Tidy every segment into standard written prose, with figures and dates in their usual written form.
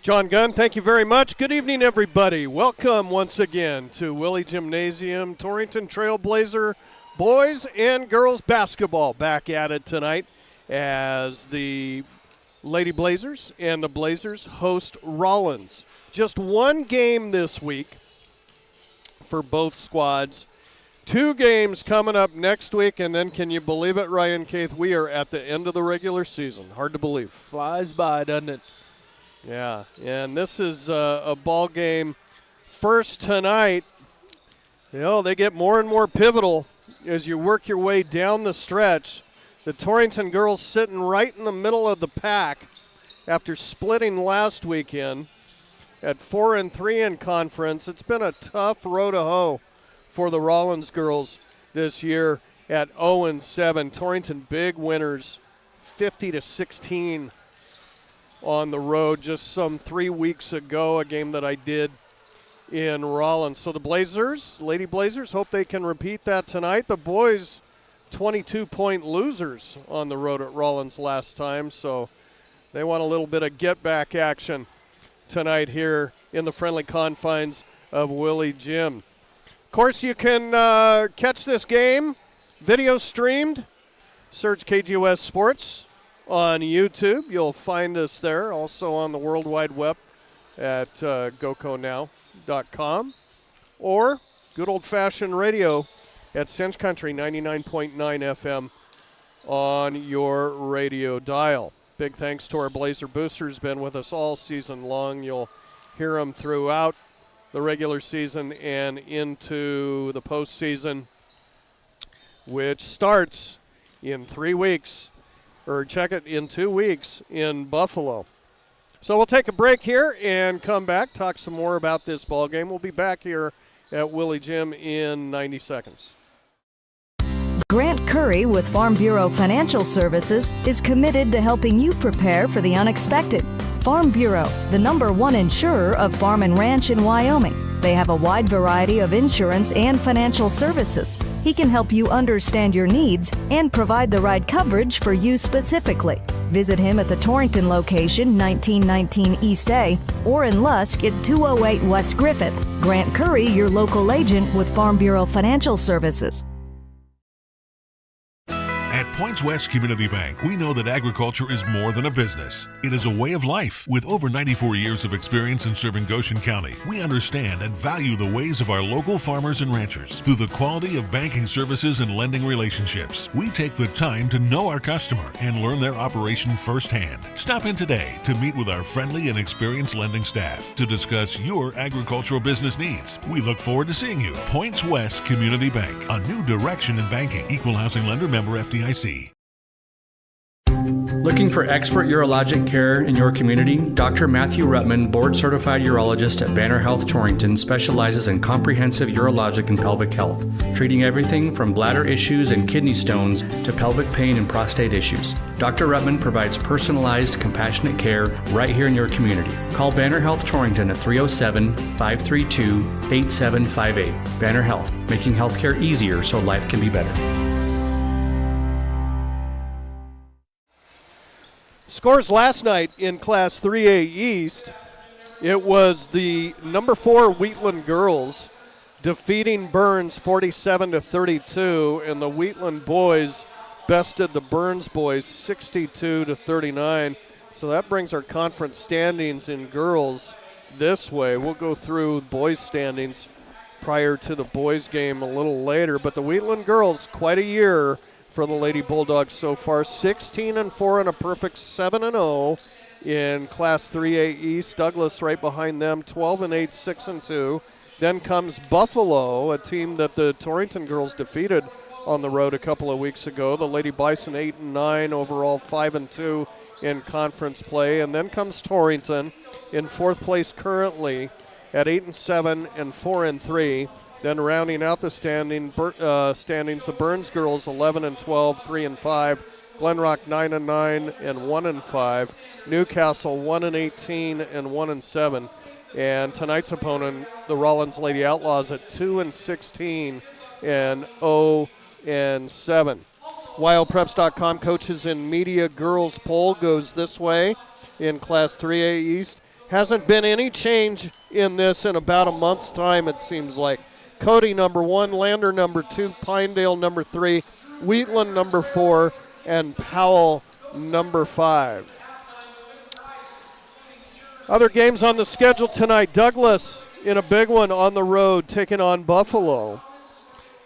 John Gunn, thank you very much. Good evening, everybody. Welcome once again to Willie Gymnasium, Torrington Trailblazer boys and girls basketball back at it tonight as the Lady Blazers and the Blazers host Rawlins. Just one game this week for both squads. 2 games coming up next week, and then can you believe it, Ryan Keith? We are at the end of the regular season. Hard to believe. Flies by, doesn't it? Yeah, and this is a ball game first tonight. You know, they get more and more pivotal as you work your way down the stretch. The Torrington girls sitting right in the middle of the pack after splitting last weekend at 4-3 in conference. It's been a tough road to hoe for the Rawlins girls this year at 0-7. Torrington big winners, 50-16 on the road just some 3 weeks ago, a game that I did in Rawlins. So the Blazers, Lady Blazers, hope they can repeat that tonight. The boys, 22-point losers on the road at Rawlins last time, so they want a little bit of get-back action tonight here in the friendly confines of Willie Gym. Of course, you can catch this game video streamed. Search KGOS Sports on YouTube. You'll find us there. Also on the World Wide Web at goconow.com. Or good old-fashioned radio at Sense Country 99.9 FM on your radio dial. Big thanks to our Blazer boosters. Been with us all season long. You'll hear them throughout the regular season and into the postseason, which starts in 3 weeks, or check it, in 2 weeks in Buffalo. So we'll take a break here and come back, talk some more about this ball game. We'll be back here at Willie Gym in 90 seconds. Grant Curry with Farm Bureau Financial Services is committed to helping you prepare for the unexpected. Farm Bureau, the #1 insurer of farm and ranch in Wyoming. They have a wide variety of insurance and financial services. He can help you understand your needs and provide the right coverage for you specifically. Visit him at the Torrington location, 1919 East A, or in Lusk at 208 West Griffith. Grant Curry, your local agent with Farm Bureau Financial Services. At Points West Community Bank, we know that agriculture is more than a business. It is a way of life. With over 94 years of experience in serving Goshen County, we understand and value the ways of our local farmers and ranchers. Through the quality of banking services and lending relationships, we take the time to know our customer and learn their operation firsthand. Stop in today to meet with our friendly and experienced lending staff to discuss your agricultural business needs. We look forward to seeing you. Points West Community Bank, a new direction in banking. Equal housing lender, member FDIC. Looking for expert urologic care in your community? Dr. Matthew Ruttman, board-certified urologist at Banner Health Torrington, specializes in comprehensive urologic and pelvic health, treating everything from bladder issues and kidney stones to pelvic pain and prostate issues. Dr. Ruttman provides personalized, compassionate care right here in your community. Call Banner Health Torrington at 307-532-8758. Banner Health, making healthcare easier so life can be better. Scores last night in Class 3A East, it was the #4 Wheatland girls defeating Burns 47-32, and the Wheatland boys bested the Burns boys 62-39. So that brings our conference standings in girls this way. We'll go through boys standings prior to the boys game a little later, but the Wheatland girls, quite a year for the Lady Bulldogs so far, 16-4 and a perfect 7-0 in Class 3A East. Douglas right behind them, 12-8, 6-2. Then comes Buffalo, a team that the Torrington girls defeated on the road a couple of weeks ago. The Lady Bison 8-9, overall 5-2 in conference play. And then comes Torrington in 4th place currently at 8-7 and 4-3. Then rounding out the standings, the Burns girls 11-12, 3-5. Glenrock 9-9 and 1-5. Newcastle 1-18 and 1-7. And tonight's opponent, the Rawlins Lady Outlaws, at 2-16 and 0-7. WildPreps.com coaches and media girls poll goes this way in Class 3A East. Hasn't been any change in this in about a month's time, it seems like. Cody, number 1, Lander, number 2, Pinedale, number 3, Wheatland, number 4, and Powell, number 5. Other games on the schedule tonight. Douglas in a big one on the road taking on Buffalo.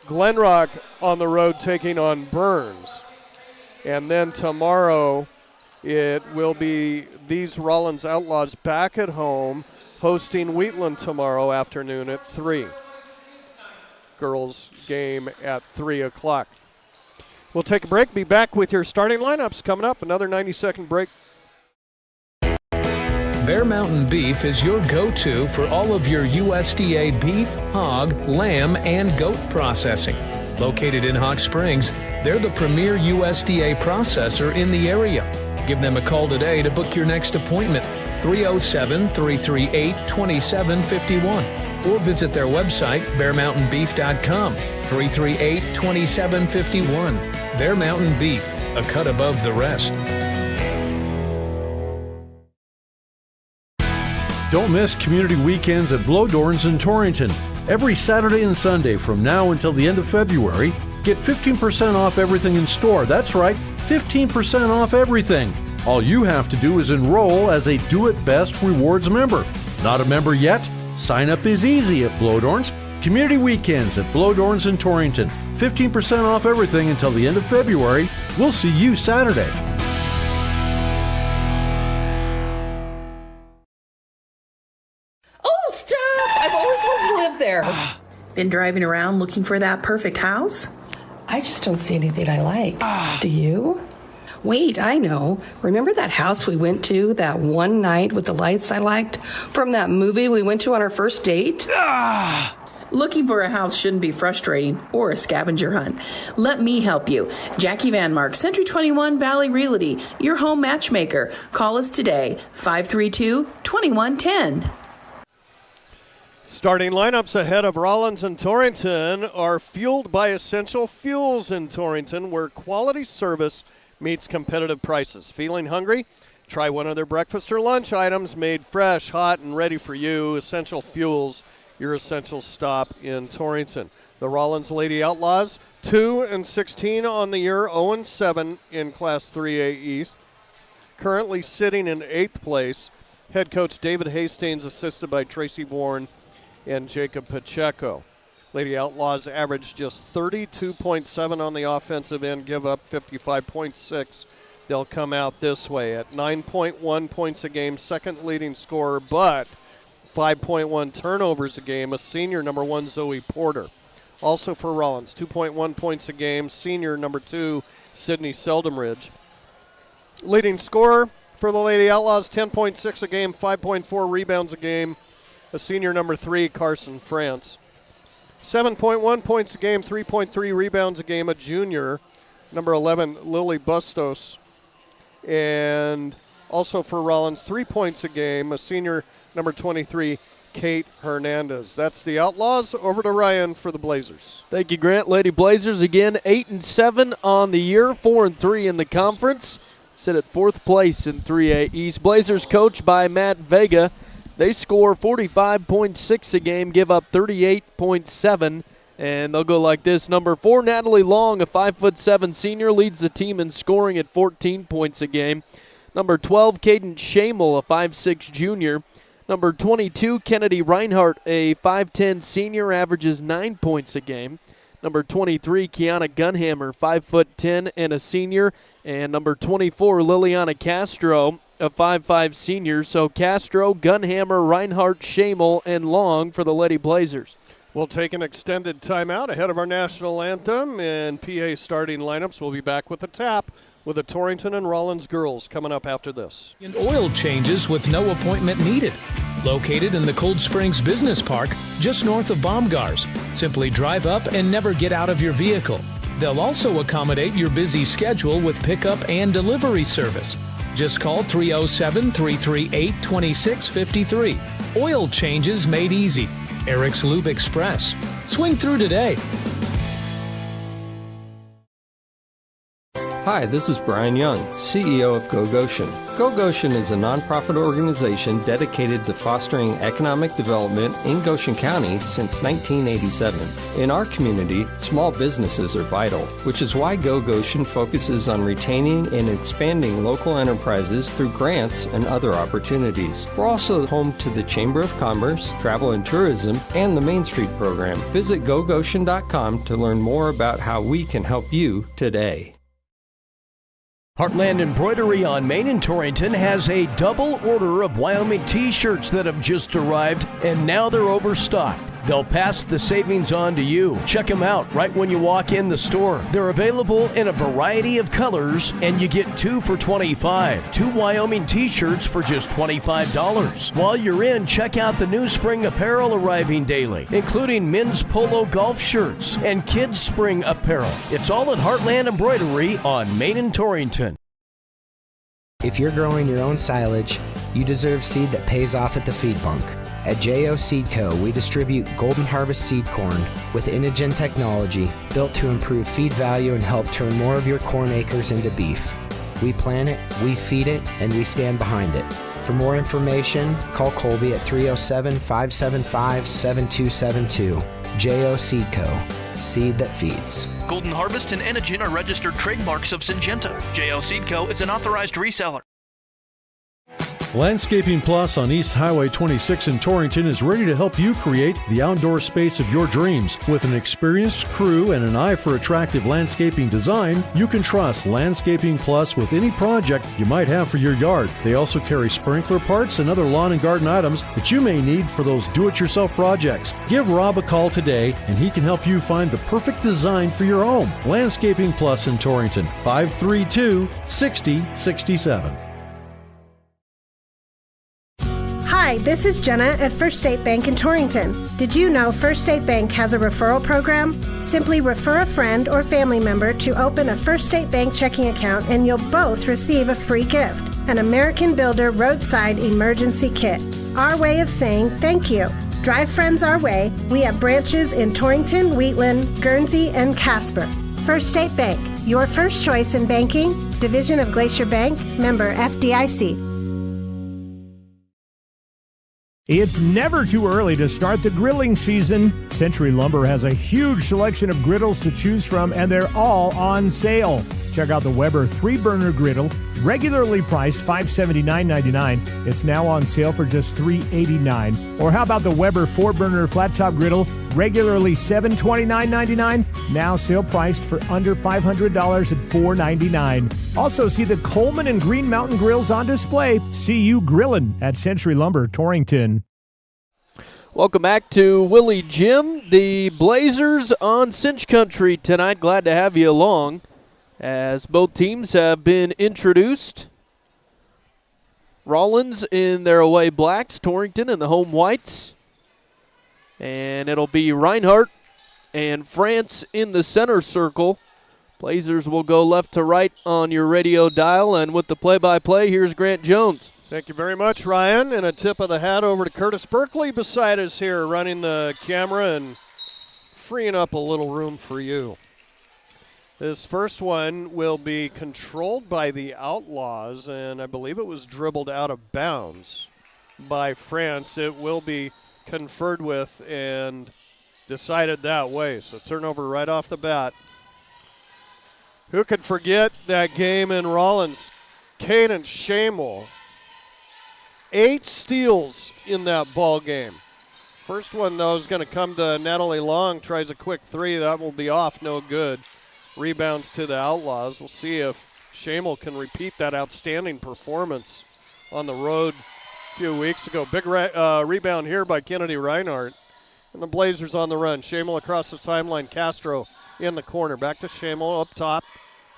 Glenrock on the road taking on Burns. And then tomorrow it will be these Rawlins Outlaws back at home hosting Wheatland tomorrow afternoon at 3. Girls game at 3 o'clock. We'll take a break. Be back with your starting lineups coming up. Another 90-second break. Bear Mountain Beef is your go-to for all of your USDA beef, hog, lamb, and goat processing. Located in Hot Springs, they're the premier USDA processor in the area. Give them a call today to book your next appointment, 307-338-2751. Or visit their website, bearmountainbeef.com, 338-2751. Bear Mountain Beef, a cut above the rest. Don't miss community weekends at Blowdorns in Torrington. Every Saturday and Sunday from now until the end of February, get 15% off everything in store. That's right, 15% off everything. All you have to do is enroll as a Do It Best Rewards member. Not a member yet? Sign up is easy at Blowdorns. Community weekends at Blowdorns in Torrington. 15% off everything until the end of February. We'll see you Saturday. I've always wanted to live there. Been driving around looking for that perfect house? I just don't see anything I like. Do you? Wait, I know. Remember that house we went to that one night with the lights I liked from that movie we went to on our first date? Looking for a house shouldn't be frustrating or a scavenger hunt. Let me help you. Jackie Van Mark, Century 21 Valley Realty, your home matchmaker. Call us today, 532-2110. Starting lineups ahead of Rawlins and Torrington are fueled by Essential Fuels in Torrington, where quality service meets competitive prices. Feeling hungry? Try one of their breakfast or lunch items made fresh, hot, and ready for you. Essential Fuels, your essential stop in Torrington. The Rawlins Lady Outlaws, 2-16 on the year, 0-7 in Class 3A East. Currently sitting in 8th place. Head coach David Hastings, assisted by Tracy Warren and Jacob Pacheco. Lady Outlaws average just 32.7 on the offensive end, give up 55.6. They'll come out this way at 9.1 points a game, second leading scorer, but 5.1 turnovers a game, a senior, number 1, Zoe Porter. Also for Rawlins, 2.1 points a game, senior, number 2, Sydney Seldamridge. Leading scorer for the Lady Outlaws, 10.6 a game, 5.4 rebounds a game, a senior, number 3, Carson France. 7.1 points a game, 3.3 rebounds a game, a junior, number 11, Lily Bustos. And also for Rawlins, 3 points a game, a senior, number 23, Kate Hernandez. That's the Outlaws. Over to Ryan for the Blazers. Thank you, Grant. Lady Blazers again, 8-7 on the year, 4-3 in the conference. Sit at 4th place in 3A East. Blazers coached by Matt Vega. They score 45.6 a game, give up 38.7, and they'll go like this. Number 4, Natalie Long, a 5'7" senior, leads the team in scoring at 14 points a game. Number 12, Caden Shamel, a 5'6" junior. Number 22, Kennedy Reinhardt, a 5'10" senior, averages 9 points a game. Number 23, Kiana Gunhammer, 5'10" and a senior. And number 24, Liliana Castro, a 5'5" senior. So Castro, Gunhammer, Reinhardt, Shamel, and Long for the Lady Blazers. We'll take an extended timeout ahead of our national anthem and PA starting lineups. We'll be back with a tap with the Torrington and Rawlins girls coming up after this. And oil changes with no appointment needed. Located in the Cold Springs Business Park, just north of Baumgars. Simply drive up and never get out of your vehicle. They'll also accommodate your busy schedule with pickup and delivery service. Just call 307-338-2653. Oil changes made easy. Eric's Lube Express. Swing through today. Hi, this is Brian Young, CEO of Go Goshen. Go Goshen is a nonprofit organization dedicated to fostering economic development in Goshen County since 1987. In our community, small businesses are vital, which is why Go Goshen focuses on retaining and expanding local enterprises through grants and other opportunities. We're also home to the Chamber of Commerce, Travel and Tourism, and the Main Street program. Visit gogoshen.com to learn more about how we can help you today. Heartland Embroidery on Main in Torrington has a double order of Wyoming t-shirts that have just arrived, and now they're overstocked. They'll pass the savings on to you. Check them out right when you walk in the store. They're available in a variety of colors, and you get 2 for $25. 2 Wyoming t-shirts for just $25. While you're in, check out the new spring apparel arriving daily, including men's polo golf shirts and kids' spring apparel. It's all at Heartland Embroidery on Main in Torrington. If you're growing your own silage, you deserve seed that pays off at the feed bunk. At J.O. Seed Co., we distribute Golden Harvest seed corn with Inogen technology built to improve feed value and help turn more of your corn acres into beef. We plant it, we feed it, and we stand behind it. For more information, call Colby at 307-575-7272. J.O. Seed Co., seed that feeds. Golden Harvest and Inogen are registered trademarks of Syngenta. J.O. Seed Co. is an authorized reseller. Landscaping Plus on East Highway 26 in Torrington is ready to help you create the outdoor space of your dreams. With an experienced crew and an eye for attractive landscaping design, you can trust Landscaping Plus with any project you might have for your yard. They also carry sprinkler parts and other lawn and garden items that you may need for those do-it-yourself projects. Give Rob a call today and he can help you find the perfect design for your home. Landscaping Plus in Torrington, 532-6067. Hi, this is Jenna at First State Bank in Torrington. Did you know First State Bank has a referral program? Simply refer a friend or family member to open a First State Bank checking account and you'll both receive a free gift, an American Builder Roadside Emergency Kit. Our way of saying thank you. Drive friends our way. We have branches in Torrington, Wheatland, Guernsey, and Casper. First State Bank, your first choice in banking, division of Glacier Bank, member FDIC. It's never too early to start the grilling season. Century Lumber has a huge selection of griddles to choose from, and they're all on sale. Check out the Weber 3-burner griddle, regularly priced $579.99. It's now on sale for just $389. Or how about the Weber 4-burner flat-top griddle, regularly $729.99, now sale priced for under $500 at $499. Also see the Coleman and Green Mountain grills on display. See you grilling at Century Lumber, Torrington. Welcome back to Willie Jim. The Blazers on Cinch Country tonight. Glad to have you along as both teams have been introduced. Rawlins in their away blacks, Torrington in the home whites. And it'll be Reinhardt and France in the center circle. Blazers will go left to right on your radio dial. And with the play-by-play, here's Grant Jones. Thank you very much, Ryan. And a tip of the hat over to Curtis Berkeley beside us here, running the camera and freeing up a little room for you. This first one will be controlled by the Outlaws, and I believe it was dribbled out of bounds by France. It will be conferred with and decided that way. So turnover right off the bat. Who could forget that game in Rawlins? Caden Shamel. 8 steals in that ball game. First one, though, is going to come to Natalie Long. Tries a quick 3. That will be off. No good. Rebounds to the Outlaws. We'll see if Shamel can repeat that outstanding performance on the road a few weeks ago. Big rebound here by Kennedy Reinhardt. And the Blazers on the run. Shamel across the timeline. Castro in the corner. Back to Shamel up top.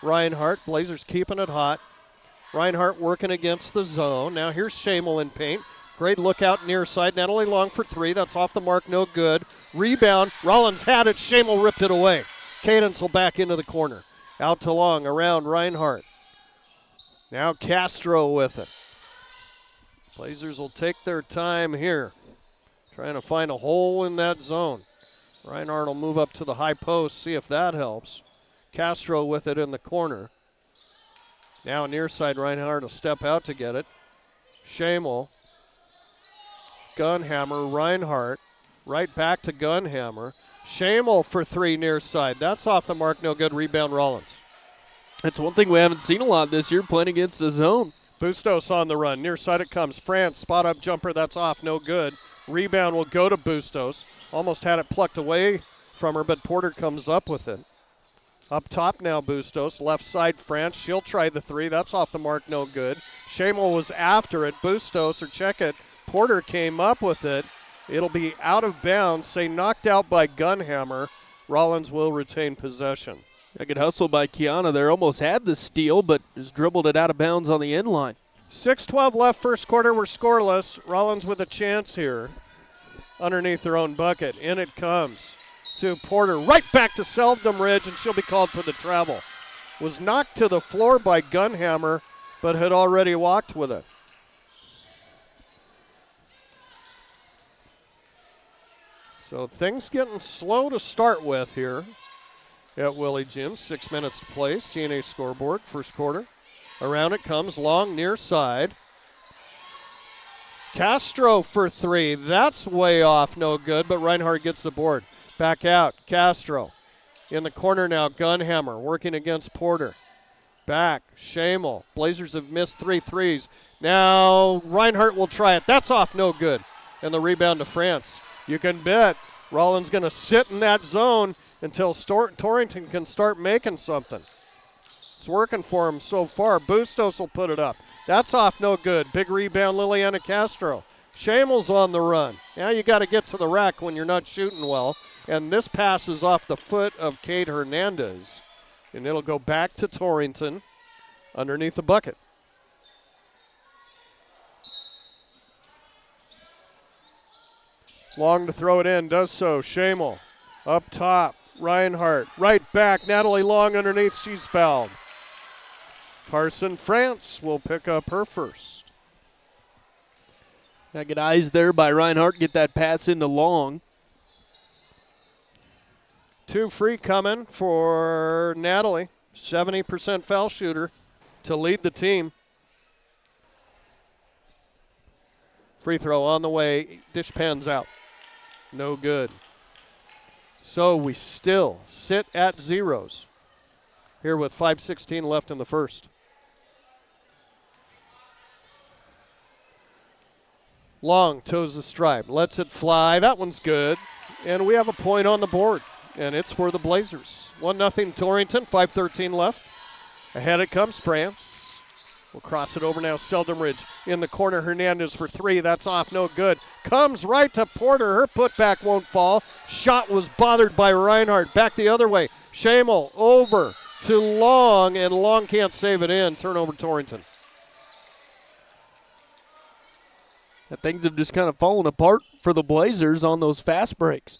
Reinhardt. Blazers keeping it hot. Reinhardt working against the zone. Now here's Shamel in paint. Great look out near side. Natalie Long for 3. That's off the mark. No good. Rebound. Rollins had it. Shamel ripped it away. Cadence will back into the corner. Out to Long. Around Reinhardt. Now Castro with it. Blazers will take their time here. Trying to find a hole in that zone. Reinhardt will move up to the high post. See if that helps. Castro with it in the corner. Now near side, Reinhardt will step out to get it. Schamel. Gunhammer, Reinhardt. Right back to Gunhammer. Schamel for three near side. That's off the mark, no good. Rebound, Rawlins. That's one thing we haven't seen a lot this year, playing against the zone. Bustos on the run. Near side it comes. France, spot up jumper, that's off, no good. Rebound will go to Bustos. Almost had it plucked away from her, but Porter comes up with it. Up top now, Bustos. Left side, France. She'll try the three. That's off the mark, no good. Schamel was after it. Bustos, or check it. Porter came up with it. It'll be out of bounds. Say knocked out by Gunhammer. Rawlins will retain possession. A good hustle by Kiana there. Almost had the steal, but just dribbled it out of bounds on the end line. 6:12 left, first quarter. We're scoreless. Rollins with a chance here underneath their own bucket. In it comes to Porter. Right back to Seldom Ridge, and she'll be called for the travel. Was knocked to the floor by Gunhammer, but had already walked with it. So things getting slow to start with here at Willie Jim. 6 minutes to play. CNA scoreboard, first quarter. Around it comes, long near side. Castro for three. That's way off, no good, but Reinhardt gets the board. Back out, Castro. In the corner now, Gunhammer working against Porter. Back, Schamel. Blazers have missed 3 threes. Now Reinhardt will try it. That's off, no good. And the rebound to France. You can bet Rawlins going to sit in that zone until Torrington can start making something. It's working for him so far. Bustos will put it up. That's off, no good. Big rebound, Liliana Castro. Shamel's on the run. Now you got to get to the rack when you're not shooting well. And this pass is off the foot of Kate Hernandez. And it'll go back to Torrington underneath the bucket. Long to throw it in, does so. Schamel up top. Reinhardt right back. Natalie Long underneath. She's fouled. Carson France will pick up her first. Got good eyes there by Reinhardt. Get that pass into Long. 2 free coming for Natalie. 70% foul shooter to lead the team. Free throw on the way. Dish pans out. No good. So we still sit at zeros here with 5:16 left in the first. Long toes the stripe, lets it fly. That one's good. And we have a point on the board, and it's for the Blazers. 1-0 Torrington, 5:13 left. Ahead it comes, France. We'll cross it over now, Seldom Ridge. In the corner, Hernandez for three. That's off, no good. Comes right to Porter. Her putback won't fall. Shot was bothered by Reinhardt. Back the other way. Schamel over to Long, and Long can't save it in. Turnover Torrington. And things have just kind of fallen apart for the Blazers on those fast breaks.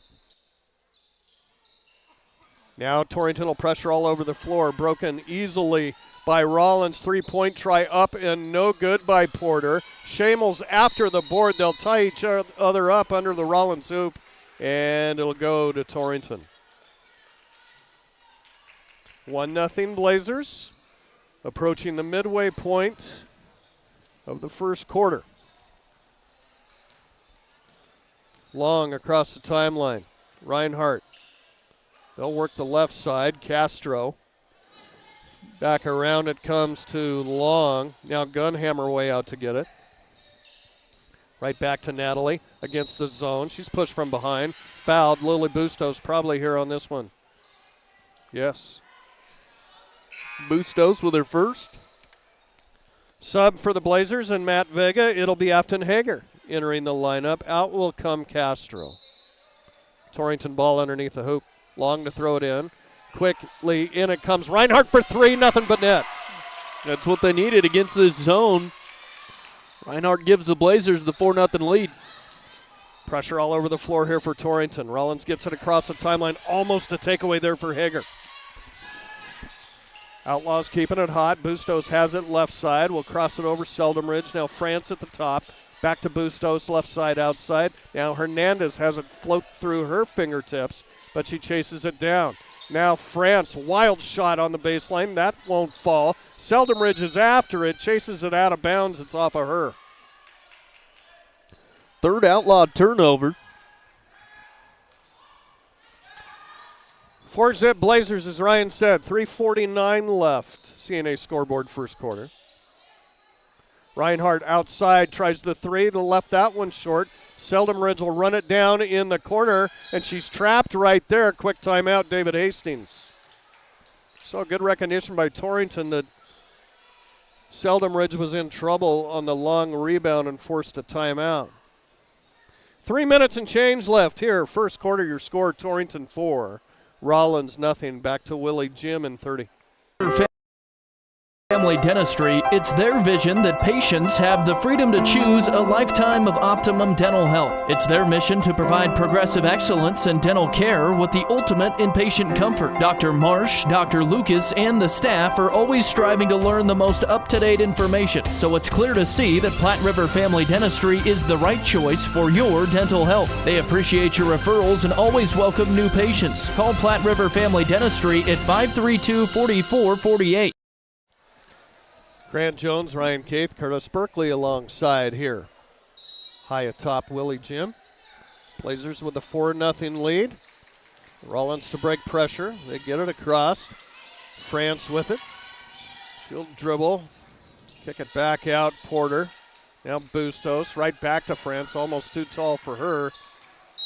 Now Torrington will pressure all over the floor. Broken easily by Rawlins. 3-point try up and no good by Porter. Shamel's after the board. They'll tie each other up under the Rawlins hoop, and it'll go to Torrington. 1-0 Blazers, approaching the midway point of the first quarter. Long across the timeline. Reinhardt. They'll work the left side. Castro. Back around it comes to Long. Now Gunhammer way out to get it. Right back to Natalie against the zone. She's pushed from behind. Fouled. Lily Bustos probably here on this one. Yes. Bustos with her first. Sub for the Blazers and Matt Vega. It'll be Afton Hager entering the lineup. Out will come Castro. Torrington ball underneath the hoop. Long to throw it in. Quickly in it comes Reinhardt for three, nothing but net. That's what they needed against this zone. Reinhardt gives the Blazers the 4-0 lead. Pressure all over the floor here for Torrington. Rollins gets it across the timeline. Almost a takeaway there for Hager. Outlaws keeping it hot. Bustos has it left side. We'll cross it over Seldom Ridge. Now France at the top. Back to Bustos, left side, outside. Now Hernandez has it float through her fingertips, but she chases it down. Now France, wild shot on the baseline. That won't fall. Seldenridge is after it, chases it out of bounds. It's off of her. Third Outlaw turnover. 4-zip Blazers, as Ryan said. 3:49 left. CNA scoreboard first quarter. Reinhardt outside, tries the three. To left that one short. Seldenridge will run it down in the corner, and she's trapped right there. Quick timeout, David Hastings. So good recognition by Torrington that Seldenridge was in trouble on the long rebound and forced a timeout. 3 minutes and change left here. First quarter, your score, Torrington 4. Rawlins nothing. Back to Willie Jim in 30. Family Dentistry, it's their vision that patients have the freedom to choose a lifetime of optimum dental health. It's their mission to provide progressive excellence in dental care with the ultimate inpatient comfort. Dr. Marsh, Dr. Lucas, and the staff are always striving to learn the most up-to-date information, so it's clear to see that Platte River Family Dentistry is the right choice for your dental health. They appreciate your referrals and always welcome new patients. Call Platte River Family Dentistry at 532-4448. Grant Jones, Ryan Keith, Curtis Berkeley alongside here. High atop Willie Jim. Blazers with a 4-0 lead. Rawlins to break pressure. They get it across. France with it. She'll dribble. Kick it back out. Porter. Now Bustos. Right back to France. Almost too tall for her.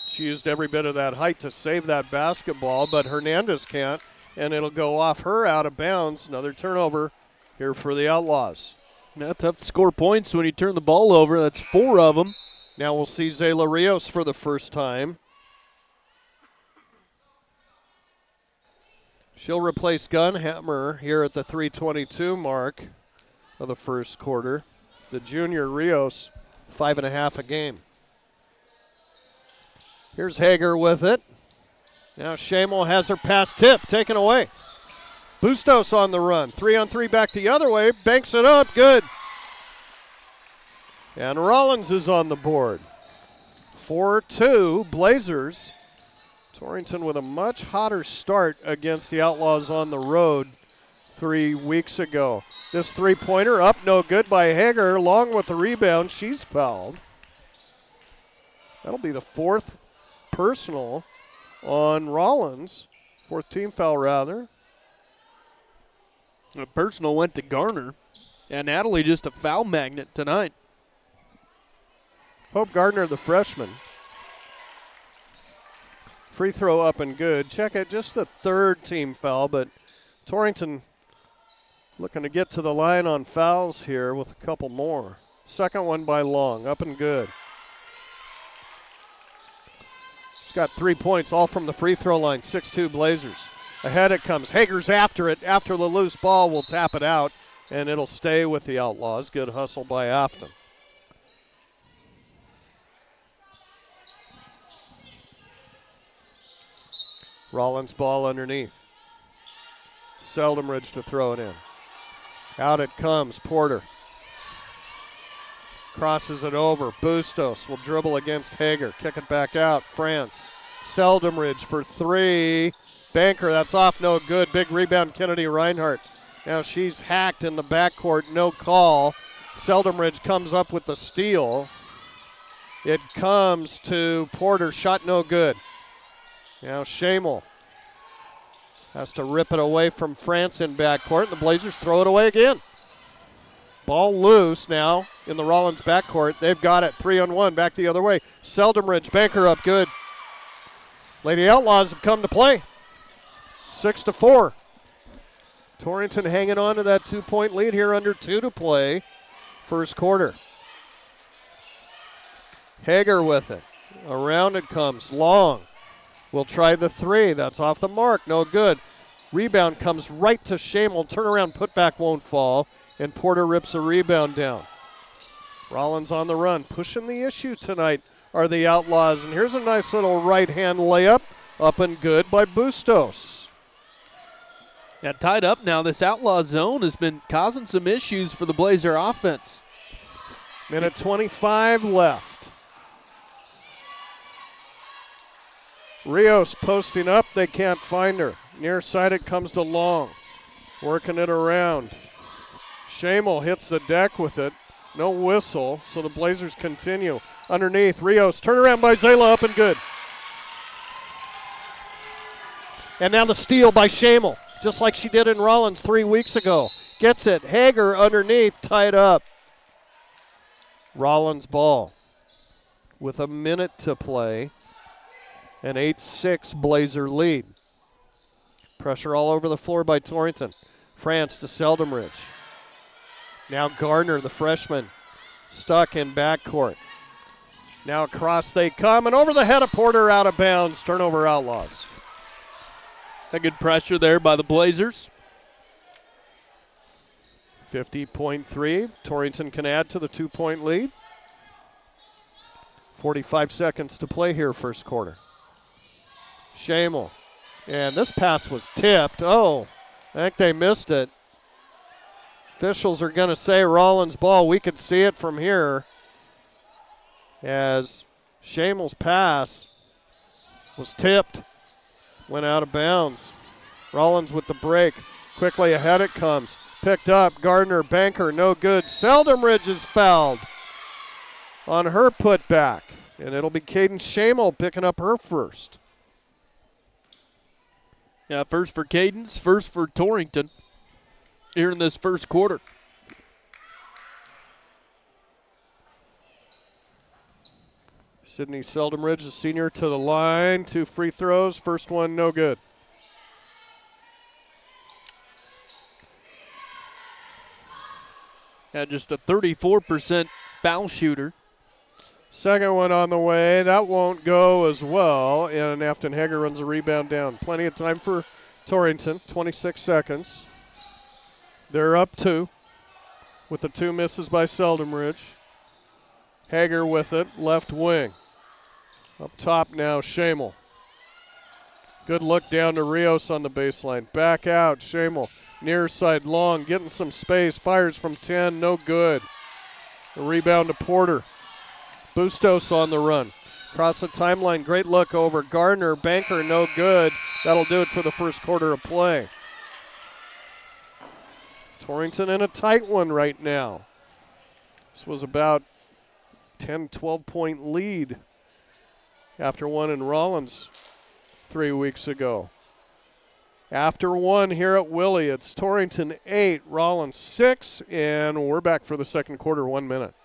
She used every bit of that height to save that basketball, but Hernandez can't, and it'll go off her out of bounds. Another turnover here for the Outlaws. Now tough to score points when you turn the ball over. That's 4 of them. Now we'll see Zayla Rios for the first time. She'll replace Gunhammer here at the 3:22 mark of the first quarter. The junior Rios, 5.5 a game. Here's Hager with it. Now Shamel has her pass tip taken away. Bustos on the run. 3-on-3 back the other way. Banks it up. Good. And Rawlins is on the board. 4-2 Blazers. Torrington with a much hotter start against the Outlaws on the road 3 weeks ago. This three-pointer up, no good by Hager. Along with the rebound, she's fouled. That'll be the 4th personal on Rawlins. 4th team foul, rather. The personal went to Garner. And Natalie just a foul magnet tonight. Hope Gardner, the freshman. Free throw up and good. Check it, just the 3rd team foul, but Torrington looking to get to the line on fouls here with a couple more. Second one by Long, up and good. She's got 3 points, all from the free throw line. 6-2 Blazers. Ahead it comes. Hager's after it. After the loose ball, will tap it out, and it'll stay with the Outlaws. Good hustle by Afton. Rawlins ball underneath. Seldenridge to throw it in. Out it comes. Porter. Crosses it over. Bustos will dribble against Hager. Kick it back out. France. Seldenridge for 3. Banker, that's off, no good. Big rebound, Kennedy Reinhardt. Now she's hacked in the backcourt, no call. Seldenridge comes up with the steal. It comes to Porter, shot no good. Now Shamel has to rip it away from France in backcourt, and the Blazers throw it away again. Ball loose now in the Rawlins backcourt. They've got it, 3-on-1, back the other way. Seldenridge, banker up, good. Lady Outlaws have come to play. 6-4. Torrington hanging on to that 2-point lead here, under 2 to play. First quarter. Hager with it. Around it comes. Long will try the 3. That's off the mark. No good. Rebound comes right to Shamel. Turnaround putback won't fall. And Porter rips a rebound down. Rawlins on the run. Pushing the issue tonight are the Outlaws. And here's a nice little right-hand layup. Up and good by Bustos. Yeah, tied up now. This Outlaw zone has been causing some issues for the Blazer offense. Minute 25 left. Rios posting up. They can't find her. Near side it comes to Long. Working it around. Shamel hits the deck with it. No whistle, so the Blazers continue. Underneath, Rios, turnaround by Zayla, up and good. And now the steal by Shamel, just like she did in Rawlins 3 weeks ago. Gets it, Hager underneath, tied up. Rawlins ball with a minute to play. An 8-6 Blazer lead. Pressure all over the floor by Torrington. France to Seldomridge. Now Gardner, the freshman, stuck in backcourt. Now across they come, and over the head of Porter, out of bounds. Turnover, Outlaws. A good pressure there by the Blazers. 50.3. Torrington can add to the 2-point lead. 45 seconds to play here, first quarter. Shamel. And this pass was tipped. Oh, I think they missed it. Officials are going to say Rawlins ball. We could see it from here as Shamel's pass was tipped, went out of bounds. Rawlins with the break. Quickly ahead it comes. Picked up. Gardner, banker, no good. Seldomridge is fouled on her putback. And it'll be Caden Shamel picking up her first. Yeah, first for Cadence, first for Torrington here in this first quarter. Sydney Seldomridge, a senior, to the line. 2 free throws. First one, no good. Yeah, just a 34% foul shooter. Second one on the way. That won't go as well. And Afton Hager runs a rebound down. Plenty of time for Torrington. 26 seconds. They're up 2 with the 2 misses by Seldomridge. Hager with it. Left wing. Up top now, Shamel. Good look down to Rios on the baseline. Back out, Shamel. Near side, Long, getting some space. Fires from 10, no good. A rebound to Porter. Bustos on the run. Across the timeline, great look over Gardner. Banker, no good. That'll do it for the first quarter of play. Torrington in a tight one right now. This was about 10, 12-point lead after one in Rawlins 3 weeks ago. After one here at Willie, it's Torrington 8, Rawlins 6, and we're back for the second quarter, 1 minute.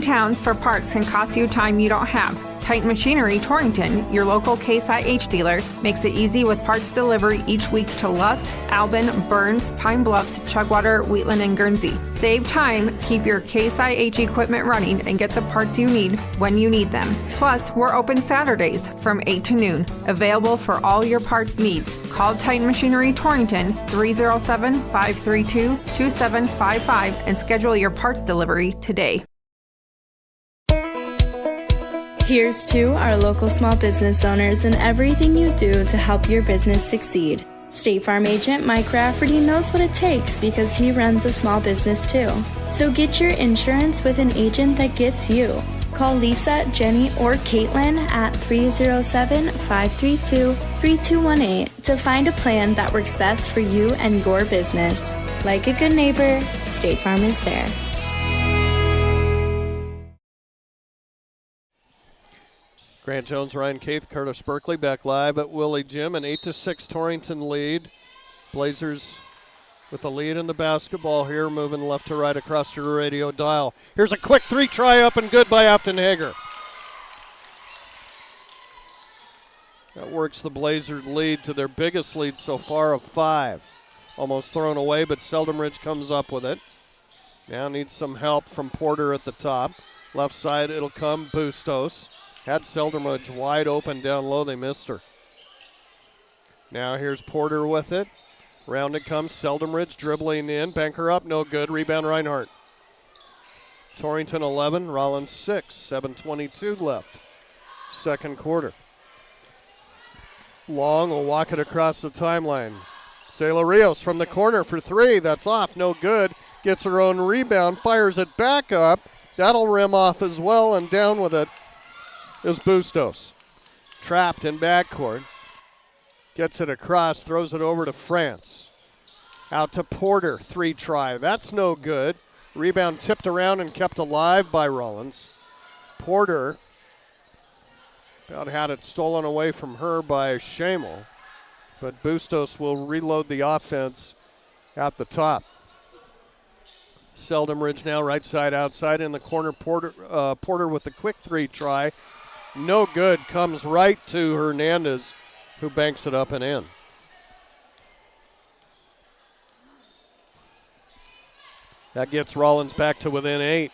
Towns for parts can cost you time you don't have. Titan Machinery Torrington, your local Case IH dealer, makes it easy with parts delivery each week to Lusk, Albin, Burns, Pine Bluffs, Chugwater, Wheatland, and Guernsey. Save time, keep your Case IH equipment running, and get the parts you need when you need them. Plus, we're open Saturdays from 8 to noon. Available for all your parts needs. Call Titan Machinery Torrington 307-532-2755 and schedule your parts delivery today. Here's to our local small business owners and everything you do to help your business succeed. State Farm agent Mike Rafferty knows what it takes because he runs a small business too. So get your insurance with an agent that gets you. Call Lisa, Jenny, or Caitlin at 307-532-3218 to find a plan that works best for you and your business. Like a good neighbor, State Farm is there. Grant Jones, Ryan Keith, Curtis Berkeley back live at Willie Gym. An 8-6 Torrington lead. Blazers with a lead in the basketball here, moving left to right across your radio dial. Here's a quick 3 try up and good by Afton Hager. That works the Blazers lead to their biggest lead so far of 5. Almost thrown away, but Seldomridge comes up with it. Now needs some help from Porter at the top. Left side it'll come, Bustos. Had Seldomridge wide open down low. They missed her. Now here's Porter with it. Round it comes. Seldomridge dribbling in. Banker up. No good. Rebound Reinhardt. Torrington 11. Rawlins 6. 7:22 left. Second quarter. Long will walk it across the timeline. Zayla Rios from the corner for 3. That's off. No good. Gets her own rebound. Fires it back up. That'll rim off as well, and down with it is Bustos. Trapped in backcourt. Gets it across, throws it over to France. Out to Porter, 3-try. That's no good. Rebound tipped around and kept alive by Rawlins. Porter about had it stolen away from her by Shamel, but Bustos will reload the offense at the top. Seldom Ridge now right side outside in the corner. Porter with the quick 3-try. No good. Comes right to Hernandez, who banks it up and in. That gets Rawlins back to within 8.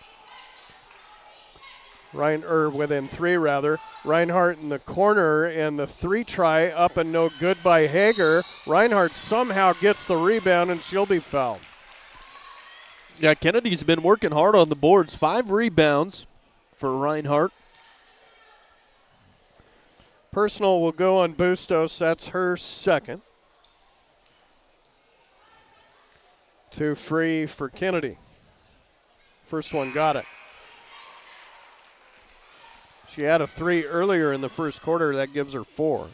Within 3 rather. Reinhardt in the corner, and the 3-try up and no good by Hager. Reinhardt somehow gets the rebound, and she'll be fouled. Yeah, Kennedy's been working hard on the boards. 5 rebounds for Reinhardt. Personal will go on Bustos. That's her second. 2 free for Kennedy. First one got it. She had a 3 earlier in the first quarter. That gives her 4.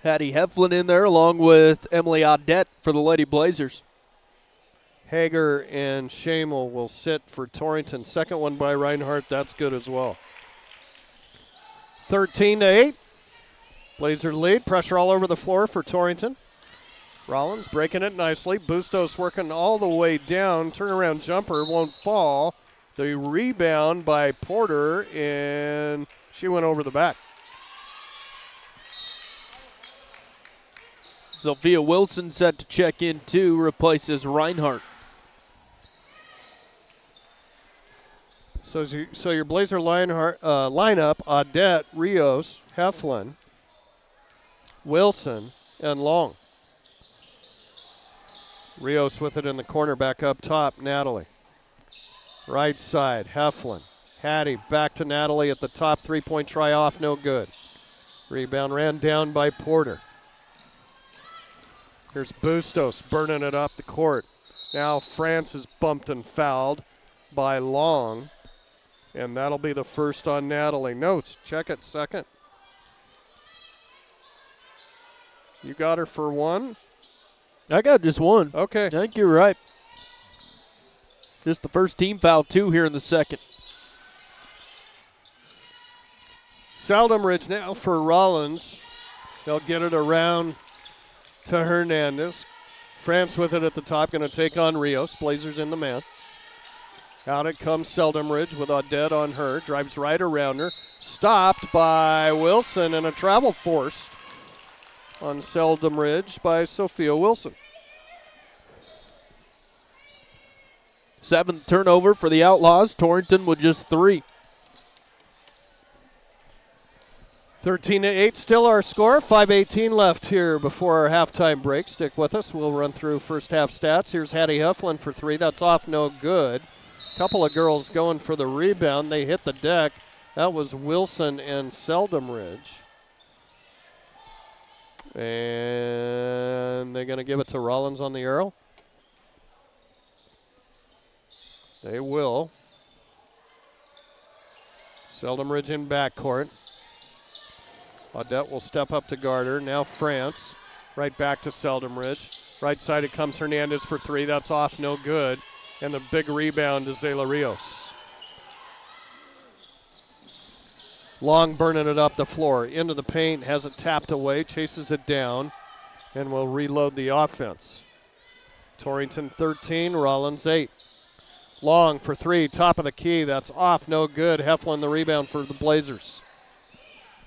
Hattie Heflin in there along with Emily Audette for the Lady Blazers. Hager and Shamel will sit for Torrington. Second one by Reinhardt. That's good as well. 13-8. Blazer lead. Pressure all over the floor for Torrington. Rawlins breaking it nicely. Bustos working all the way down. Turnaround jumper won't fall. The rebound by Porter, and she went over the back. Sophia Wilson set to check in too, replaces Reinhardt. So your Blazer lineup, Audette, Rios, Heflin, Wilson, and Long. Rios with it in the corner, back up top, Natalie. Right side, Heflin. Hattie back to Natalie at the top. 3-point try off, no good. Rebound ran down by Porter. Here's Bustos burning it up the court. Now France is bumped and fouled by Long. And that'll be the first on Natalie. Notes, check it, second. You got her for 1? I got just 1. Okay. I think you're right. Just the first team foul, 2 here in the second. Seldom Ridge now for Rawlins. They'll get it around to Hernandez. France with it at the top, going to take on Rios. Blazers in the man. Out it comes Seldom Ridge with Audette on her. Drives right around her. Stopped by Wilson, and a travel forced on Seldom Ridge by Sophia Wilson. 7th turnover for the Outlaws. Torrington with just 3. 13-8, still our score. 5:18 left here before our halftime break. Stick with us. We'll run through first half stats. Here's Hattie Heflin for 3. That's off, no good. Couple of girls going for the rebound. They hit the deck. That was Wilson and Seldom Ridge. And they're going to give it to Rawlins on the arrow. They will. Seldom Ridge in backcourt. Audette will step up to guard her. Now France. Right back to Seldom Ridge. Right side it comes Hernandez for 3. That's off, no good. And the big rebound to Zayla Rios. Long burning it up the floor. Into the paint, has it tapped away, chases it down, and will reload the offense. Torrington 13, Rawlins 8. Long for 3, top of the key. That's off, no good. Heflin the rebound for the Blazers.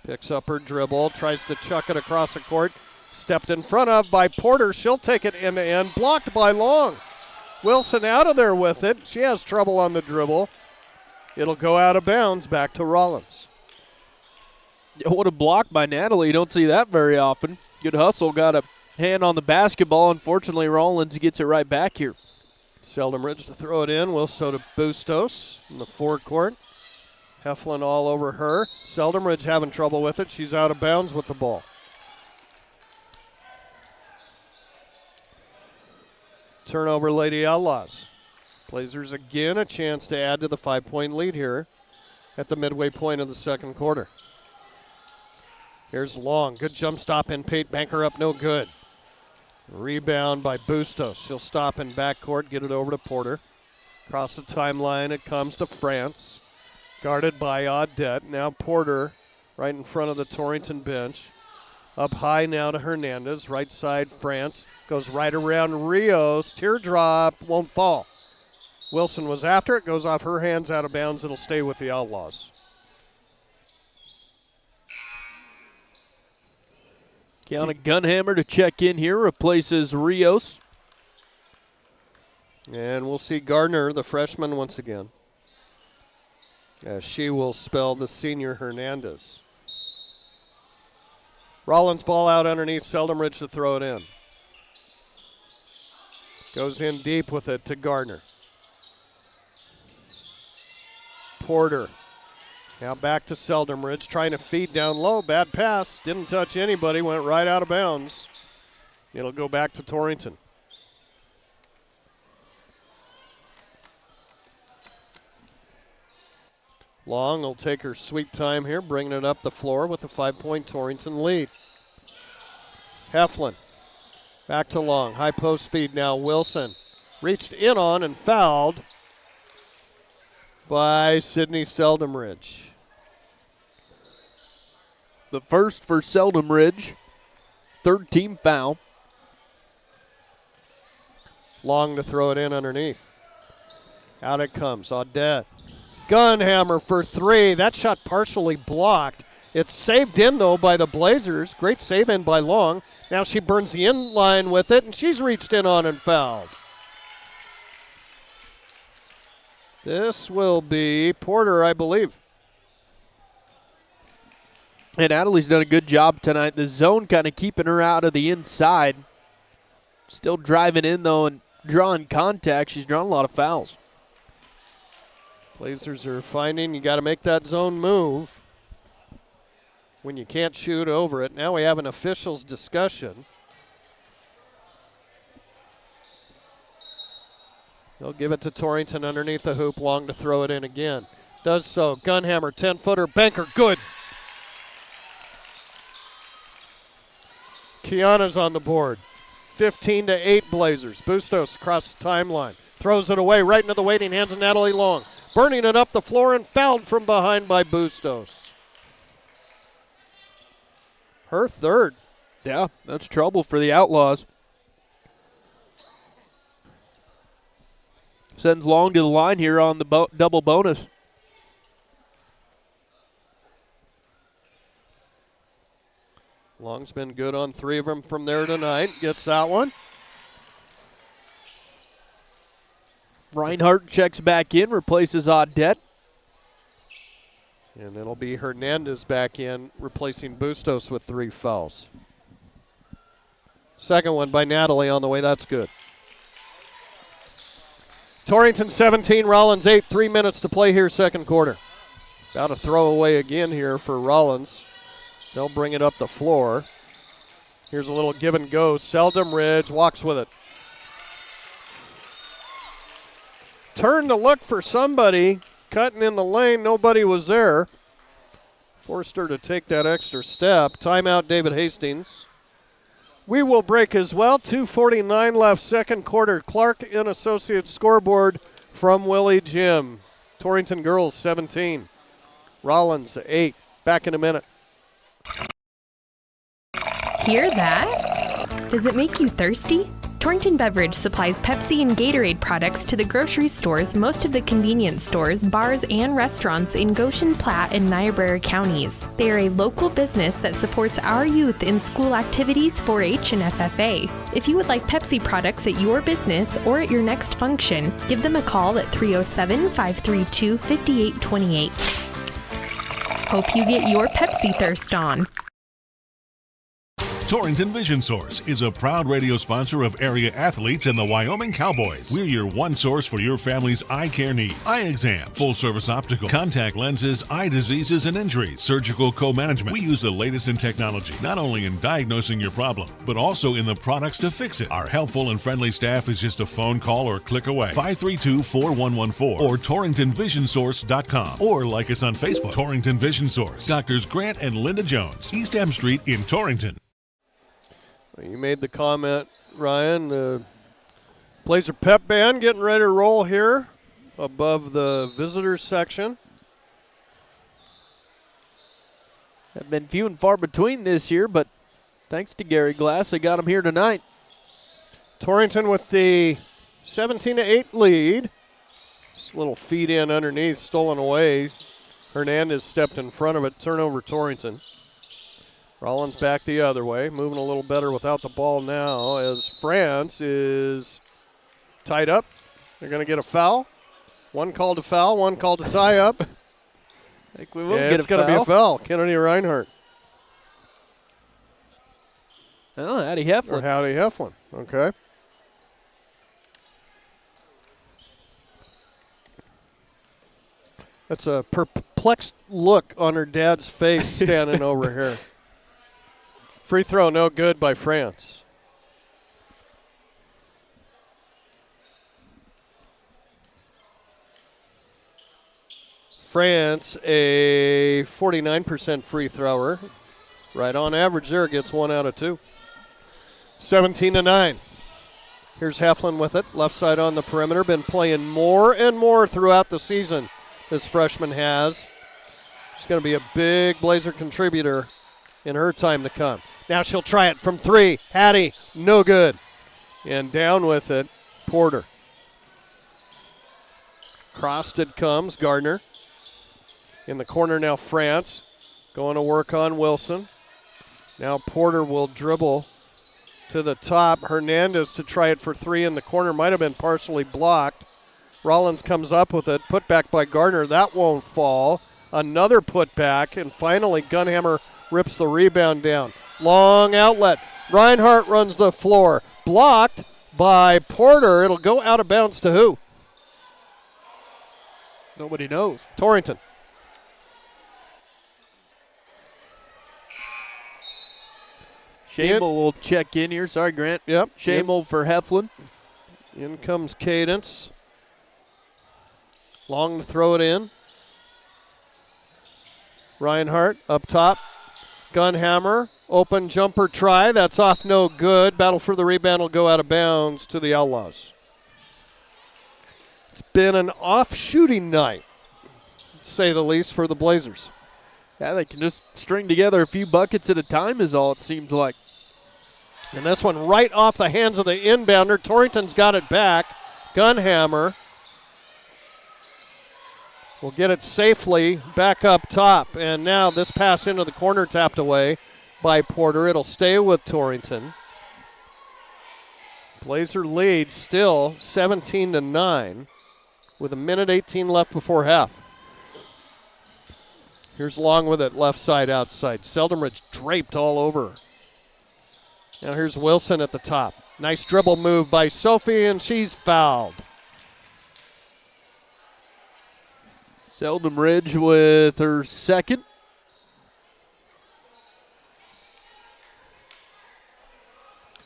Picks up her dribble, tries to chuck it across the court. Stepped in front of by Porter. She'll take it end to end. Blocked by Long. Wilson out of there with it. She has trouble on the dribble. It'll go out of bounds back to Rawlins. What a block by Natalie. You don't see that very often. Good hustle. Got a hand on the basketball. Unfortunately, Rawlins gets it right back here. Seldom Ridge to throw it in. Wilson to Bustos in the forecourt. Heflin all over her. Seldom Ridge having trouble with it. She's out of bounds with the ball. Turnover, Lady Outlaws. Blazers again a chance to add to the 5-point lead here at the midway point of the second quarter. Here's Long. Good jump stop in paint. Banker up, no good. Rebound by Bustos. She'll stop in backcourt, get it over to Porter. Across the timeline, it comes to France. Guarded by Audette. Now Porter right in front of the Torrington bench. Up high now to Hernandez. Right side, France. Goes right around Rios. Teardrop, won't fall. Wilson was after it. Goes off her hands, out of bounds. It'll stay with the Outlaws. Kiana Gunhammer to check in here, replaces Rios. And we'll see Gardner, the freshman, once again, as she will spell the senior Hernandez. Rawlins ball out underneath, Seldom-Ridge to throw it in. Goes in deep with it to Gardner. Porter. Now back to Seldom-Ridge, trying to feed down low. Bad pass, didn't touch anybody, went right out of bounds. It'll go back to Torrington. Long will take her sweet time here, bringing it up the floor with a 5-point Torrington lead. Heflin back to Long. High post feed now. Wilson reached in on and fouled by Sydney Seldom-Ridge. The first for Seldom-Ridge. Third team foul. Long to throw it in underneath. Out it comes. Audette. Gunhammer for three. That shot partially blocked. It's saved in, though, by the Blazers. Great save in by Long. Now she burns the in line with it, and she's reached in on and fouled. This will be Porter, I believe. And Natalie's done a good job tonight. The zone kind of keeping her out of the inside. Still driving in, though, and drawing contact. She's drawn a lot of fouls. Blazers are finding you got to make that zone move when you can't shoot over it. Now we have an officials discussion. They'll give it to Torrington underneath the hoop. Long to throw it in again. Does so. Gunhammer, 10-footer. Banker, good. Kiana's on the board. 15-8 Blazers. Bustos across the timeline. Throws it away right into the waiting hands of Natalie Long. Burning it up the floor and fouled from behind by Bustos. Her third. Yeah, that's trouble for the Outlaws. Sends Long to the line here on the double bonus. Long's been good on three of them from there tonight. Gets that one. Reinhardt checks back in, replaces Audette. And it'll be Hernandez back in, replacing Bustos with 3 fouls. Second one by Natalie on the way. That's good. Torrington 17, Rawlins 8. 3 minutes to play here, second quarter. About a throwaway again here for Rawlins. They'll bring it up the floor. Here's a little give and go. Seldom-Ridge walks with it. Turned to look for somebody. Cutting in the lane. Nobody was there. Forced her to take that extra step. Timeout, David Hastings. We will break as well. 2:49 left, second quarter. Clark and Associates scoreboard from Willie Jim. Torrington girls 17. Rawlins 8. Back in a minute. Hear that? Does it make you thirsty? Torrington Beverage supplies Pepsi and Gatorade products to the grocery stores, most of the convenience stores, bars, and restaurants in Goshen, Platte, and Niobrara counties. They are a local business that supports our youth in school activities, 4-H, and FFA. If you would like Pepsi products at your business or at your next function, give them a call at 307-532-5828. Hope you get your Pepsi thirst on. Torrington Vision Source is a proud radio sponsor of area athletes and the Wyoming Cowboys. We're your one source for your family's eye care needs. Eye exam, full-service optical, contact lenses, eye diseases and injuries, surgical co-management. We use the latest in technology, not only in diagnosing your problem, but also in the products to fix it. Our helpful and friendly staff is just a phone call or click away. 532-4114 or TorringtonVisionSource.com, or like us on Facebook. Torrington Vision Source. Doctors Grant and Linda Jones, East M Street in Torrington. You made the comment, Ryan. The Blazer Pep Band getting ready to roll here above the visitors section. Have been few and far between this year, but thanks to Gary Glass, they got him here tonight. Torrington with the 17-8 lead. Just a little feed in underneath, stolen away. Hernandez stepped in front of it. Turnover Torrington. Rawlins back the other way, moving a little better without the ball now as France is tied up. They're going to get a foul. One called to foul, one called to tie up. I think we will get a foul. It's going to be a foul. Kennedy Reinhardt. Oh, Howdy Heflin. Or Howdy Heflin, okay. That's a perplexed look on her dad's face standing over here. Free throw no good by France. France, a 49% free thrower. Right on average there, gets 1 out of 2. 17-9. Here's Heflin with it, left side on the perimeter. Been playing more and more throughout the season, this freshman has. She's going to be a big Blazer contributor in her time to come. Now she'll try it from 3. Hattie, no good. And down with it, Porter. Crossed it comes, Gardner. In the corner now, France. Going to work on Wilson. Now Porter will dribble to the top. Hernandez to try it for 3 in the corner. Might have been partially blocked. Rawlins comes up with it. Put back by Gardner. That won't fall. Another put back. And finally, Gunhammer rips the rebound down. Long outlet. Reinhardt runs the floor. Blocked by Porter. It'll go out of bounds to who? Nobody knows. Torrington. Shamel will check in here. Sorry, Grant. Yep. Shamel for Heflin. In comes Cadence. Long to throw it in. Reinhardt up top. Gunhammer. Open jumper try. That's off no good. Battle for the rebound will go out of bounds to the Outlaws. It's been an off shooting night, to say the least, for the Blazers. Yeah, they can just string together a few buckets at a time is all it seems like. And this one right off the hands of the inbounder. Torrington's got it back. Gunhammer will get it safely back up top. And now this pass into the corner tapped away by Porter. It'll stay with Torrington. Blazer lead still 17-9 with a minute 18 left before half. Here's Long with it, left side, outside. Seldenridge draped all over. Now here's Wilson at the top. Nice dribble move by Sophie, and she's fouled. Seldenridge with her second.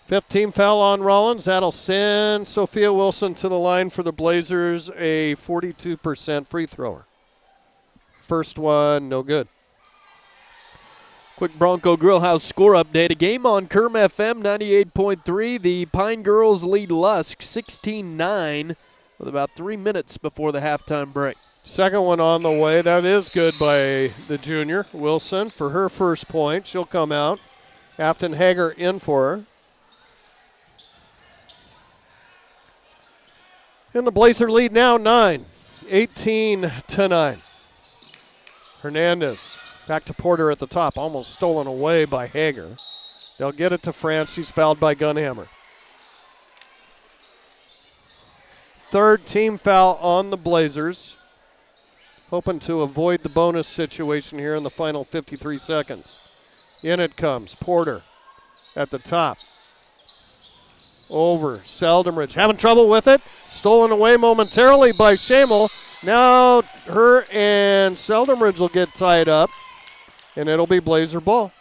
Fifth team foul on Rawlins. That'll send Sophia Wilson to the line for the Blazers, a 42% free thrower. First one, no good. Quick Bronco Grillhouse score update. A game on Kerm FM 98.3. The Pine Girls lead Lusk 16-9 with about 3 minutes before the halftime break. Second one on the way. That is good by the junior, Wilson, for her first point. She'll come out. Afton Hager in for her. And the Blazer lead now 9, 18-9. Hernandez back to Porter at the top, almost stolen away by Hager. They'll get it to France. She's fouled by Gunhammer. Third team foul on the Blazers. Hoping to avoid the bonus situation here in the final 53 seconds. In it comes Porter. at the top. Over Seldenridge. Having trouble with it. Stolen away momentarily by Shamel. Now her and Seldenridge will get tied up, and it'll be Blazer ball.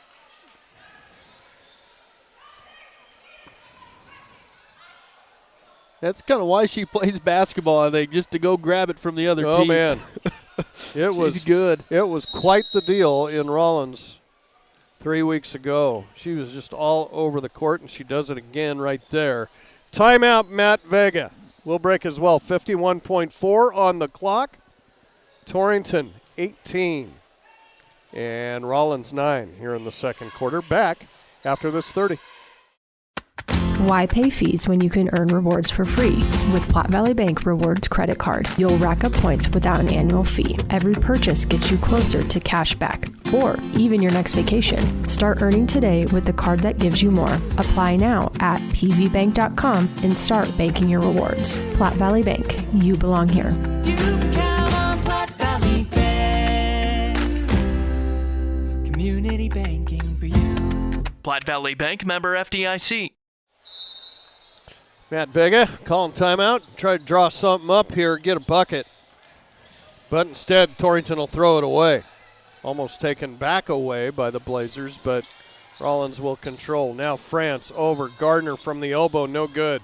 That's kind of why she plays basketball, I think, just to go grab it from the other team. Oh, man. She's good. It was quite the deal in Rawlins 3 weeks ago. She was just all over the court, and she does it again right there. Timeout, Matt Vega. We'll break as well. 51.4 on the clock. Torrington, 18. And Rawlins, 9 here in the second quarter. Back after this 30. Why pay fees when you can earn rewards for free? With Platte Valley Bank Rewards Credit Card, you'll rack up points without an annual fee. Every purchase gets you closer to cash back, or even your next vacation. Start earning today with the card that gives you more. Apply now at pvbank.com and start banking your rewards. Platte Valley Bank, you belong here. You can count on Platte Valley Bank. Community banking for you. Platte Valley Bank, member FDIC. Matt Vega calling timeout. Try to draw something up here, get a bucket. But instead, Torrington will throw it away. Almost taken back away by the Blazers, but Rawlins will control. Now France over. Gardner from the elbow, no good.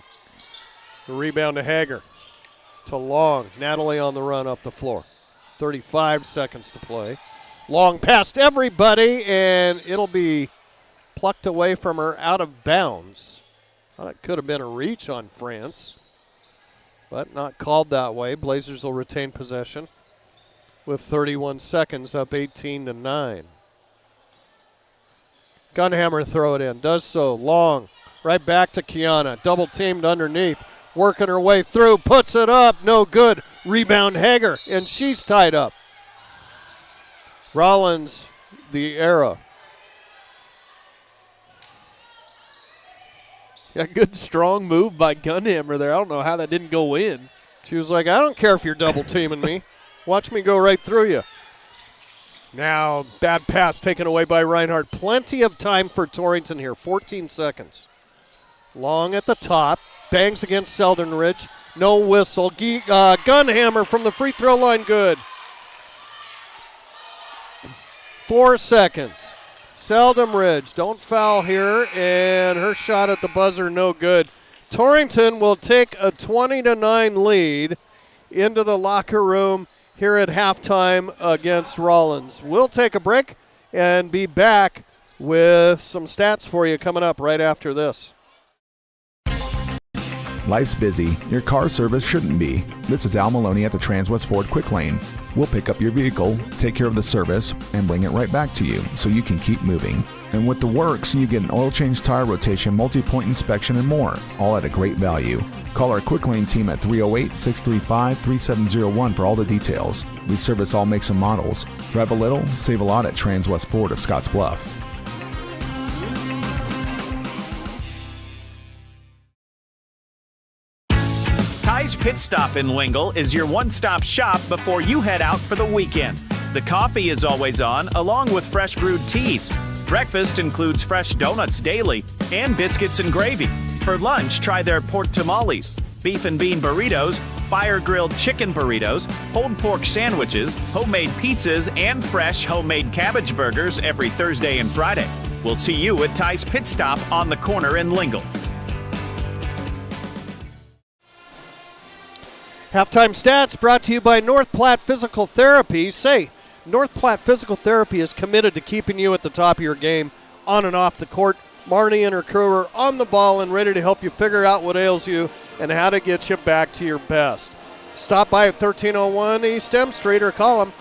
The rebound to Hager. To Long. Natalie on the run up the floor. 35 seconds to play. Long past everybody, and it'll be plucked away from her out of bounds. Thought it could have been a reach on France, but not called that way. Blazers will retain possession with 31 seconds, up 18-9. Gunhammer throw it in, does so. Long, right back to Kiana. Double teamed underneath, working her way through, puts it up, no good. Rebound Hager, and she's tied up. Rawlins, the era. Yeah, good strong move by Gunhammer there. I don't know how that didn't go in. She was like, I don't care if you're double teaming me. Watch me go right through you. Now, bad pass taken away by Reinhardt. Plenty of time for Torrington here, 14 seconds. Long at the top, bangs against Seldenridge. No whistle. Gunhammer from the free throw line, good. 4 seconds. Seldenridge, don't foul here, and her shot at the buzzer, no good. Torrington will take a 20-9 lead into the locker room here at halftime against Rawlins. We'll take a break and be back with some stats for you coming up right after this. Life's busy. Your car service shouldn't be. This is Al Maloney at the Transwest Ford Quick Lane. We'll pick up your vehicle, take care of the service, and bring it right back to you so you can keep moving. And with the works, you get an oil change, tire rotation, multi-point inspection, and more, all at a great value. Call our Quick Lane team at 308-635-3701 for all the details. We service all makes and models. Drive a little, save a lot at Transwest Ford of Scotts Bluff. Ty's Pit Stop in Lingle is your one-stop shop before you head out for the weekend. The coffee is always on, along with fresh brewed teas. Breakfast includes fresh donuts daily and biscuits and gravy. For lunch, try their pork tamales, beef and bean burritos, fire-grilled chicken burritos, pulled pork sandwiches, homemade pizzas, and fresh homemade cabbage burgers every Thursday and Friday. We'll see you at Ty's Pit Stop on the corner in Lingle. Halftime stats brought to you by North Platte Physical Therapy. Say, North Platte Physical Therapy is committed to keeping you at the top of your game on and off the court. Marnie and her crew are on the ball and ready to help you figure out what ails you and how to get you back to your best. Stop by at 1301 East M Street or call them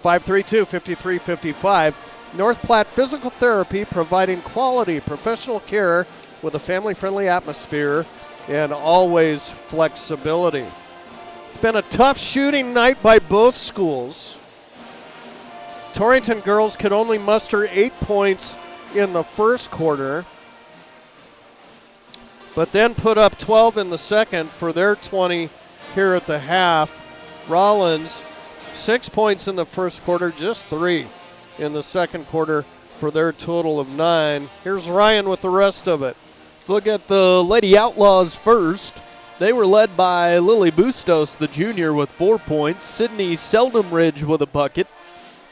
532-5355. North Platte Physical Therapy, providing quality professional care with a family-friendly atmosphere and always flexibility. It's been a tough shooting night by both schools. Torrington girls could only muster 8 points in the first quarter, but then put up 12 in the second for their 20 here at the half. Rawlins, 6 points in the first quarter, just 3 in the second quarter for their total of 9. Here's Ryan with the rest of it. Let's look at the Lady Outlaws first. They were led by Lily Bustos, the junior, with 4 points. Sydney Seldom-Ridge with a bucket.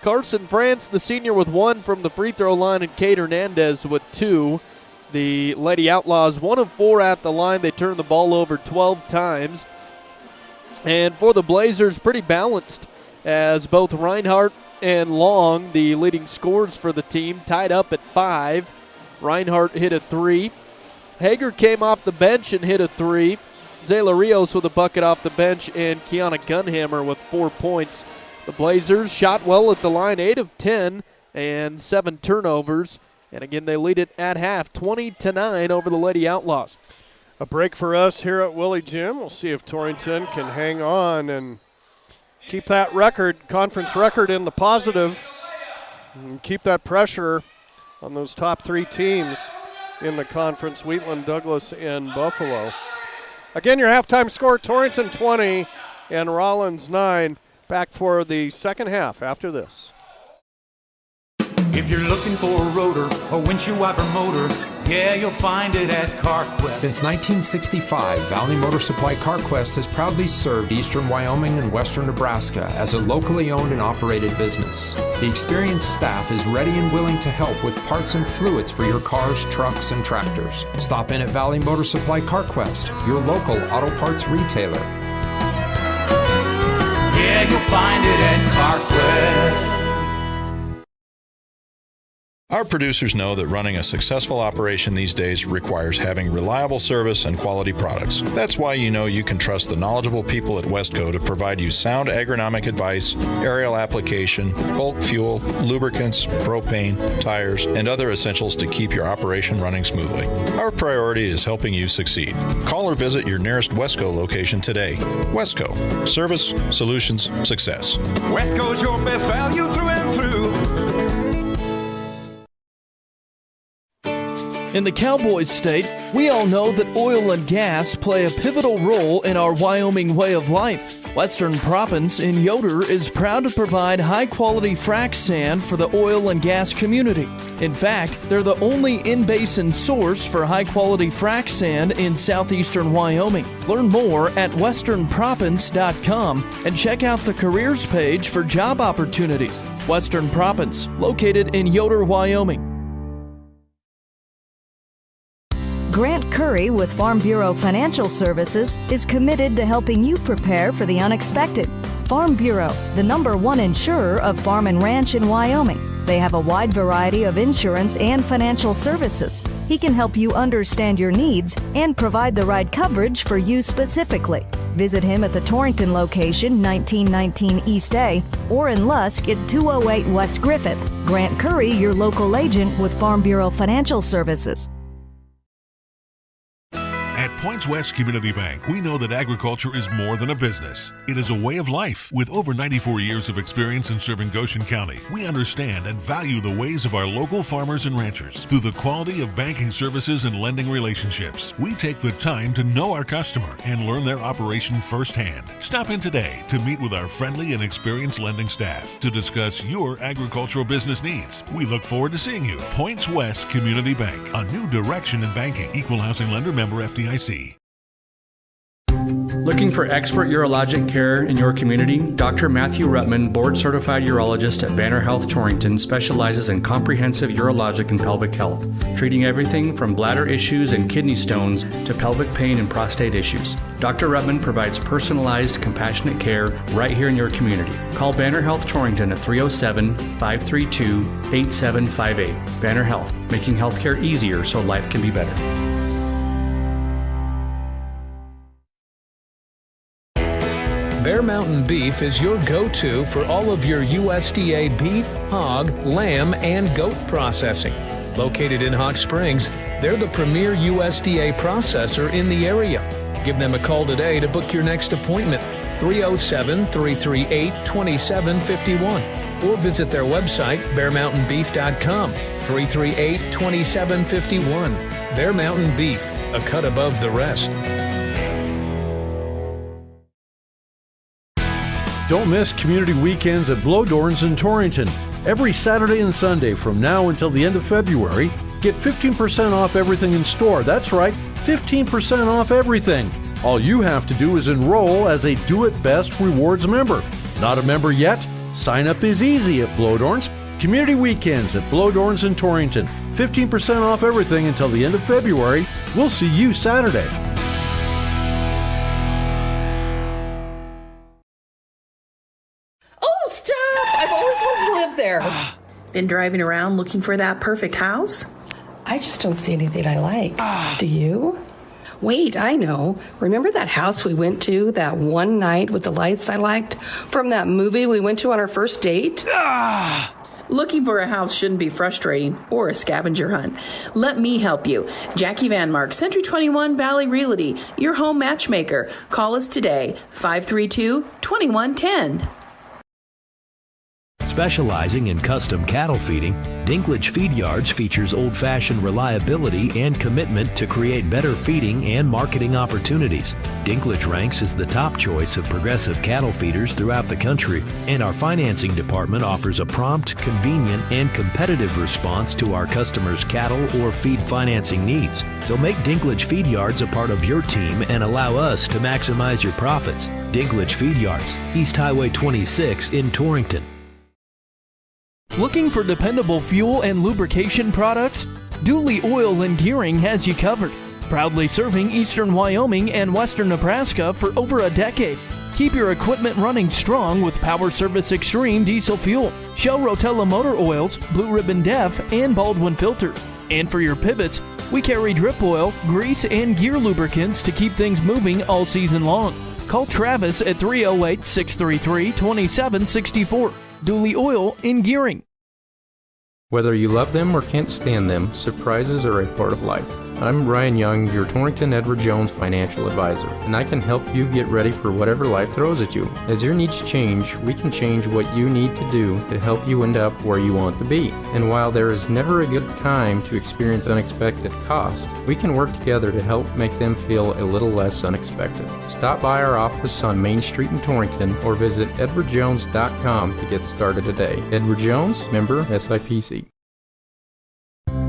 Carson France, the senior, with 1 from the free throw line, and Kate Hernandez with 2. The Lady Outlaws 1 of 4 at the line. They turned the ball over 12 times. And for the Blazers, pretty balanced, as both Reinhardt and Long, the leading scorers for the team, tied up at 5. Reinhardt hit a 3. Hager came off the bench and hit a 3. Zayla Rios with a bucket off the bench, and Kiana Gunhammer with 4 points. The Blazers shot well at the line, 8 of 10 and 7 turnovers. And again, they lead it at half, 20-9 over the Lady Outlaws. A break for us here at Willie Gym. We'll see if Torrington can hang on and keep that record, conference record, in the positive, and keep that pressure on those top 3 teams in the conference, Wheatland, Douglas, and Buffalo. Again, your halftime score, Torrington 20 and Rawlins 9. Back for the second half after this. If you're looking for a rotor or windshield wiper motor, yeah, you'll find it at CarQuest. Since 1965, Valley Motor Supply CarQuest has proudly served eastern Wyoming and western Nebraska as a locally owned and operated business. The experienced staff is ready and willing to help with parts and fluids for your cars, trucks, and tractors. Stop in at Valley Motor Supply CarQuest, your local auto parts retailer. Yeah, you'll find it at CarQuest. Our producers know that running a successful operation these days requires having reliable service and quality products. That's why you know you can trust the knowledgeable people at Westco to provide you sound agronomic advice, aerial application, bulk fuel, lubricants, propane, tires, and other essentials to keep your operation running smoothly. Our priority is helping you succeed. Call or visit your nearest Westco location today. Westco. Service, solutions, success. Westco's your best value through and through. In the Cowboys state, we all know that oil and gas play a pivotal role in our Wyoming way of life. Western Proppants in Yoder is proud to provide high-quality frac sand for the oil and gas community. In fact, they're the only in-basin source for high-quality frac sand in southeastern Wyoming. Learn more at westernproppants.com and check out the careers page for job opportunities. Western Proppants, located in Yoder, Wyoming. Grant Curry with Farm Bureau Financial Services is committed to helping you prepare for the unexpected. Farm Bureau, the #1 insurer of farm and ranch in Wyoming. They have a wide variety of insurance and financial services. He can help you understand your needs and provide the right coverage for you specifically. Visit him at the Torrington location, 1919 East A, or in Lusk at 208 West Griffith. Grant Curry, your local agent with Farm Bureau Financial Services. At Points West Community Bank, we know that agriculture is more than a business. It is a way of life. With over 94 years of experience in serving Goshen County, we understand and value the ways of our local farmers and ranchers. Through the quality of banking services and lending relationships, we take the time to know our customer and learn their operation firsthand. Stop in today to meet with our friendly and experienced lending staff to discuss your agricultural business needs. We look forward to seeing you. Points West Community Bank, a new direction in banking. Equal housing lender, member FDIC. Looking for expert urologic care in your community? Dr. Matthew Ruttman, board-certified urologist at Banner Health Torrington, specializes in comprehensive urologic and pelvic health, treating everything from bladder issues and kidney stones to pelvic pain and prostate issues. Dr. Ruttman provides personalized, compassionate care right here in your community. Call Banner Health Torrington at 307-532-8758. Banner Health, making healthcare easier so life can be better. Bear Mountain Beef is your go-to for all of your USDA beef, hog, lamb, and goat processing. Located in Hot Springs, they're the premier USDA processor in the area. Give them a call today to book your next appointment, 307-338-2751, or visit their website, bearmountainbeef.com, 338-2751. Bear Mountain Beef, a cut above the rest. Don't miss community weekends at Blowdorns in Torrington. Every Saturday and Sunday from now until the end of February, get 15% off everything in store. That's right, 15% off everything. All you have to do is enroll as a Do It Best Rewards member. Not a member yet? Sign up is easy at Blodorn's. Community Weekends at Blodorn's in Torrington. 15% off everything until the end of February. We'll see you Saturday. Oh, stop! I've always wanted to live there. Been driving around looking for that perfect house? I just don't see anything I like. Do you? Wait, I know. Remember that house we went to that one night with the lights I liked from that movie we went to on our first date? Looking for a house shouldn't be frustrating or a scavenger hunt. Let me help you. Jackie Van Mark, Century 21 Valley Realty, your home matchmaker. Call us today, 532-2110. Specializing in custom cattle feeding, Dinklage Feed Yards features old-fashioned reliability and commitment to create better feeding and marketing opportunities. Dinklage ranks as the top choice of progressive cattle feeders throughout the country, and our financing department offers a prompt, convenient, and competitive response to our customers' cattle or feed financing needs. So make Dinklage Feed Yards a part of your team and allow us to maximize your profits. Dinklage Feed Yards, East Highway 26 in Torrington. Looking for dependable fuel and lubrication products? Dooley Oil and Gearing has you covered. Proudly serving eastern Wyoming and western Nebraska for over a decade. Keep your equipment running strong with Power Service Extreme diesel fuel, Shell Rotella motor oils, Blue Ribbon Def, and Baldwin filters. And for your pivots, we carry drip oil, grease, and gear lubricants to keep things moving all season long. Call Travis at 308-633-2764. Dooley Oil and Gearing. Whether you love them or can't stand them, surprises are a part of life. I'm Ryan Young, your Torrington Edward Jones financial advisor, and I can help you get ready for whatever life throws at you. As your needs change, we can change what you need to do to help you end up where you want to be. And while there is never a good time to experience unexpected cost, we can work together to help make them feel a little less unexpected. Stop by our office on Main Street in Torrington or visit edwardjones.com to get started today. Edward Jones, member SIPC.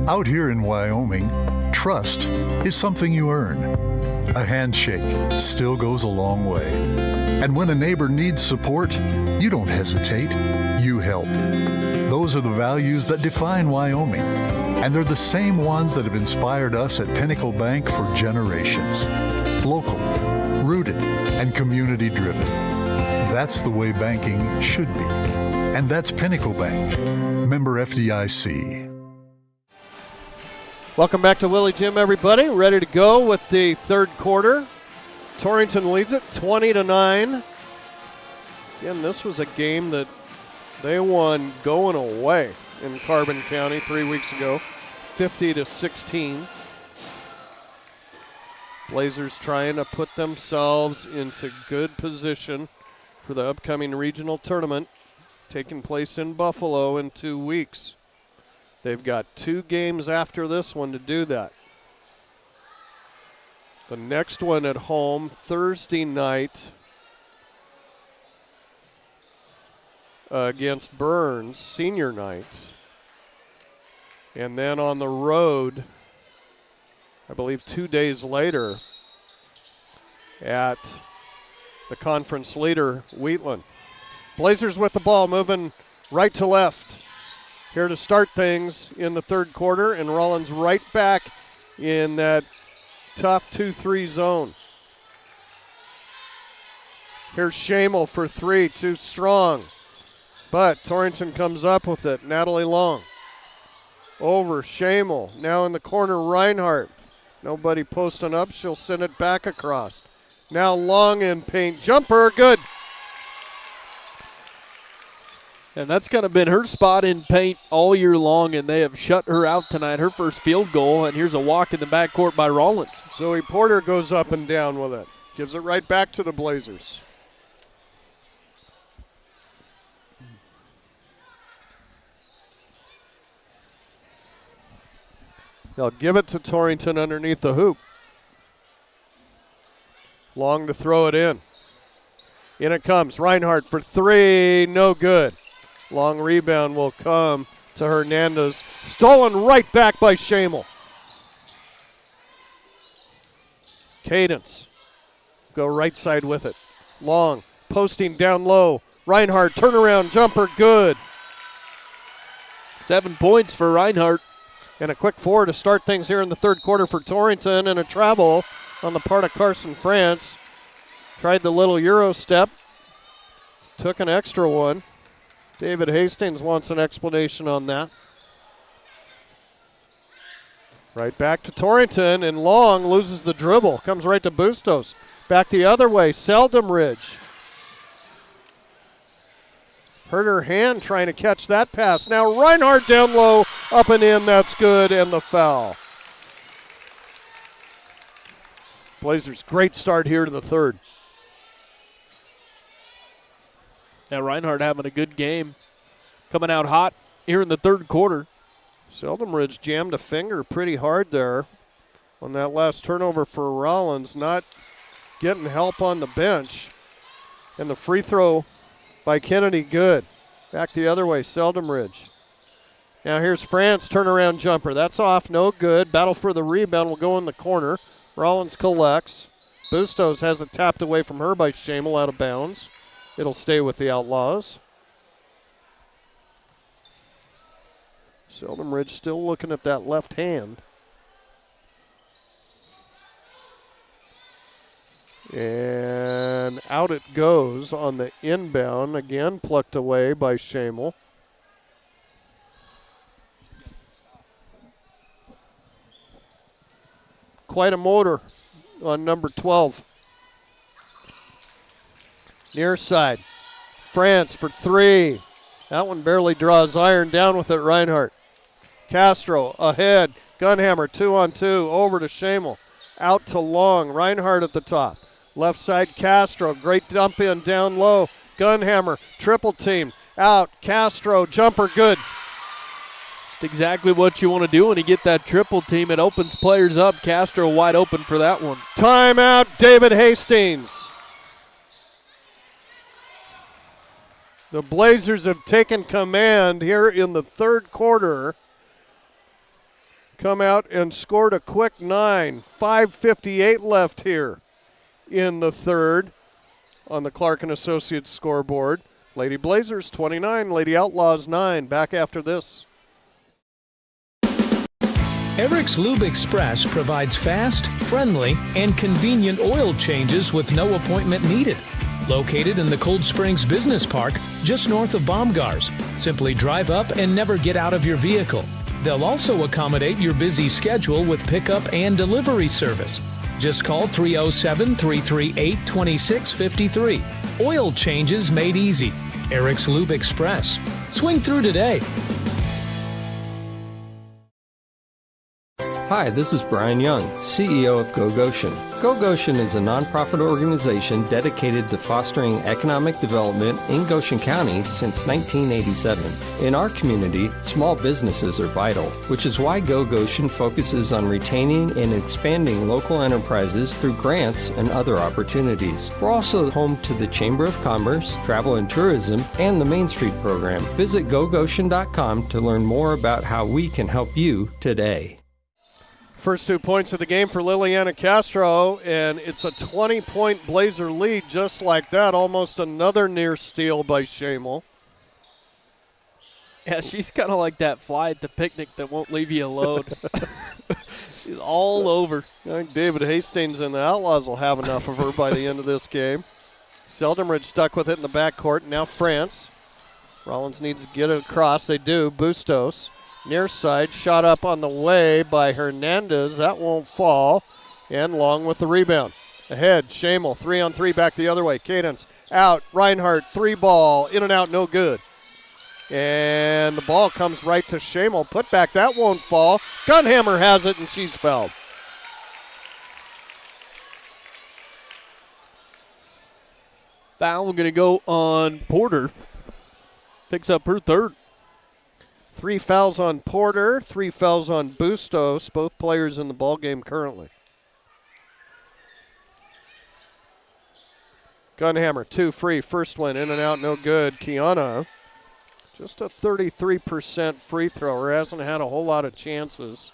Out here in Wyoming, trust is something you earn. A handshake still goes a long way. And when a neighbor needs support, you don't hesitate, you help. Those are the values that define Wyoming. And they're the same ones that have inspired us at Pinnacle Bank for generations. Local, rooted, and community-driven. That's the way banking should be. And that's Pinnacle Bank. Member FDIC. Welcome back to Willie Jim, everybody. Ready to go with the third quarter. Torrington leads it 20-9. Again, this was a game that they won going away in Carbon County 3 weeks ago, 50-16. Blazers trying to put themselves into good position for the upcoming regional tournament taking place in Buffalo in 2 weeks. They've got 2 games after this one to do that. The next one at home Thursday night against Burns, senior night. And then on the road, I believe 2 days later, at the conference leader, Wheatland. Blazers with the ball, moving right to left. Here to start things in the third quarter, and Rawlins right back in that tough 2-3 zone. Here's Shamel for 3, too strong. But Torrington comes up with it. Natalie Long. Over Shamel. Now in the corner, Reinhardt. Nobody posting up. She'll send it back across. Now Long in paint. Jumper, good. And that's kind of been her spot in paint all year long, and they have shut her out tonight. Her first field goal, and here's a walk in the backcourt by Rawlins. Zoe Porter goes up and down with it. Gives it right back to the Blazers. They'll give it to Torrington underneath the hoop. Long to throw it in. In it comes. Reinhardt for 3, no good. Long rebound will come to Hernandez. Stolen right back by Schamel. Cadence. Go right side with it. Long. Posting down low. Reinhardt, turnaround jumper, good. 7 points for Reinhardt. And a quick four to start things here in the third quarter for Torrington, and a travel on the part of Carson France. Tried the little Euro step. Took an extra one. David Hastings wants an explanation on that. Right back to Torrington, and Long loses the dribble. Comes right to Bustos. Back the other way, Seldom Ridge. Hurt her hand trying to catch that pass. Now Reinhardt down low, up and in, that's good, and the foul. Blazers, great start here to the third. Yeah, Reinhardt having a good game. Coming out hot here in the third quarter. Seldom Ridge jammed a finger pretty hard there on that last turnover for Rawlins. Not getting help on the bench. And the free throw by Kennedy, good. Back the other way, Seldom Ridge. Now here's France, turnaround jumper. That's off, no good. Battle for the rebound will go in the corner. Rawlins collects. Bustos has it tapped away from her by Schamel, out of bounds. It'll stay with the Outlaws. Seldom Ridge still looking at that left hand. And out it goes on the inbound. Again, plucked away by Schamel. Quite a motor on number 12. Near side. France for three. That one barely draws iron. Down with it, Reinhardt. Castro ahead. Gunhammer 2-on-2 over to Schamel. Out to Long. Reinhardt at the top. Left side, Castro. Great dump in down low. Gunhammer, triple team. Out, Castro, jumper, good. Just exactly what you want to do when you get that triple team. It opens players up. Castro wide open for that one. Timeout, David Hastings. The Blazers have taken command here in the third quarter. Come out and scored a quick 9. 5:58 left here in the third on the Clark & Associates scoreboard. Lady Blazers 29, Lady Outlaws 9. Back after this. Eric's Lube Express provides fast, friendly, and convenient oil changes with no appointment needed. Located in the Cold Springs Business Park, just north of Baumgars. Simply drive up and never get out of your vehicle. They'll also accommodate your busy schedule with pickup and delivery service. Just call 307-338-2653. Oil changes made easy. Eric's Lube Express. Swing through today. Hi, this is Brian Young, CEO of Go Goshen. Go Goshen is a nonprofit organization dedicated to fostering economic development in Goshen County since 1987. In our community, small businesses are vital, which is why Go Goshen focuses on retaining and expanding local enterprises through grants and other opportunities. We're also home to the Chamber of Commerce, Travel and Tourism, and the Main Street program. Visit gogoshen.com to learn more about how we can help you today. First 2 points of the game for Liliana Castro, and it's a 20-point Blazer lead just like that. Almost another near steal by Schamel. Yeah, she's kind of like that fly at the picnic that won't leave you alone. She's all over. I think David Hastings and the Outlaws will have enough of her by the end of this game. Seldom Ridge stuck with it in the backcourt. Now France. Rawlins needs to get it across. They do. Bustos. Near side, shot up on the way by Hernandez. That won't fall. And Long with the rebound. Ahead, Schamel, 3-on-3 back the other way. Cadence out. Reinhardt, 3-ball. In and out, no good. And the ball comes right to Schamel. Put back, that won't fall. Gunhammer has it, and she's fouled. Foul going to go on Porter. Picks up her third. 3 fouls on Porter, 3 fouls on Bustos, both players in the ballgame currently. Gunhammer, 2 free, first one in and out, no good. Kiana Just a 33% free thrower. Hasn't had a whole lot of chances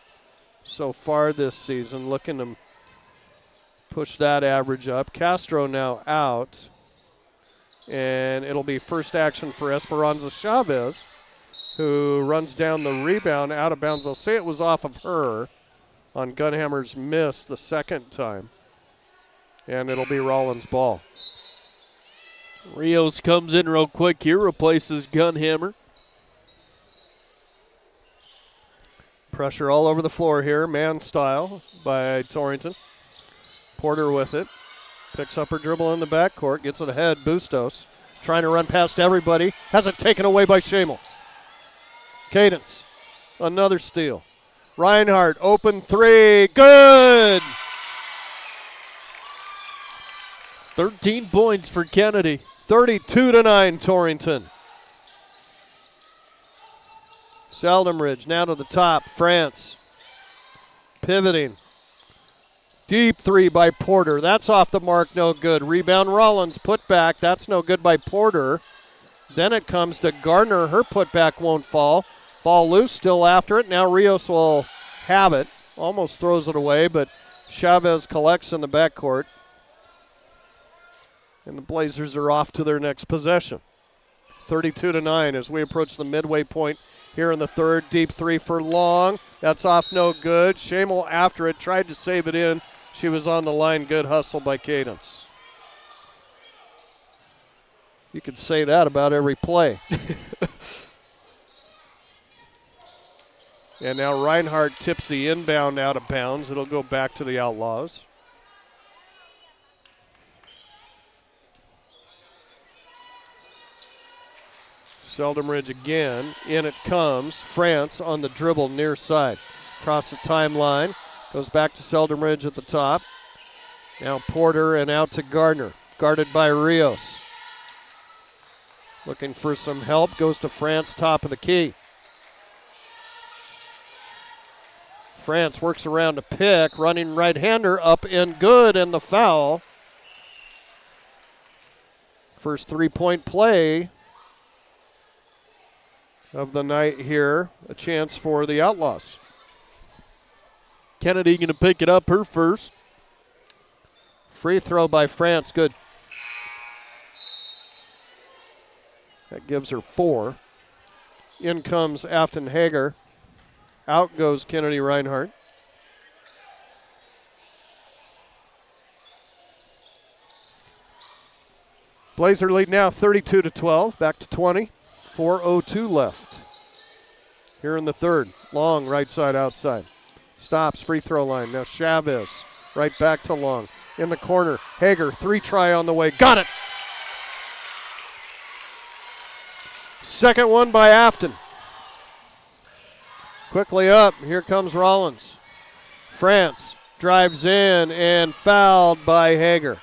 so far this season. Looking to push that average up. Castro now out. And it'll be first action for Esperanza Chavez, who runs down the rebound out of bounds. I'll say it was off of her on Gunhammer's miss the second time. And it'll be Rawlins' ball. Rios comes in real quick here, replaces Gunhammer. Pressure all over the floor here, man style by Torrington. Porter with it. Picks up her dribble in the backcourt, gets it ahead. Bustos trying to run past everybody. Has it taken away by Shamel. Cadence, another steal. Reinhardt, open three, good! 13 points for Kennedy. 32-9 Torrington. Seldomridge now to the top, France. Pivoting. Deep three by Porter. That's off the mark, no good. Rebound Rawlins, put back. That's no good by Porter. Then it comes to Gardner. Her putback won't fall. Ball loose, still after it. Now Rios will have it. Almost throws it away, but Chavez collects in the backcourt. And the Blazers are off to their next possession. 32-9 as we approach the midway point here in the third. Deep three for Long. That's off, no good. Shamel after it, tried to save it in. She was on the line. Good hustle by Cadence. You could say that about every play. And now Reinhardt tips the inbound out of bounds. It'll go back to the Outlaws. Seldomridge again. In it comes. France on the dribble near side. Across the timeline. Goes back to Seldomridge at the top. Now Porter and out to Gardner. Guarded by Rios. Looking for some help. Goes to France, top of the key. France works around to pick. Running right-hander up and good, and the foul. First three-point play of the night here. A chance for the Outlaws. Kennedy going to pick it up, her first. Free throw by France, good. That gives her 4. In comes Afton Hager. Out goes Kennedy Reinhardt. Blazer lead now 32-12, back to 20. 4:02 left here in the third. Long right side outside. Stops, free throw line. Now Chavez right back to Long. In the corner, Hager, 3-try on the way. Got it! Second one by Afton. Quickly up, here comes Rawlins. France drives in and fouled by Hager.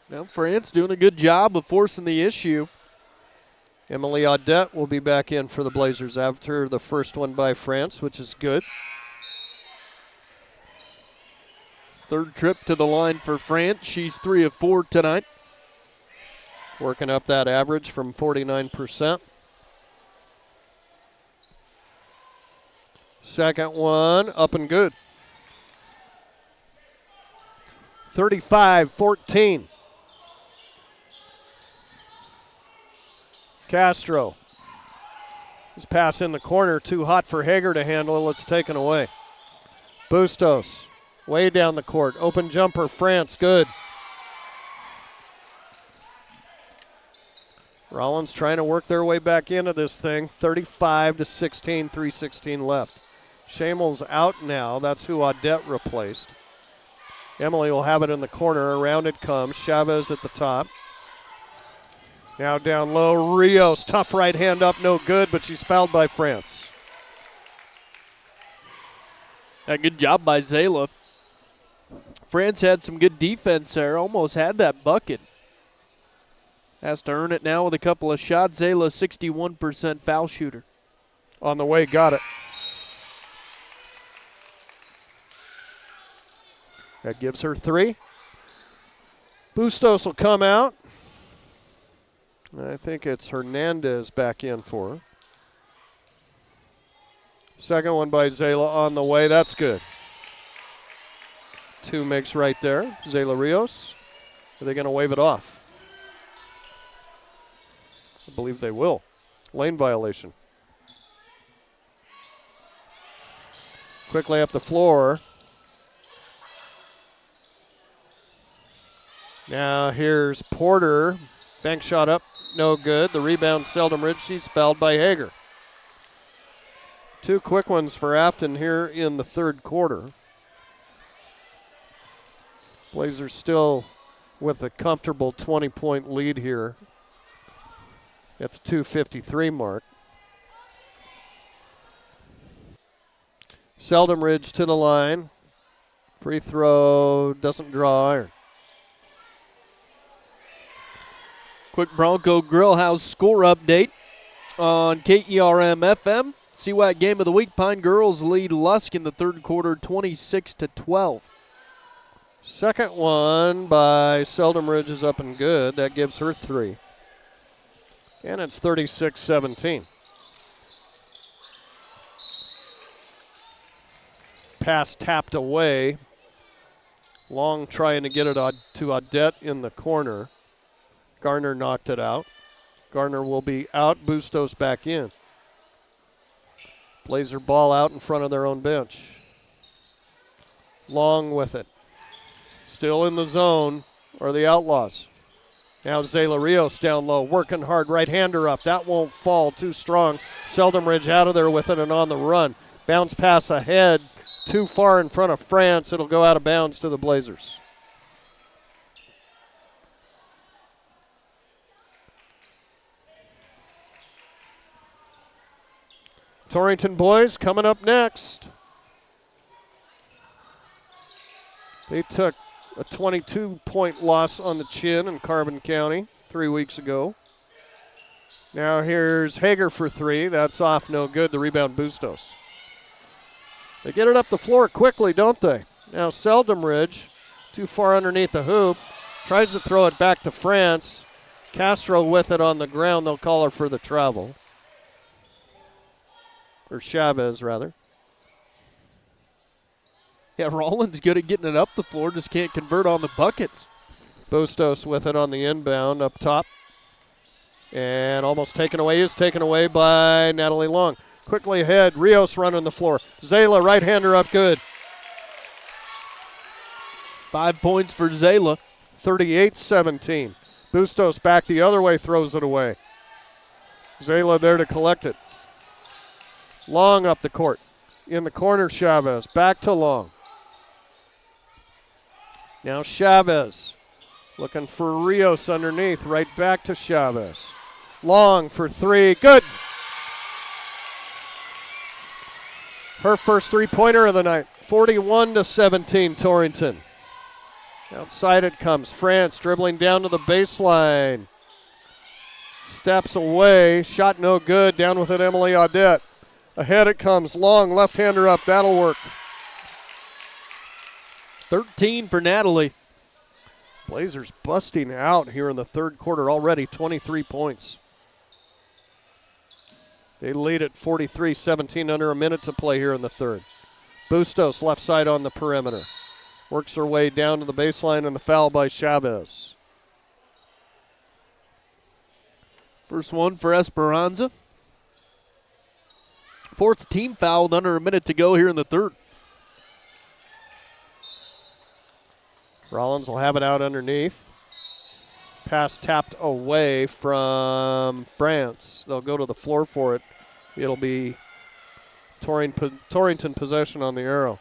Now France doing a good job of forcing the issue. Emily Audette will be back in for the Blazers after the first one by France, which is good. Third trip to the line for France. She's 3 of 4 tonight. Working up that average from 49%. Second one, up and good. 35-14. Castro. His pass in the corner, too hot for Hager to handle. It's taken away. Bustos, way down the court. Open jumper, France, good. Rawlins trying to work their way back into this thing. 35-16, 3:16 left. Shamel's out now. That's who Audette replaced. Emily will have it in the corner. Around it comes. Chavez at the top. Now down low, Rios. Tough right hand up, no good, but she's fouled by France. A good job by Zayla. France had some good defense there. Almost had that bucket. Has to earn it now with a couple of shots. Zayla, 61% foul shooter. On the way, got it. That gives her 3. Bustos will come out. I think it's Hernandez back in for her. Second one by Zayla on the way. That's good. 2 makes right there. Zayla Rios. Are they going to wave it off? I believe they will. Lane violation. Quickly up the floor. Now here's Porter. Bank shot up. No good. The rebound, Seldom Ridge. She's fouled by Hager. 2 quick ones for Afton here in the third quarter. Blazers still with a comfortable 20-point lead here at the 2:53 mark. Seldom Ridge to the line. Free throw doesn't draw iron. Quick Bronco Grillhouse score update on KERM FM. CWAC game of the week. Pine Girls lead Lusk in the third quarter 26-12. Second one by Seldom Ridge is up and good. That gives her 3. And it's 36-17. Pass tapped away. Long trying to get it to Audette in the corner. Garner knocked it out. Garner will be out. Bustos back in. Blazer ball out in front of their own bench. Long with it. Still in the zone are the Outlaws. Now Zayla Rios down low, working hard, right-hander up. That won't fall, too strong. Seldom Ridge out of there with it and on the run. Bounce pass ahead, too far in front of France. It'll go out of bounds to the Blazers. Torrington boys coming up next. They took a 22-point loss on the chin in Carbon County 3 weeks ago. Now here's Hager for 3. That's off, no good. The rebound, Bustos. They get it up the floor quickly, don't they? Now Seldom Ridge, too far underneath the hoop, tries to throw it back to France. Castro with it on the ground. They'll call her for the travel. Or Chavez, rather. Yeah, Rawlins good at getting it up the floor, just can't convert on the buckets. Bustos with it on the inbound up top. And almost taken away, is taken away by Natalie Long. Quickly ahead, Rios running the floor. Zayla, right-hander up good. 5 points for Zayla. 38-17. Bustos back the other way, throws it away. Zayla there to collect it. Long up the court. In the corner, Chavez. Back to Long. Now Chavez looking for Rios underneath. Right back to Chavez. Long for 3. Good. Her first three-pointer of the night. 41-17 Torrington. Outside it comes. France dribbling down to the baseline. Steps away. Shot no good. Down with it, Emily Audette. Ahead it comes. Long, left-hander up. That'll work. 13 for Natalie. Blazers busting out here in the third quarter already. 23 points. They lead at 43-17, under a minute to play here in the third. Bustos left side on the perimeter. Works her way down to the baseline, and the foul by Chavez. First one for Esperanza. Fourth team foul with under a minute to go here in the third. Rawlins will have it out underneath. Pass tapped away from France. They'll go to the floor for it. It'll be Torrington possession on the arrow.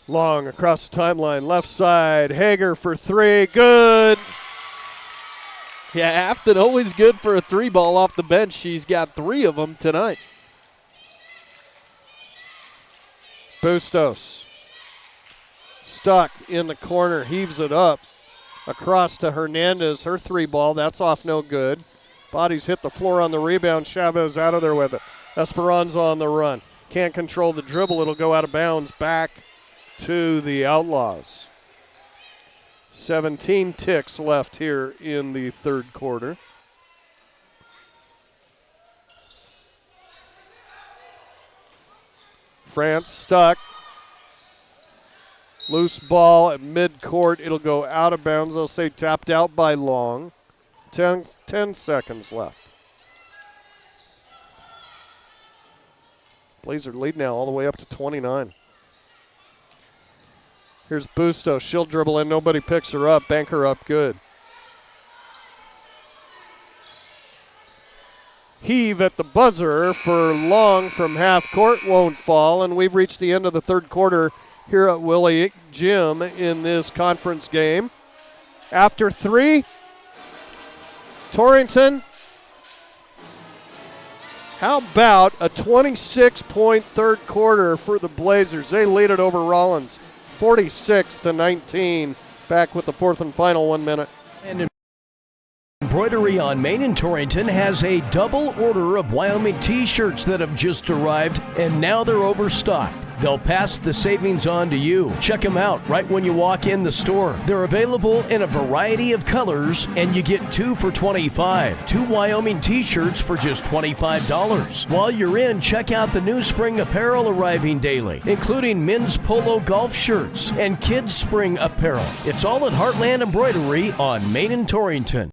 Long across the timeline, left side. Hager for 3. Good. Yeah, Afton always good for a 3 ball off the bench. She's got 3 of them tonight. Bustos. Stuck in the corner, heaves it up. Across to Hernandez, her 3 ball. That's off, no good. Bodies hit the floor on the rebound. Chavez out of there with it. Esperanza on the run. Can't control the dribble. It'll go out of bounds back to the Outlaws. 17 ticks left here in the third quarter. France stuck. Loose ball at midcourt. It'll go out of bounds. They'll say tapped out by Long. 10 seconds left. Blazer lead now all the way up to 29. Here's Bustos. She'll dribble in. Nobody picks her up. Bank her up good. Heave at the buzzer for Long from half court. Won't fall. And we've reached the end of the third quarter here at Willie Gym in this conference game. After 3, Torrington. How about a 26-point third quarter for the Blazers? They lead it over Rawlins, 46-19. Back with the fourth and final 1 minute. And Embroidery on Main in Torrington has a double order of Wyoming t-shirts that have just arrived, and now they're overstocked. They'll pass the savings on to you. Check them out right when you walk in the store. They're available in a variety of colors, and you get 2 for $25. 2 Wyoming t-shirts for just $25. While you're in, check out the new spring apparel arriving daily, including men's polo golf shirts and kids' spring apparel. It's all at Heartland Embroidery on Main in Torrington.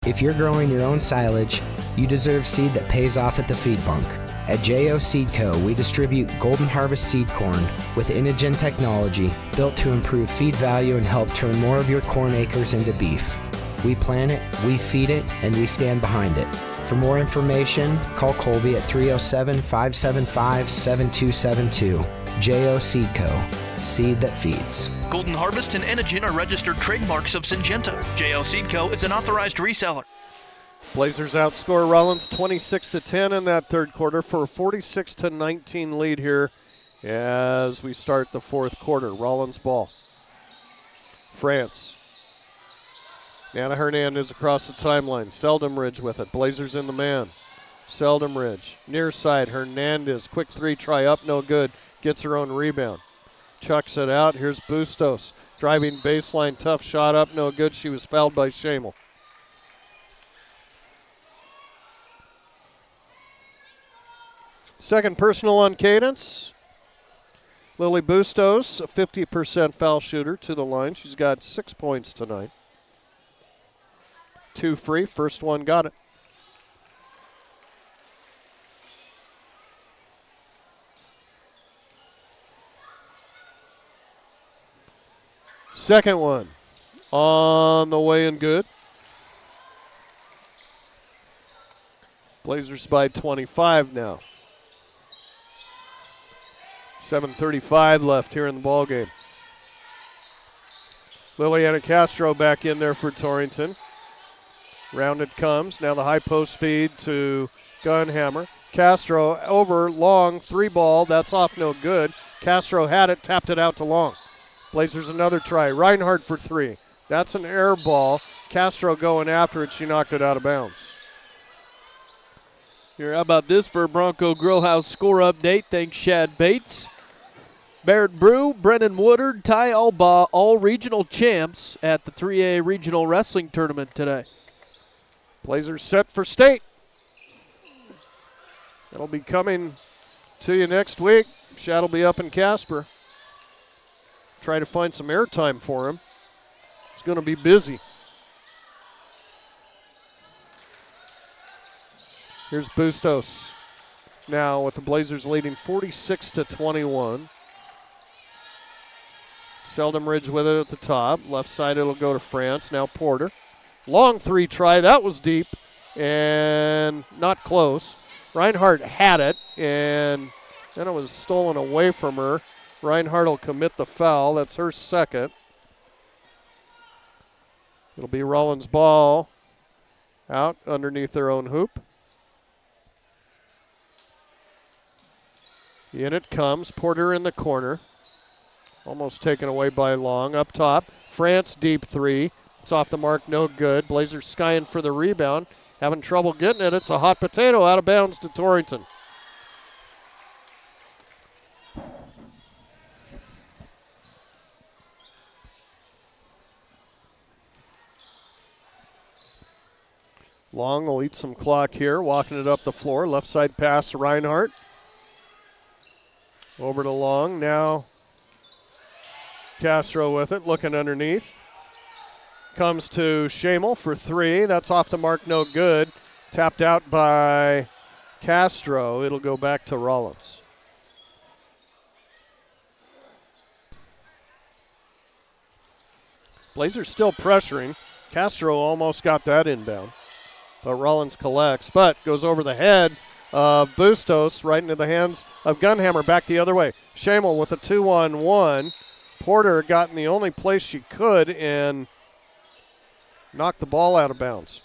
If you're growing your own silage, you deserve seed that pays off at the feed bunk. At J.O. Seed Co., we distribute Golden Harvest seed corn with Inogen technology built to improve feed value and help turn more of your corn acres into beef. We plant it, we feed it, and we stand behind it. For more information, call Colby at 307-575-7272. J.O. Seed Co., seed that feeds. Golden Harvest and Enogen are registered trademarks of Syngenta. JL Seed Co. is an authorized reseller. Blazers outscore Rawlins 26-10 in that third quarter for a 46-19 lead here as we start the fourth quarter. Rawlins ball. France. Nana Hernandez across the timeline. Seldom-Ridge with it. Blazers in the man. Seldom-Ridge. Near side. Hernandez. Quick three try up. No good. Gets her own rebound. Chucks it out. Here's Bustos. Driving baseline. Tough shot up. No good. She was fouled by Shamel. Second personal on Cadence. Lily Bustos, a 50% foul shooter to the line. She's got 6 points tonight. 2 free. First one got it. Second one on the way and good. Blazers by 25 now. 7:35 left here in the ball game. Liliana Castro back in there for Torrington. Rounded comes. Now the high post feed to Gunhammer. Castro over Long, 3-ball. That's off no good. Castro had it, tapped it out to Long. Blazers another try. Reinhardt for 3. That's an air ball. Castro going after it. She knocked it out of bounds. Here, how about this for a Bronco Grillhouse score update? Thanks, Shad Bates. Barrett Brew, Brennan Woodard, Ty Albaugh, all regional champs at the 3A Regional Wrestling Tournament today. Blazers set for state. That'll be coming to you next week. Shad will be up in Casper. Try to find some airtime for him. It's going to be busy. Here's Bustos. Now with the Blazers leading 46-21. Seldom-Ridge with it at the top. Left side it'll go to France. Now Porter. Long 3 try. That was deep and not close. Reinhardt had it and then it was stolen away from her. Reinhardt will commit the foul. That's her second. It'll be Rawlins' ball out underneath their own hoop. In it comes. Porter in the corner. Almost taken away by Long. Up top. France deep 3. It's off the mark. No good. Blazers skying for the rebound. Having trouble getting it. It's a hot potato out of bounds to Torrington. Long will eat some clock here, walking it up the floor. Left side pass to Reinhardt. Over to Long. Now Castro with it, looking underneath. Comes to Shamel for three. That's off the mark, no good. Tapped out by Castro. It'll go back to Rawlins. Blazers still pressuring. Castro almost got that inbound. But Rawlins collects, but goes over the head of Bustos, right into the hands of Gunhammer, back the other way. Shamel with a 2-on-1. Porter got in the only place she could and knocked the ball out of bounds.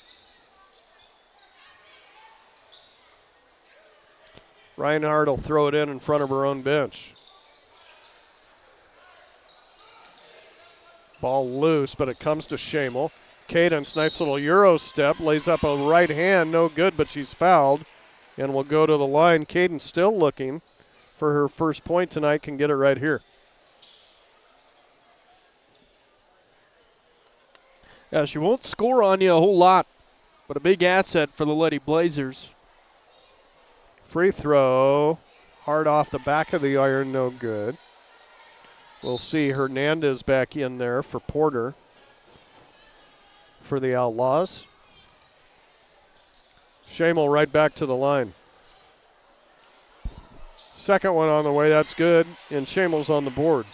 Reinhardt will throw it in front of her own bench. Ball loose, but it comes to Shamel. Cadence, nice little Euro step, lays up a right hand, no good, but she's fouled and will go to the line. Cadence still looking for her first point tonight, can get it right here. Yeah, she won't score on you a whole lot, but a big asset for the Lady Blazers. Free throw, hard off the back of the iron, no good. We'll see Hernandez back in there for Porter for the Outlaws. Shamel right back to the line. Second one on the way, that's good, and Shamel's on the board.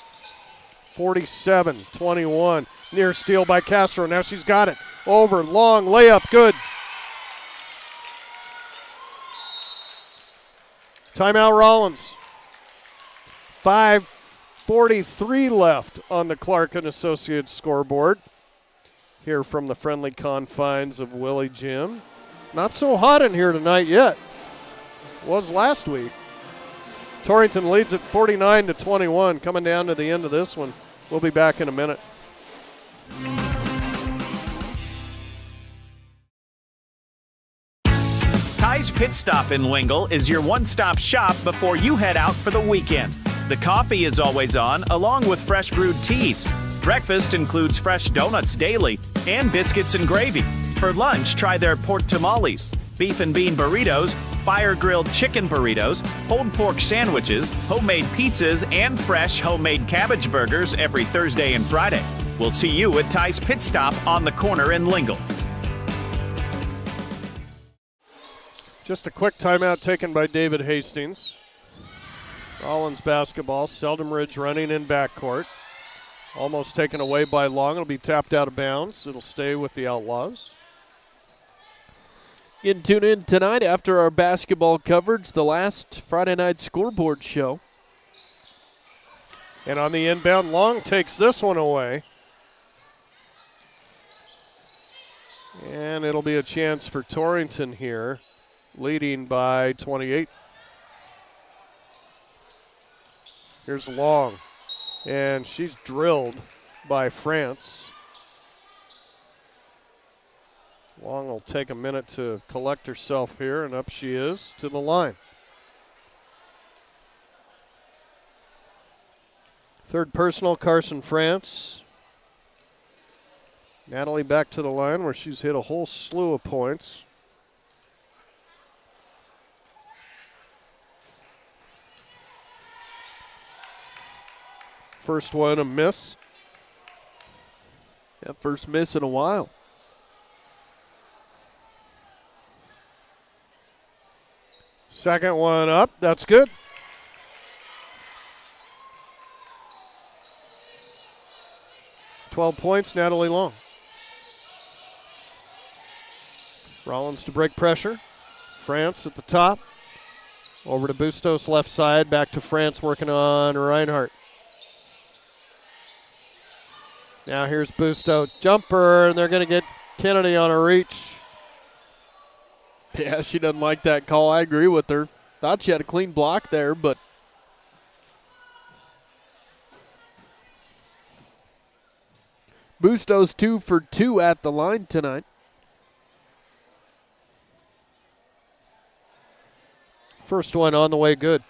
47-21, near steal by Castro. Now she's got it. Over, long layup, good. Timeout Rawlins. 5:43 left on the Clark & Associates scoreboard. Here from the friendly confines of Willie Gym. Not so hot in here tonight yet. Was last week. Torrington leads at 49-21, coming down to the end of this one. We'll be back in a minute. Ty's Pit Stop in Lingle is your one-stop shop before you head out for the weekend. The coffee is always on, along with fresh brewed teas. Breakfast includes fresh donuts daily and biscuits and gravy. For lunch, try their pork tamales, beef and bean burritos, fire-grilled chicken burritos, pulled pork sandwiches, homemade pizzas, and fresh homemade cabbage burgers every Thursday and Friday. We'll see you at Ty's Pit Stop on the corner in Lingle. Just a quick timeout taken by David Hastings. Rawlins basketball, Seldom Ridge running in backcourt. Almost taken away by Long. It'll be tapped out of bounds. It'll stay with the Outlaws. You can tune in tonight after our basketball coverage, the last Friday night scoreboard show. And on the inbound, Long takes this one away. And it'll be a chance for Torrington here, leading by 28. Here's Long. And she's drilled by France. Long will take a minute to collect herself here, and up she is to the line. Third personal, Carson France. Natalie back to the line where she's hit a whole slew of points. First one, a miss. Yeah, first miss in a while. Second one up, that's good. $12 points, Natalie Long. Rawlins to break pressure. France at the top. Over to Bustos left side, back to France working on Reinhardt. Now here's Bustos, jumper, and they're going to get Kennedy on a reach. Yeah, she doesn't like that call. I agree with her. Thought she had a clean block there, but Bustos 2 for 2 at the line tonight. First one on the way, good.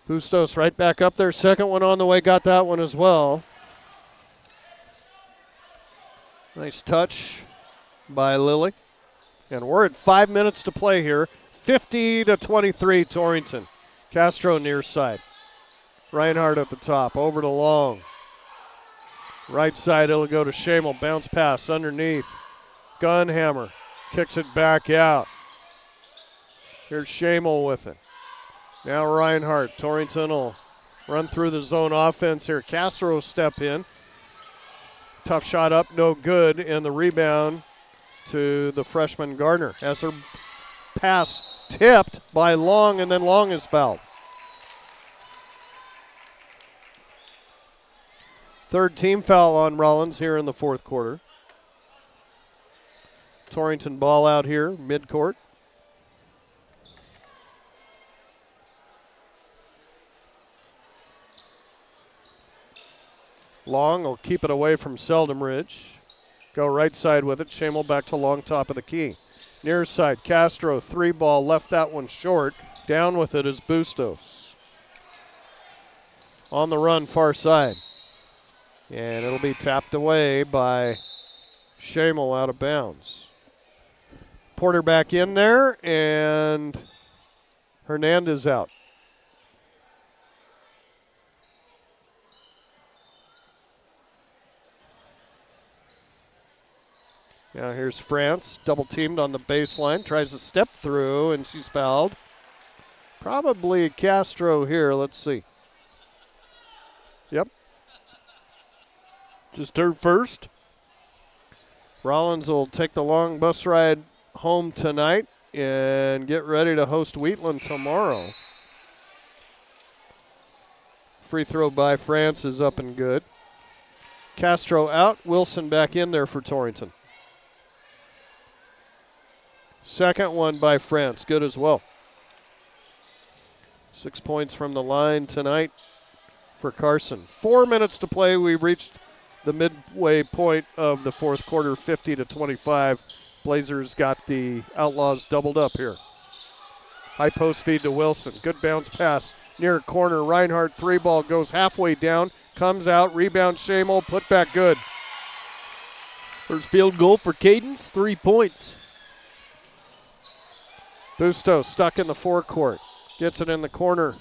Bustos right back up there. Second one on the way, got that one as well. Nice touch by Lily. And we're at 5 minutes to play here. 50-23 Torrington. Castro near side. Reinhardt at the top, over to Long. Right side, it'll go to Schamel. Bounce pass underneath. Gunhammer kicks it back out. Here's Schamel with it. Now Reinhardt. Torrington will run through the zone offense here. Castro step in. Tough shot up, no good. And the rebound to the freshman Gardner as her pass tipped by Long, and then Long is fouled. Third team foul on Rawlins here in the fourth quarter. Torrington ball out here, midcourt. Long will keep it away from Seldom Ridge. Go right side with it. Schamel back to Long, top of the key. Near side, Castro, 3-ball, left that one short. Down with it is Bustos. On the run, far side. And it'll be tapped away by Schamel out of bounds. Porter back in there, and Hernandez out. Now here's France, double teamed on the baseline, tries to step through, and she's fouled. Probably Castro here, let's see. Yep. Just her first. Rawlins will take the long bus ride home tonight and get ready to host Wheatland tomorrow. Free throw by France is up and good. Castro out, Wilson back in there for Torrington. Second one by France, good as well. 6 points from the line tonight for Carson. 4 minutes to play. We reached the midway point of the fourth quarter, 50-25. Blazers got the Outlaws doubled up here. High post feed to Wilson. Good bounce pass near corner. Reinhardt, 3-ball, goes halfway down, comes out, rebound Schamel, put back good. First field goal for Cadence, 3 points. Bustos stuck in the forecourt. Gets it in the corner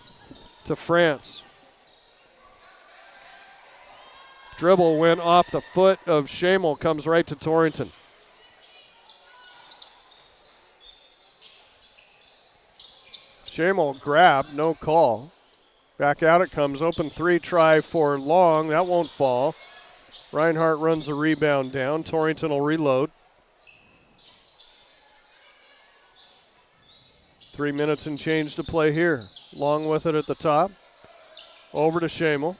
to France. Dribble went off the foot of Schamel, comes right to Torrington. Schamel grabbed, no call. Back out it comes, open three, try for Long, that won't fall. Reinhardt runs a rebound down, Torrington will reload. 3 minutes and change to play here. Long with it at the top. Over to Schamel.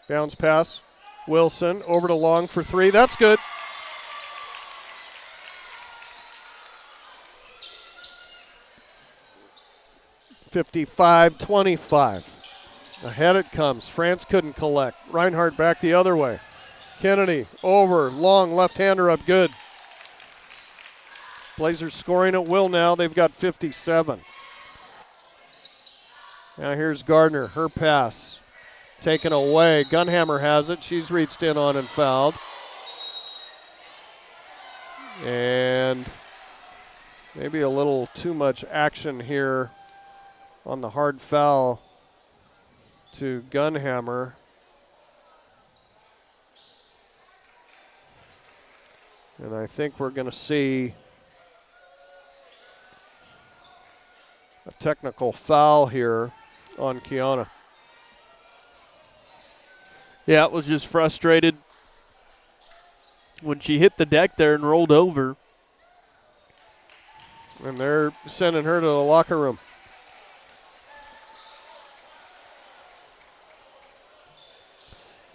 Bounce pass. Wilson over to Long for three. That's good. (55-25). Ahead it comes. France couldn't collect. Reinhardt back the other way. Kennedy over. Long left-hander up good. Blazers scoring at will now. They've got 57. Now here's Gardner. Her pass. Taken away. Gunhammer has it. She's reached in on and fouled. And maybe a little too much action here on the hard foul to Gunhammer. And I think we're going to see a technical foul here on Kiana. Yeah, it was just frustrated when she hit the deck there and rolled over. And they're sending her to the locker room.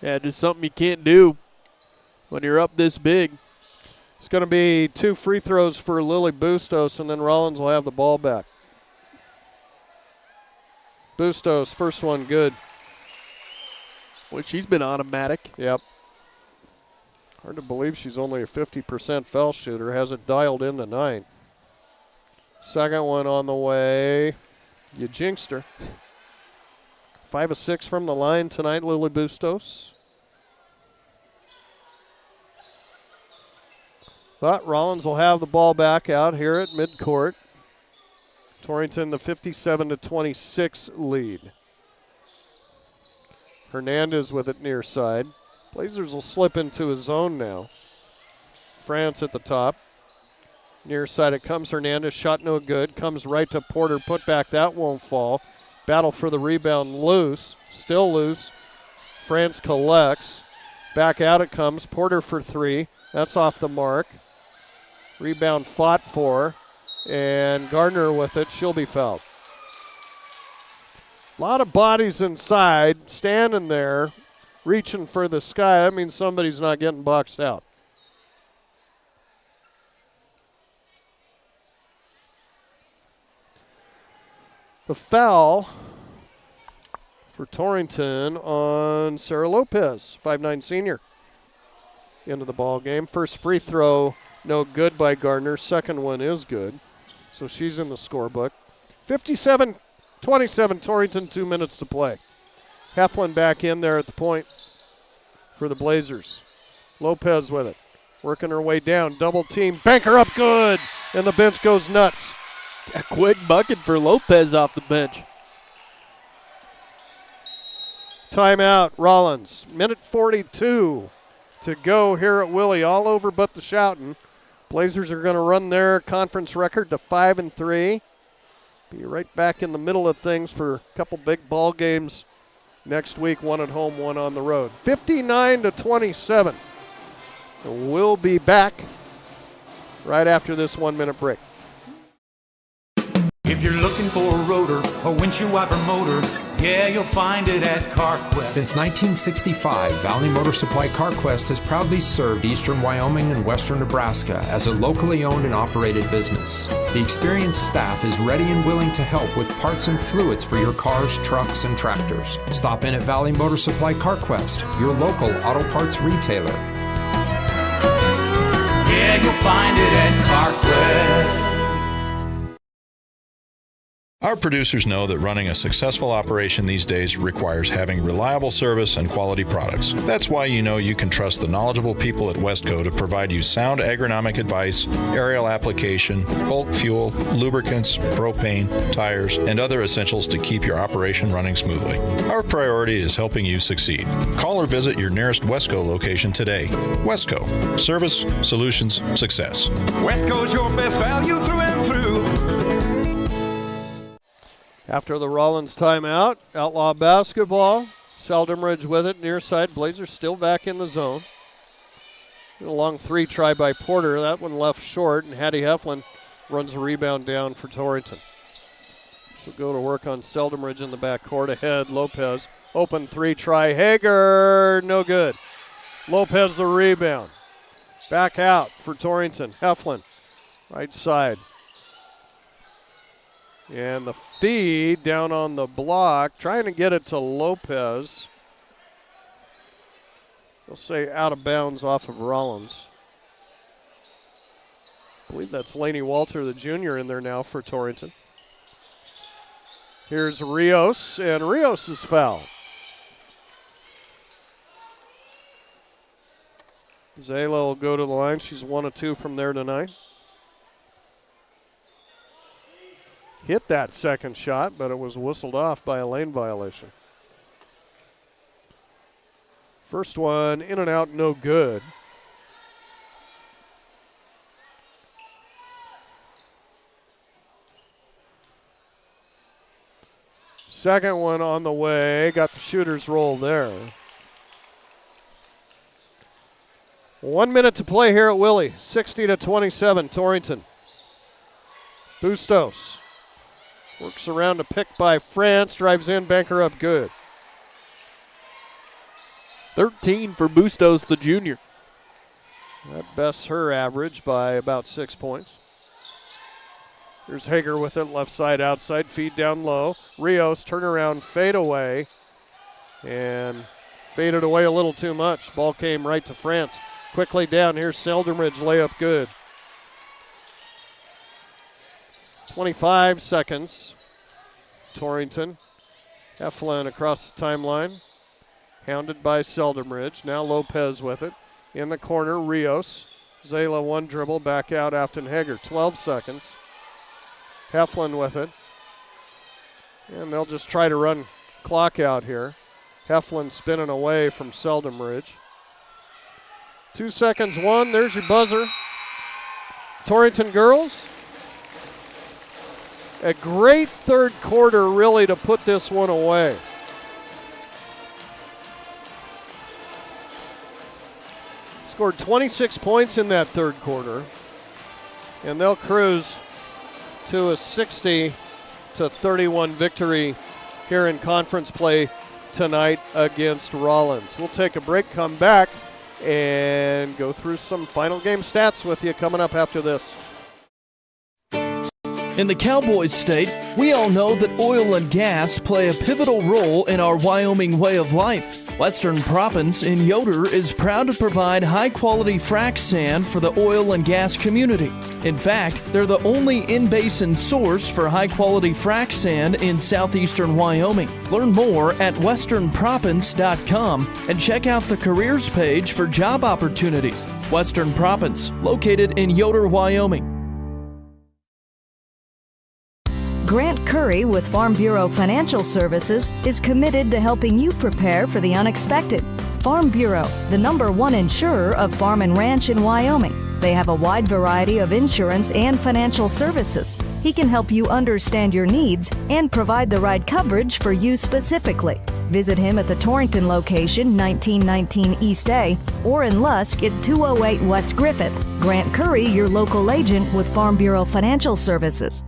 Yeah, just something you can't do when you're up this big. It's going to be 2 free throws for Lily Bustos, and then Rawlins will have the ball back. Bustos, first one good. Well, she's been automatic. Yep. Hard to believe she's only a 50% foul shooter. Has it dialed in tonight. Second one on the way. You jinxed her. 5 of 6 from the line tonight, Lily Bustos. But Rawlins will have the ball back out here at midcourt. Torrington the 57-26 lead. Hernandez with it near side. Blazers will slip into his zone now. France at the top. Near side it comes. Hernandez, shot no good. Comes right to Porter, put back, that won't fall. Battle for the rebound, loose. Still loose. France collects. Back out it comes. Porter for three. That's off the mark. Rebound fought for. And Gardner with it. She'll be fouled. A lot of bodies inside, standing there, reaching for the sky. That means somebody's not getting boxed out. The foul for Torrington on Sarah Lopez, 5'9" senior. Into the ball game. First free throw, no good by Gardner. Second one is good. So she's in the scorebook. 57-27, Torrington, 2 minutes to play. Heflin back in there at the point for the Blazers. Lopez with it. Working her way down. Double team. Banker up good. And the bench goes nuts. A quick bucket for Lopez off the bench. Timeout, Rawlins. Minute 42 to go here at Willie. All over but the shouting. Blazers are going to run their conference record to 5-3. Be right back in the middle of things for a couple big ball games next week. One at home, one on the road. 59-27. And we'll be back right after this 1 minute break. If you're looking for a rotor, a windshield wiper motor, yeah, you'll find it at CarQuest. Since 1965, Valley Motor Supply CarQuest has proudly served eastern Wyoming and western Nebraska as a locally owned and operated business. The experienced staff is ready and willing to help with parts and fluids for your cars, trucks, and tractors. Stop in at Valley Motor Supply CarQuest, your local auto parts retailer. Yeah, you'll find it at CarQuest. Our producers know that running a successful operation these days requires having reliable service and quality products. That's why you know you can trust the knowledgeable people at Westco to provide you sound agronomic advice, aerial application, bulk fuel, lubricants, propane, tires, and other essentials to keep your operation running smoothly. Our priority is helping you succeed. Call or visit your nearest Westco location today. Westco. Service, solutions, success. Westco's your best value through and through. After the Rawlins timeout, Outlaw basketball. Seldom-Ridge with it, near side. Blazers still back in the zone. A long three try by Porter. That one left short, and Hattie Heflin runs a rebound down for Torrington. She'll go to work on Seldom-Ridge in the backcourt. Ahead, Lopez. Open three try. Hager, no good. Lopez the rebound. Back out for Torrington. Heflin, right side. And the feed down on the block, trying to get it to Lopez. They'll say out of bounds off of Rawlins. I believe that's Laney Walter, the junior, in there now for Torrington. Here's Rios, and Rios is fouled. Zayla will go to the line. She's 1 of 2 from there tonight. Hit that second shot, but it was whistled off by a lane violation. First one in and out, no good. Second one on the way, got the shooter's roll there. 1 minute to play here at Willie, 60-27, Torrington. Bustos. Works around a pick by France, drives in, banker up good. 13 for Bustos, the junior. That bests her average by about 6 points. Here's Hager with it, left side, outside, feed down low. Rios, turnaround, fade away. And faded away a little too much. Ball came right to France. Quickly down, here's Seldom-Ridge, layup good. 25 seconds. Torrington Heflin across the timeline, hounded by Seldom-Ridge. Now Lopez with it. In the corner, Rios. Zayla one dribble, back out Afton Hager. 12 seconds. Heflin with it. And they'll just try to run clock out here. Heflin spinning away from Seldom-Ridge. 2 seconds, one. There's your buzzer. Torrington girls. A great third quarter, really, to put this one away. Scored 26 points in that third quarter, and they'll cruise to a 60-31 victory here in conference play tonight against Rawlins. We'll take a break, come back, and go through some final game stats with you coming up after this. In the Cowboys state, we all know that oil and gas play a pivotal role in our Wyoming way of life. Western Proppants in Yoder is proud to provide high-quality frac sand for the oil and gas community. In fact, they're the only in-basin source for high-quality frac sand in southeastern Wyoming. Learn more at westernproppants.com and check out the careers page for job opportunities. Western Proppants, located in Yoder, Wyoming. Grant Curry with Farm Bureau Financial Services is committed to helping you prepare for the unexpected. Farm Bureau, the #1 insurer of farm and ranch in Wyoming. They have a wide variety of insurance and financial services. He can help you understand your needs and provide the right coverage for you specifically. Visit him at the Torrington location, 1919 East A, or in Lusk at 208 West Griffith. Grant Curry, your local agent with Farm Bureau Financial Services.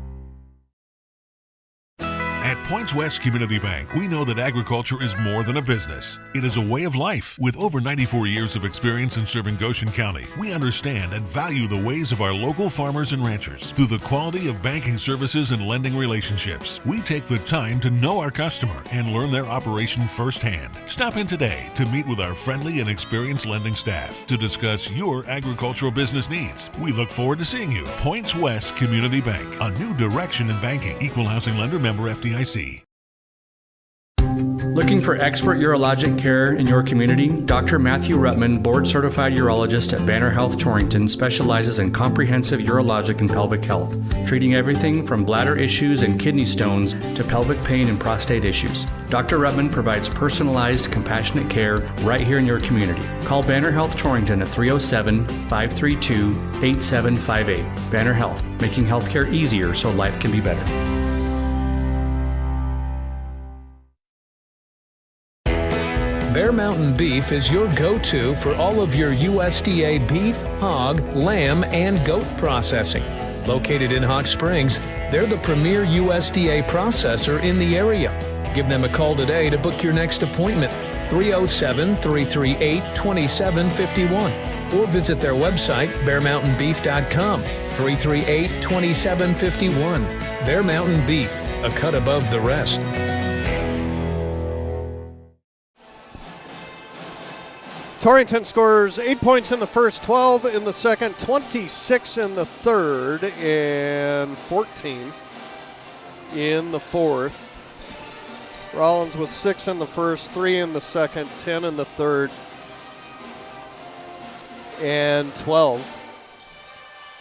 At Points West Community Bank, we know that agriculture is more than a business. It is a way of life. With over 94 years of experience in serving Goshen County, we understand and value the ways of our local farmers and ranchers. Through the quality of banking services and lending relationships, we take the time to know our customer and learn their operation firsthand. Stop in today to meet with our friendly and experienced lending staff to discuss your agricultural business needs. We look forward to seeing you. Points West Community Bank, a new direction in banking. Equal housing lender, member FDIC. Looking for expert urologic care in your community? Dr. Matthew Rutman, board-certified urologist at Banner Health Torrington, specializes in comprehensive urologic and pelvic health, treating everything from bladder issues and kidney stones to pelvic pain and prostate issues. Dr. Rutman provides personalized, compassionate care right here in your community. Call Banner Health Torrington at 307-532-8758. Banner Health, making healthcare easier so life can be better. Bear Mountain Beef is your go-to for all of your USDA beef, hog, lamb, and goat processing. Located in Hot Springs, they're the premier USDA processor in the area. Give them a call today to book your next appointment, 307-338-2751, or visit their website, bearmountainbeef.com, 338-2751. Bear Mountain Beef, a cut above the rest. Torrington scores 8 points in the first, 12 in the second, 26 in the third, and 14 in the fourth. Rawlins with 6 in the first, 3 in the second, 10 in the third, and 12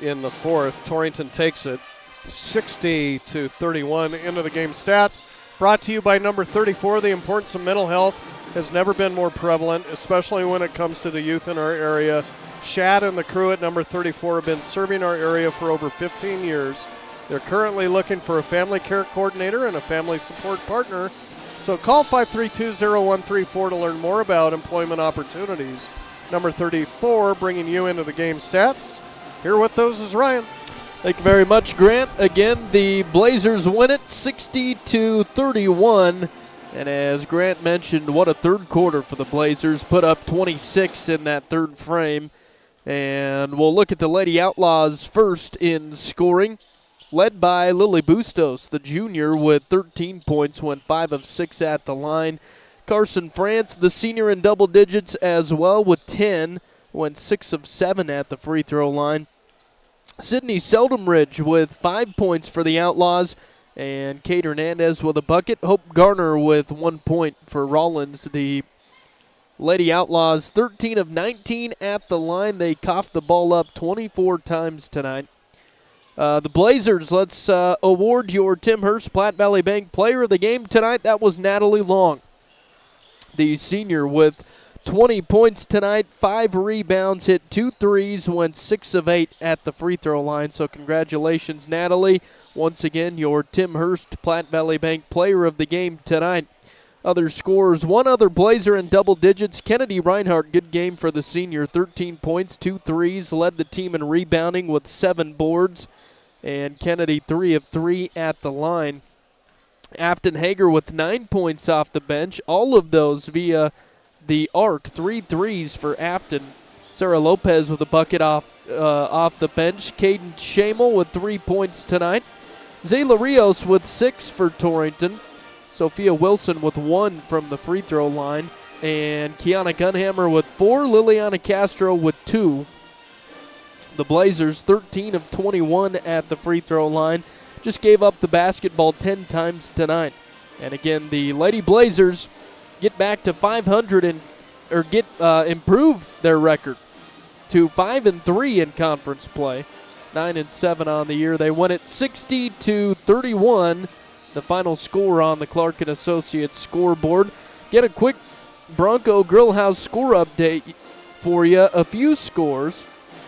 in the fourth. Torrington takes it 60-31 into the game stats. Brought to you by number 34. The importance of mental health has never been more prevalent, especially when it comes to the youth in our area. Shad and the crew at number 34 have been serving our area for over 15 years. They're currently looking for a family care coordinator and a family support partner. So call 532-0134 to learn more about employment opportunities. Number 34 bringing you into the game stats. Here with those is Ryan. Thank you very much, Grant. Again, the Blazers win it 60-31. And as Grant mentioned, what a third quarter for the Blazers. Put up 26 in that third frame. And we'll look at the Lady Outlaws first in scoring. Led by Lily Bustos, the junior, with 13 points, went 5 of 6 at the line. Carson France, the senior, in double digits as well with 10, went 6 of 7 at the free throw line. Sydney Seldom-Ridge with 5 points for the Outlaws, And Kate Hernandez with a bucket. Hope Garner with 1 point for Rawlins. The Lady Outlaws, 13 of 19 at the line. They coughed the ball up 24 times tonight. The Blazers, let's award your Tim Hurst Platte Valley Bank Player of the Game tonight. That was Natalie Long, the senior, with 20 points tonight, 5 rebounds, hit 2 threes, went 6 of 8 at the free throw line. So congratulations, Natalie. Once again, your Tim Hurst Platte Valley Bank Player of the Game tonight. Other scores, one other Blazer in double digits. Kennedy Reinhardt, good game for the senior, 13 points, 2 threes, led the team in rebounding with 7 boards. And Kennedy 3 of 3 at the line. Afton Hager with 9 points off the bench, all of those via the arc, 3 threes for Afton. Sarah Lopez with a bucket off the bench. Caden Shamel with 3 points tonight. Zayla Rios with 6 for Torrington. Sophia Wilson with 1 from the free throw line. And Kiana Gunhammer with 4. Liliana Castro with 2. The Blazers 13 of 21 at the free throw line. Just gave up the basketball 10 times tonight. And again, the Lady Blazers get back to 500 improve their record to 5-3 in conference play. 9-7 on the year. They won it 60-31. The final score on the Clark & Associates scoreboard. Get a quick Bronco Grillhouse score update for you. A few scores.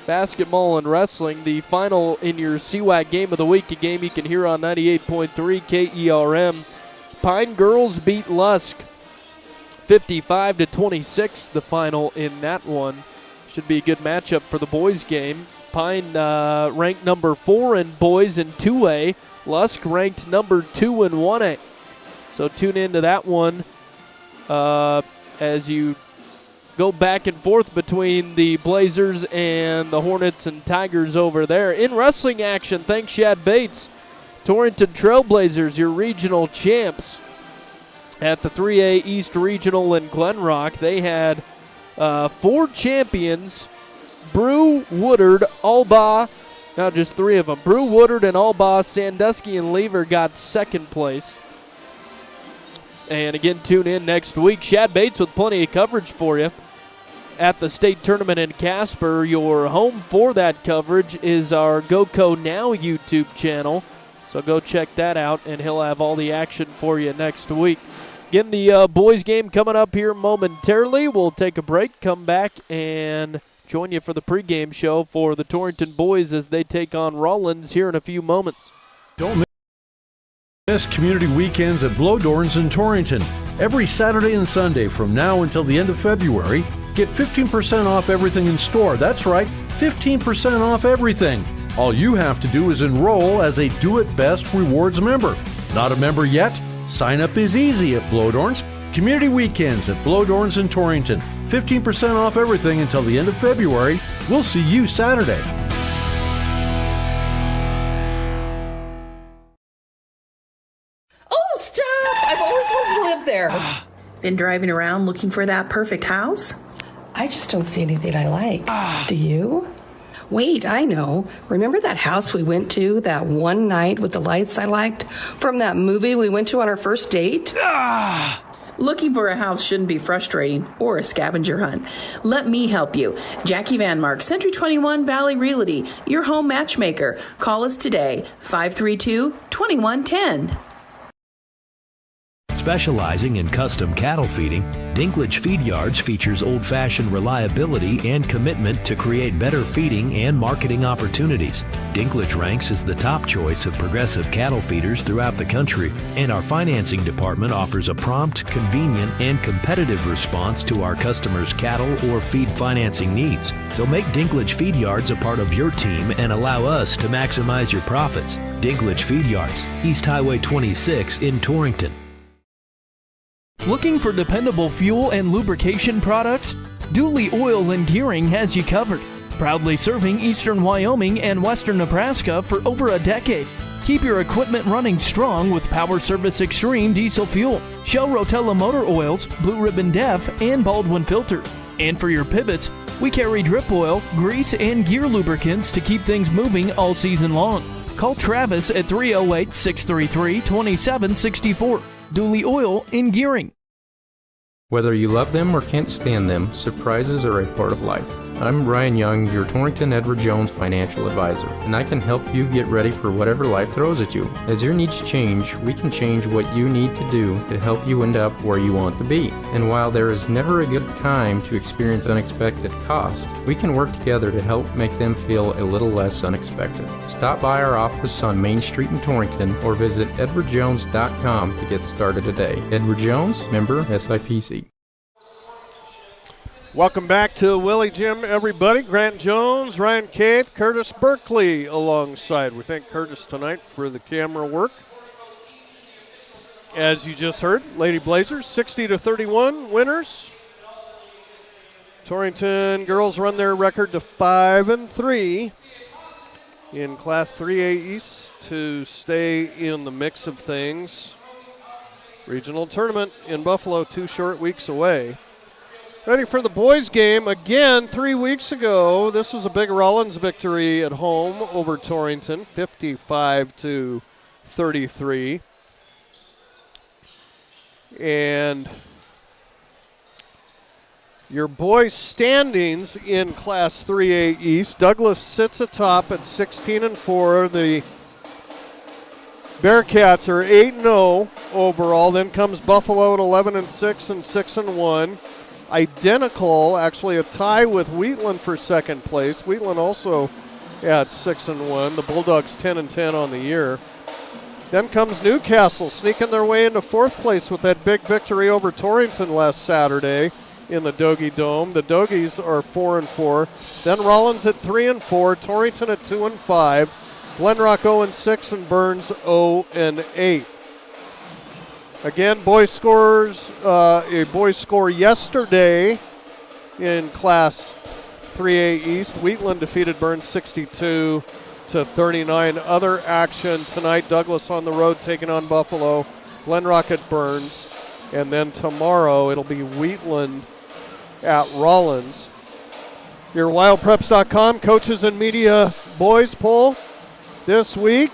Basketball and wrestling. The final in your CWAC Game of the Week, a game you can hear on 98.3 KERM. Pine Girls beat Lusk 55-26, the final in that one. Should be a good matchup for the boys game. Pine ranked number 4 in boys in 2A. Lusk ranked number 2 in 1A. So tune into that one as you go back and forth between the Blazers and the Hornets and Tigers over there. In wrestling action, thanks Shad Bates. Torrington Trailblazers, your regional champs at the 3A East Regional in Glen Rock. They had 4 champions. Brew, Woodard, Alba, not just 3 of them. Brew, Woodard, and Alba. Sandusky and Lever got second place. And again, tune in next week. Shad Bates with plenty of coverage for you at the state tournament in Casper. Your home for that coverage is our GoCo Now YouTube channel. So go check that out, and he'll have all the action for you next week. Again, the boys game coming up here momentarily. We'll take a break, come back, and join you for the pregame show for the Torrington boys as they take on Rawlins here in a few moments. Don't miss community weekends at Blowdorns in Torrington. Every Saturday and Sunday from now until the end of February, get 15% off everything in store. That's right, 15% off everything. All you have to do is enroll as a Do It Best Rewards member. Not a member yet? Sign up is easy at Blowdorns. Community weekends at Blowdorns in Torrington. 15% off everything until the end of February. We'll see you Saturday. Oh, stop! I've always wanted to live there. Been driving around looking for that perfect house? I just don't see anything I like. Do you? Wait, I know. Remember that house we went to that one night with the lights I liked from that movie we went to on our first date? Looking for a house shouldn't be frustrating or a scavenger hunt. Let me help you. Jackie Van Mark, Century 21 Valley Realty, your home matchmaker. Call us today, 532-2110. Specializing in custom cattle feeding, Dinklage Feed Yards features old-fashioned reliability and commitment to create better feeding and marketing opportunities. Dinklage ranks as the top choice of progressive cattle feeders throughout the country, and our financing department offers a prompt, convenient, and competitive response to our customers' cattle or feed financing needs. So make Dinklage Feed Yards a part of your team and allow us to maximize your profits. Dinklage Feed Yards, East Highway 26 in Torrington. Looking for dependable fuel and lubrication products? Dooley Oil and Gearing has you covered. Proudly serving eastern Wyoming and western Nebraska for over a decade. Keep your equipment running strong with Power Service Extreme diesel fuel, Shell Rotella motor oils, Blue Ribbon Def, and Baldwin filters. And for your pivots, We carry drip oil, grease, and gear lubricants to keep things moving all season long. Call Travis at 308-633-2764. Dooley Oil in Gearing. Whether you love them or can't stand them, surprises are a part of life. I'm Ryan Young, your Torrington Edward Jones financial advisor, and I can help you get ready for whatever life throws at you. As your needs change, we can change what you need to do to help you end up where you want to be. And while there is never a good time to experience unexpected costs, we can work together to help make them feel a little less unexpected. Stop by our office on Main Street in Torrington or visit edwardjones.com to get started today. Edward Jones, member SIPC. Welcome back to Willie Jim, everybody. Grant Jones, Ryan Cave, Curtis Berkeley alongside. We thank Curtis tonight for the camera work. As you just heard, Lady Blazers 60-31 winners. Torrington girls run their record to 5-3 in Class 3A East to stay in the mix of things. Regional tournament in Buffalo 2 short weeks away. Ready for the boys' game again 3 weeks ago. This was a big Rawlins victory at home over Torrington, 55-33. And your boys' standings in Class 3A East. Douglas sits atop at 16-4. The Bearcats are 8-0 overall. Then comes Buffalo at 11-6 and 6-1. Identical, actually a tie with Wheatland for second place. Wheatland also at 6-1. The Bulldogs 10-10 on the year. Then comes Newcastle, sneaking their way into fourth place with that big victory over Torrington last Saturday in the Dogie Dome. The Dogies are 4-4. Then Rawlins at 3-4. Torrington at 2-5. Glenrock 0-6 and Burns 0-8. Again, boys scores a boys score yesterday in Class 3A East. Wheatland defeated Burns 62-39. Other action tonight: Douglas on the road taking on Buffalo, Glenrock at Burns, and then tomorrow it'll be Wheatland at Rawlins. Your WildPreps.com coaches and media boys poll this week,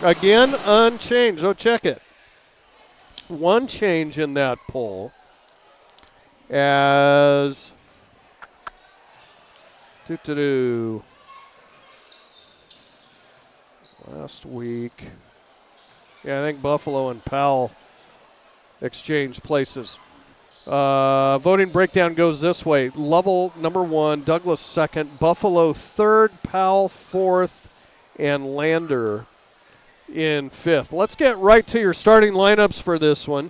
again unchanged. So check it. One change in that poll as last week. Yeah, I think Buffalo and Powell exchanged places. Voting breakdown goes this way. Lovell number 1, Douglas second, Buffalo third, Powell fourth, and Lander in fifth. Let's get right to your starting lineups for this one.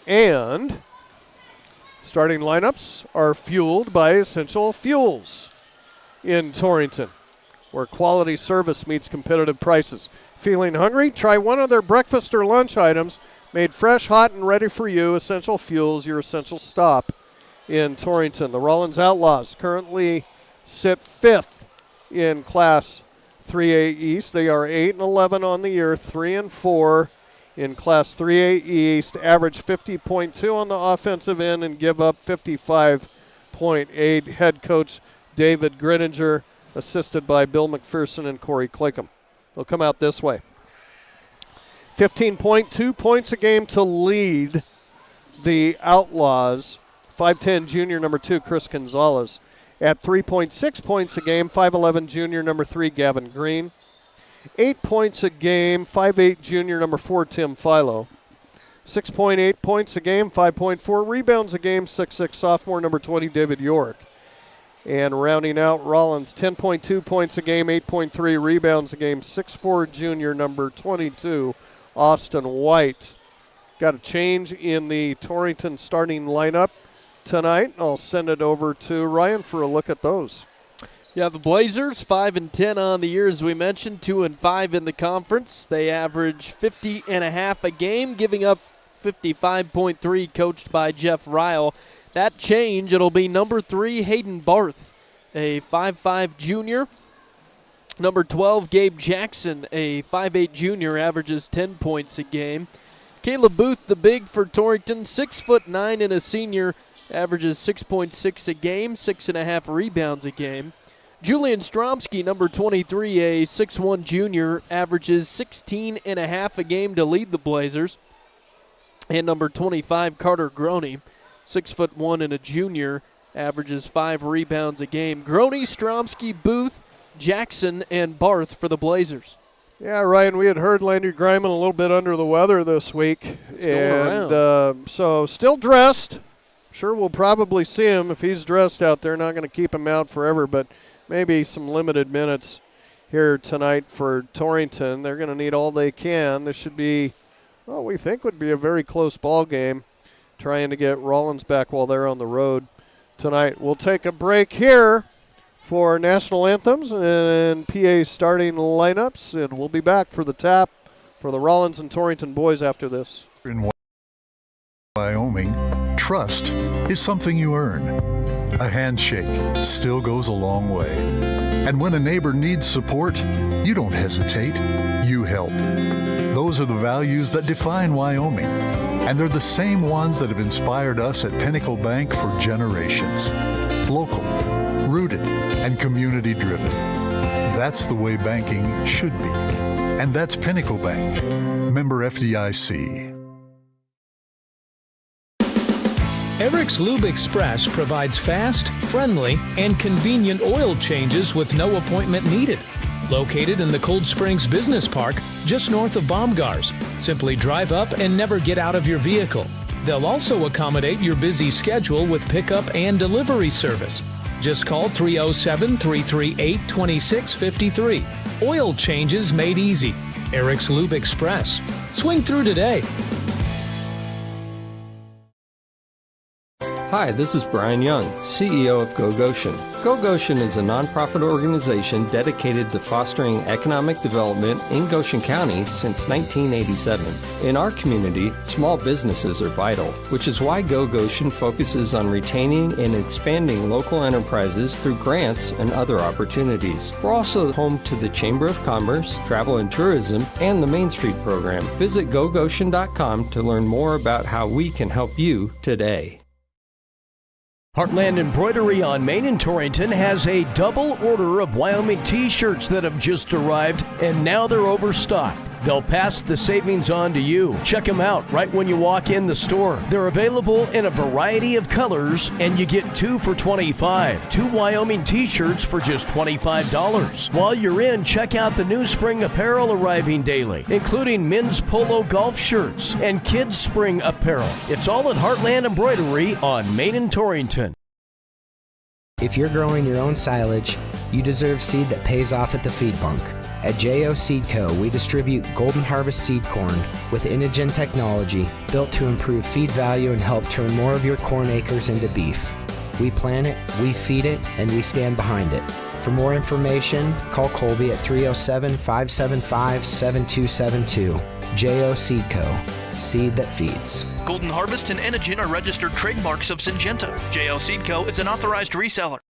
And starting lineups are fueled by Essential Fuels in Torrington, where quality service meets competitive prices. Feeling hungry? Try one of their breakfast or lunch items made fresh, hot, and ready for you. Essential Fuels, your essential stop in Torrington. The Rawlins Outlaws currently sit fifth in Class 3A East. They are 8-11 on the year, 3-4 in Class 3A East. Average 50.2 on the offensive end and give up 55.8. Head coach David Grinninger, assisted by Bill McPherson and Corey Claycomb. They'll come out this way. 15.2 points a game to lead the Outlaws. 5'10 junior number 2, Chris Gonzalez. At 3.6 points a game, 5'11 junior number 3, Gavin Green. 8 points a game, 5'8 junior number 4, Tim Philo. 6.8 points a game, 5.4 rebounds a game, 6'6 sophomore number 20, David York. And rounding out Rawlins, 10.2 points a game, 8.3 rebounds a game, 6'4 junior number 22, Austin White. Got a change in the Torrington starting lineup tonight. I'll send it over to Ryan for a look at those. Yeah, the Blazers 5-10 on the year, as we mentioned, 2-5 in the conference. They average 50.5 a game, giving up 55.3, coached by Jeff Ryle. That change, it'll be number 3, Hayden Barth, a 5'5 junior. Number 12, Gabe Jackson, a 5'8 junior, averages 10 points a game. Caleb Booth, the big for Torrington, 6'9" and a senior, averages 6.6 a game, 6.5 rebounds a game. Julian Stromsky, number 23, a 6'1 junior, averages 16.5 a game to lead the Blazers. And number 25, Carter Groney, 6'1" and a junior, averages 5 rebounds a game. Groney, Stromsky, Booth, Jackson, and Barth for the Blazers. Yeah, Ryan, we had heard Landry Griman a little bit under the weather this week. So still dressed. Sure, we'll probably see him if he's dressed out there. Not going to keep him out forever, but maybe some limited minutes here tonight for Torrington. They're going to need all they can. This should be, well, we think would be a very close ball game, trying to get Rawlins back while they're on the road tonight. We'll take a break here for national anthems and PA starting lineups, and we'll be back for the tap for the Rawlins and Torrington boys after this. In Wyoming, trust is something you earn. A handshake still goes a long way. And when a neighbor needs support, you don't hesitate, you help. Those are the values that define Wyoming, and they're the same ones that have inspired us at Pinnacle Bank for generations. Local, rooted, and community-driven. That's the way banking should be. And that's Pinnacle Bank. Member FDIC. Eric's Lube Express provides fast, friendly, and convenient oil changes with no appointment needed. Located in the Cold Springs Business Park, just north of Baumgars. Simply drive up and never get out of your vehicle. They'll also accommodate your busy schedule with pickup and delivery service. Just call 307-338-2653. Oil changes made easy. Eric's Lube Express. Swing through today. Hi, this is Brian Young, CEO of Go Goshen. Go Goshen is a nonprofit organization dedicated to fostering economic development in Goshen County since 1987. In our community, small businesses are vital, which is why Go Goshen focuses on retaining and expanding local enterprises through grants and other opportunities. We're also home to the Chamber of Commerce, Travel and Tourism, and the Main Street program. Visit gogoshen.com to learn more about how we can help you today. Heartland Embroidery on Main in Torrington has a double order of Wyoming t-shirts that have just arrived, and now they're overstocked. They'll pass the savings on to you. Check them out right when you walk in the store. They're available in a variety of colors, and you get 2 for $25. 2 Wyoming t-shirts for just $25. While you're in, check out the new spring apparel arriving daily, including men's polo golf shirts and kids' spring apparel. It's all at Heartland Embroidery on Main in Torrington. If you're growing your own silage, you deserve seed that pays off at the feed bunk. At J.O. Seed Co., we distribute Golden Harvest seed corn with Inogen technology built to improve feed value and help turn more of your corn acres into beef. We plant it, we feed it, and we stand behind it. For more information, call Colby at 307-575-7272. J.O. Seed Co., seed that feeds. Golden Harvest and Inogen are registered trademarks of Syngenta. J.O. Seed Co. is an authorized reseller.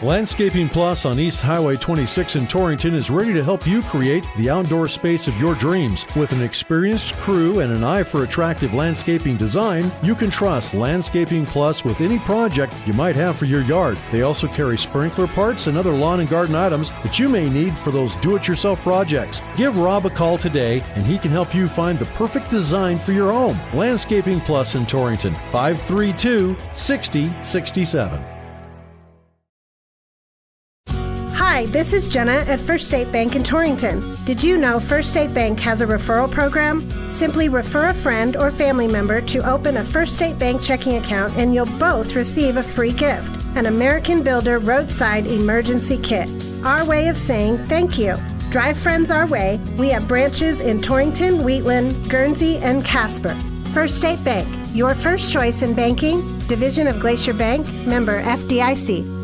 Landscaping Plus on East Highway 26 in Torrington is ready to help you create the outdoor space of your dreams. With an experienced crew and an eye for attractive landscaping design, you can trust Landscaping Plus with any project you might have for your yard. They also carry sprinkler parts and other lawn and garden items that you may need for those do-it-yourself projects. Give Rob a call today and he can help you find the perfect design for your home. Landscaping Plus in Torrington, 532-6067. Hi, this is Jenna at First State Bank in Torrington. Did you know First State Bank has a referral program? Simply refer a friend or family member to open a First State Bank checking account and you'll both receive a free gift, an American Builder Roadside Emergency Kit. Our way of saying thank you. Drive friends our way. We have branches in Torrington, Wheatland, Guernsey, and Casper. First State Bank, your first choice in banking, division of Glacier Bank, member FDIC.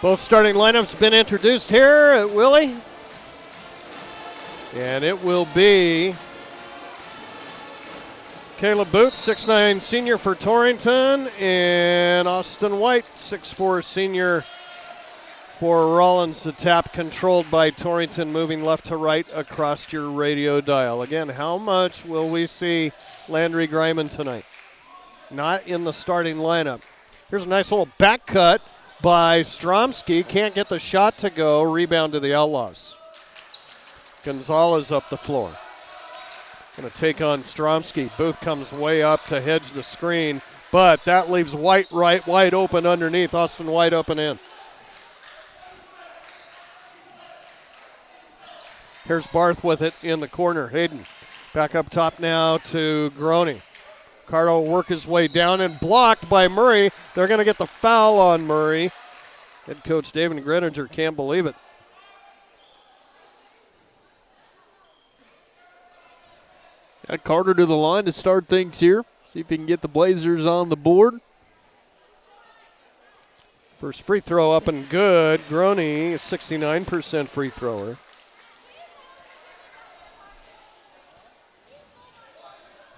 Both starting lineups been introduced here at Willie. And it will be Caleb Booth, 6'9" senior for Torrington, and Austin White, 6'4" senior For Rawlins, the tap controlled by Torrington, moving left to right across your radio dial. Again, how much will we see Landry Greiman tonight? Not in the starting lineup. Here's a nice little back cut by Stromsky. Can't get the shot to go. Rebound to the Outlaws. Gonzalez up the floor. Going to take on Stromsky. Booth comes way up to hedge the screen, but that leaves White wide open underneath. Austin White up and in. Here's Barth with it in the corner. Hayden back up top now to Groney. Cardo will work his way down and blocked by Murray. They're going to get the foul on Murray. Head coach David Greninger can't believe it. Got Carter to the line to start things here. See if he can get the Blazers on the board. First free throw up and good. Groney, a 69% free thrower.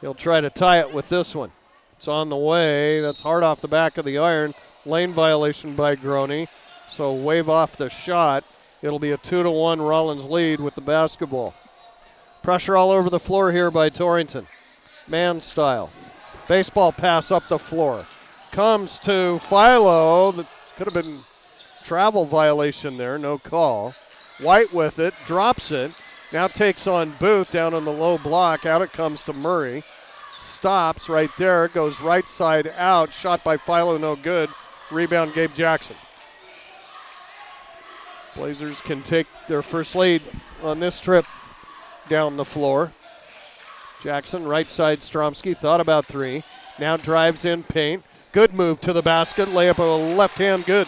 He'll try to tie it with this one. It's on the way. That's hard off the back of the iron. Lane violation by Groney. So wave off the shot. It'll be a 2-1 Rawlins lead with the basketball. Pressure all over the floor here by Torrington. Man style. Baseball pass up the floor. Comes to Philo. That could have been travel violation there. No call. White with it. Drops it. Now takes on Booth down on the low block. Out it comes to Murray. Stops right there. Goes right side out. Shot by Philo. No good. Rebound Gabe Jackson. Blazers can take their first lead on this trip down the floor. Jackson, right side, Stromsky, thought about three. Now drives in paint. Good move to the basket. Layup a left hand, good.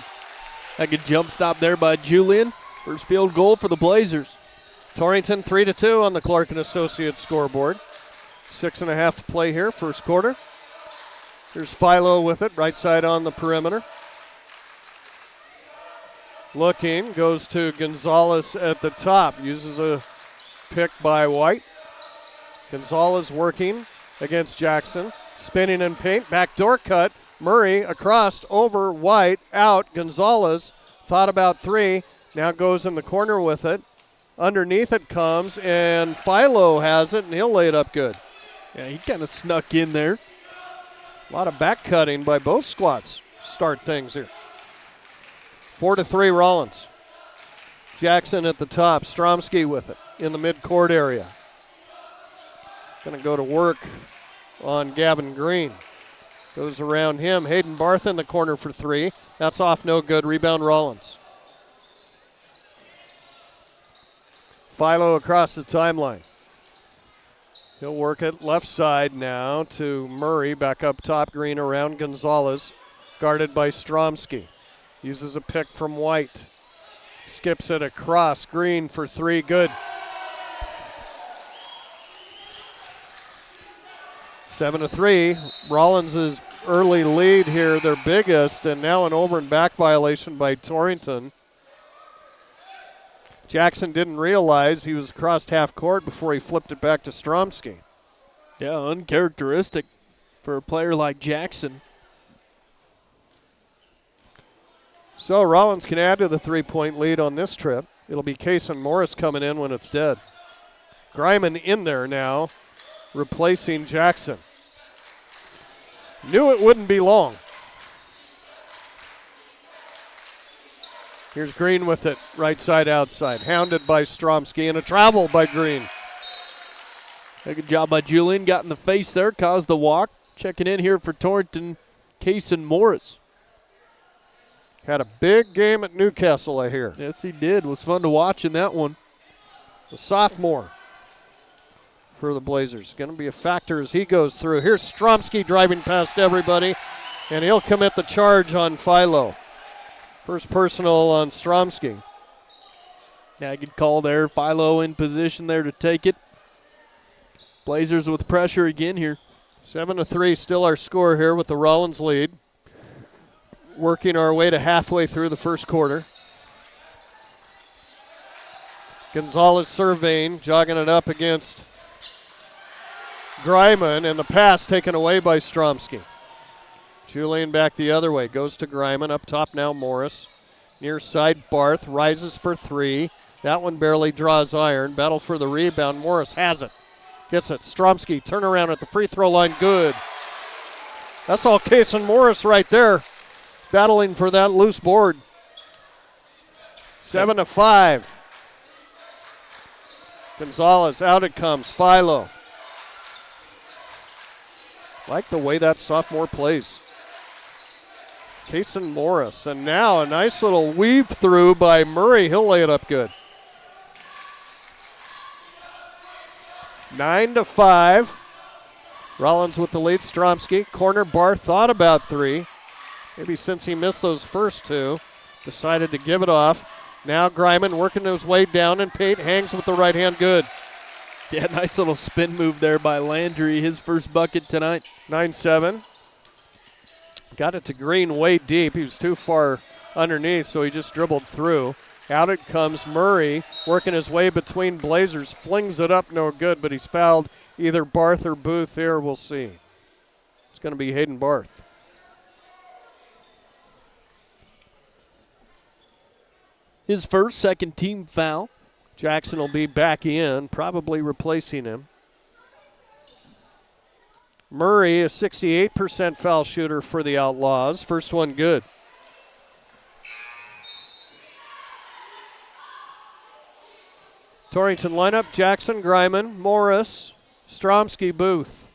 That good jump stop there by Julian. First field goal for the Blazers. Torrington 3-2 on the Clark & Associates scoreboard. 6.5 to play here, first quarter. Here's Philo with it, right side on the perimeter. Looking, goes to Gonzalez at the top. Uses a pick by White. Gonzalez working against Jackson. Spinning in paint, backdoor cut. Murray across, over, White, out. Gonzalez thought about three. Now goes in the corner with it. Underneath it comes, and Philo has it, and he'll lay it up good. Yeah, he kind of snuck in there. A lot of back cutting by both squads. Start things here. 4-3 Rawlins. Jackson at the top. Stromsky with it in the midcourt area. Going to go to work on Gavin Green. Goes around him. Hayden Barth in the corner for three. That's off, no good. Rebound Rawlins. Philo across the timeline. He'll work it left side now to Murray. Back up top. Green around Gonzalez. Guarded by Stromsky. Uses a pick from White. Skips it across. Green for three. Good. 7-3. Rawlins' early lead here, their biggest, and now an over and back violation by Torrington. Jackson didn't realize he was crossed half court before he flipped it back to Stromsky. Yeah, uncharacteristic for a player like Jackson. So Rawlins can add to the three-point lead on this trip. It'll be Kason Morris coming in when it's dead. Greiman in there now, replacing Jackson. Knew it wouldn't be long. Here's Green with it, right side outside. Hounded by Stromsky and a travel by Green. Good job by Julian. Got in the face there, caused the walk. Checking in here for Torrington, Kason Morris. Had a big game at Newcastle, I hear. Yes, he did. Was fun to watch in that one. The sophomore for the Blazers. Going to be a factor as he goes through. Here's Stromsky driving past everybody, and he'll commit the charge on Philo. First personal on Stromsky. Yeah, good call there. Philo in position there to take it. Blazers with pressure again here. 7-3, still our score here with the Rawlins lead. Working our way to halfway through the first quarter. Gonzalez surveying, jogging it up against Greiman, and the pass taken away by Stromsky. Julian back the other way, goes to Greiman, up top now Morris. Near side, Barth rises for three. That one barely draws iron. Battle for the rebound. Morris has it. Gets it. Stromsky, turnaround at the free throw line. Good. That's all Kason Morris right there. Battling for that loose board. 7-5. Gonzalez, out it comes. Philo. Like the way that sophomore plays. Kason Morris. And now a nice little weave through by Murray. He'll lay it up good. 9-5. Rawlins with the lead. Stromsky. Corner. Barth thought about three. Maybe since he missed those first two. Decided to give it off. Now Greiman working his way down, and Pate hangs with the right hand good. Yeah, nice little spin move there by Landry. His first bucket tonight. 9-7. Got it to Green way deep. He was too far underneath, so he just dribbled through. Out it comes Murray, working his way between Blazers. Flings it up, no good, but he's fouled either Barth or Booth here. We'll see. It's going to be Hayden Barth. His first second team foul. Jackson will be back in, probably replacing him. Murray, a 68% foul shooter for the Outlaws. First one good. Torrington lineup, Jackson, Greiman, Morris, Stromsky, Booth.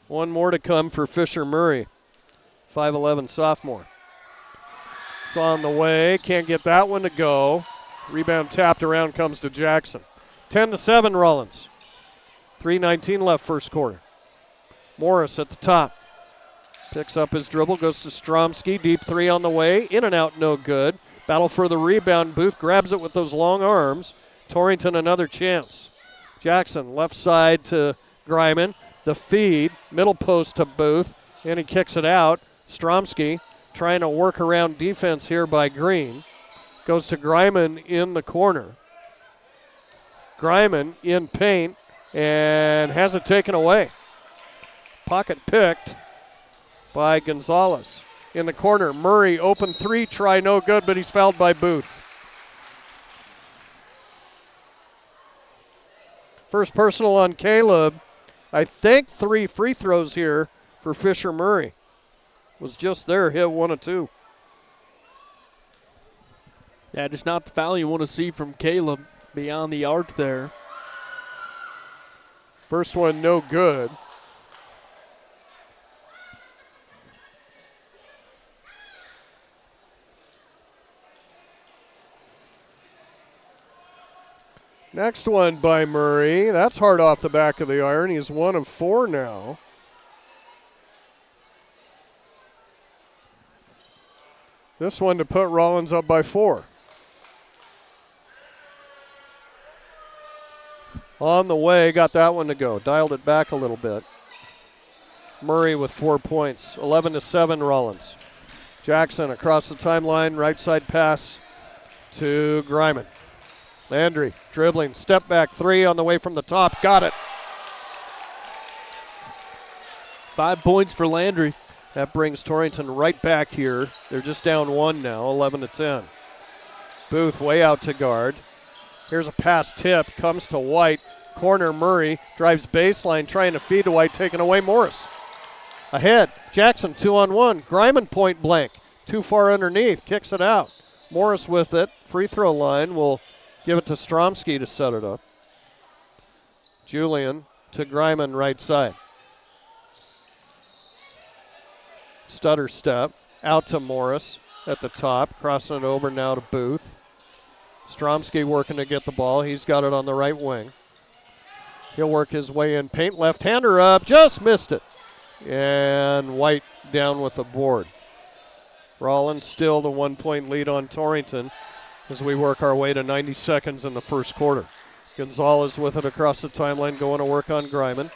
One more to come for Fisher Murray, 5'11 sophomore. It's on the way, can't get that one to go. Rebound tapped around, comes to Jackson. 10-7 Rawlins. 3:19 left first quarter. Morris at the top. Picks up his dribble, goes to Stromsky. Deep three on the way, in and out, no good. Battle for the rebound. Booth grabs it with those long arms. Torrington another chance. Jackson left side to Greiman. The feed, middle post to Booth, and he kicks it out. Stromsky trying to work around defense here by Green. Goes to Greiman in the corner. Greiman in paint and has it taken away. Pocket picked by Gonzalez. In the corner, Murray, open three, try no good, but he's fouled by Booth. First personal on Caleb. I think 3 free throws here for Fisher Murray. Was just there, hit 1 of 2. Yeah, just not the foul you want to see from Caleb beyond the arc there. First one no good. Next one by Murray. That's hard off the back of the iron. He's 1 of 4 now. This one to put Rawlins up by 4. On the way, got that one to go. Dialed it back a little bit. Murray with 4 points. 11-7 Rawlins. Jackson across the timeline. Right side pass to Greiman. Landry dribbling. Step back 3 on the way from the top. Got it. 5 points for Landry. That brings Torrington right back here. They're just down 1 now, 11-10. Booth way out to guard. Here's a pass tip, comes to White. Corner Murray, drives baseline, trying to feed to White, taken away Morris. Ahead, Jackson 2-on-1. Greiman point blank, too far underneath, kicks it out. Morris with it, free throw line, will give it to Stromsky to set it up. Julian to Greiman right side. Stutter step, out to Morris at the top, crossing it over now to Booth. Stromsky working to get the ball. He's got it on the right wing. He'll work his way in paint. Left-hander up, just missed it. And White down with the board. Rawlins still the 1-point lead on Torrington as we work our way to 90 seconds in the first quarter. Gonzalez with it across the timeline, going to work on Greiman.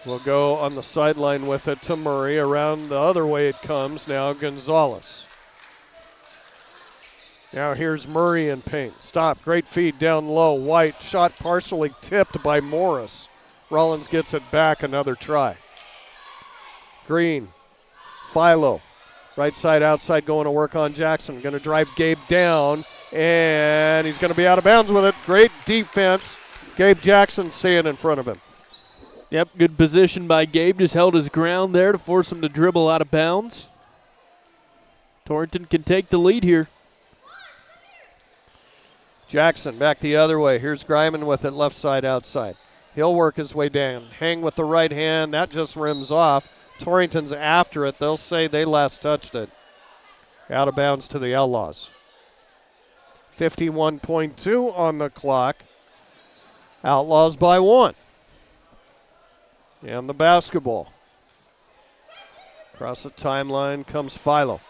We'll go on the sideline with it to Murray. Around the other way it comes now, Gonzalez. Now here's Murray in paint. Stop, great feed down low. White, shot partially tipped by Morris. Rawlins gets it back, another try. Green, Philo, right side, outside, going to work on Jackson. Going to drive Gabe down, and he's going to be out of bounds with it. Great defense. Gabe Jackson staying in front of him. Yep, good position by Gabe. Just held his ground there to force him to dribble out of bounds. Torrington can take the lead here. Jackson back the other way. Here's Greiman with it left side, outside. He'll work his way down. Hang with the right hand. That just rims off. Torrington's after it. They'll say they last touched it. Out of bounds to the Outlaws. 51.2 on the clock. Outlaws by 1. And the basketball. Across the timeline comes Philo.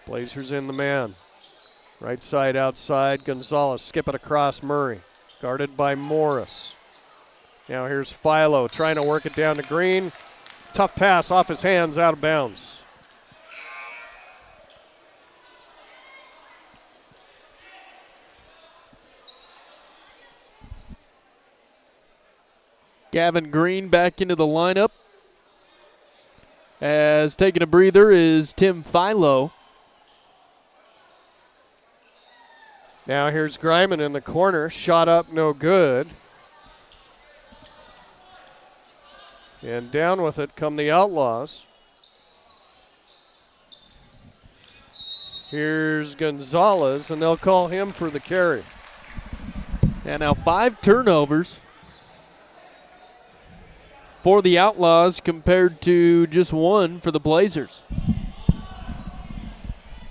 Blazers in the man. Right side, outside. Gonzalez skip it across Murray. Guarded by Morris. Now here's Philo trying to work it down to Green. Tough pass off his hands, out of bounds. Gavin Green back into the lineup. As taking a breather is Tim Philo. Now here's Greiman in the corner. Shot up, no good. And down with it come the Outlaws. Here's Gonzalez, and they'll call him for the carry. And now 5 turnovers for the Outlaws compared to just 1 for the Blazers.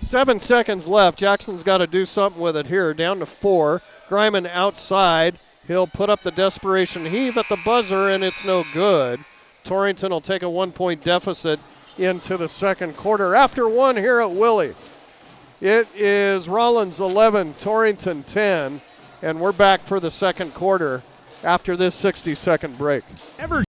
7 seconds left. Jackson's got to do something with it here. Down to 4. Greiman outside. He'll put up the desperation heave at the buzzer, and it's no good. Torrington will take a 1-point deficit into the second quarter. After 1 here at Willie. It is Rawlins 11, Torrington 10, and we're back for the second quarter after this 60-second break. Ever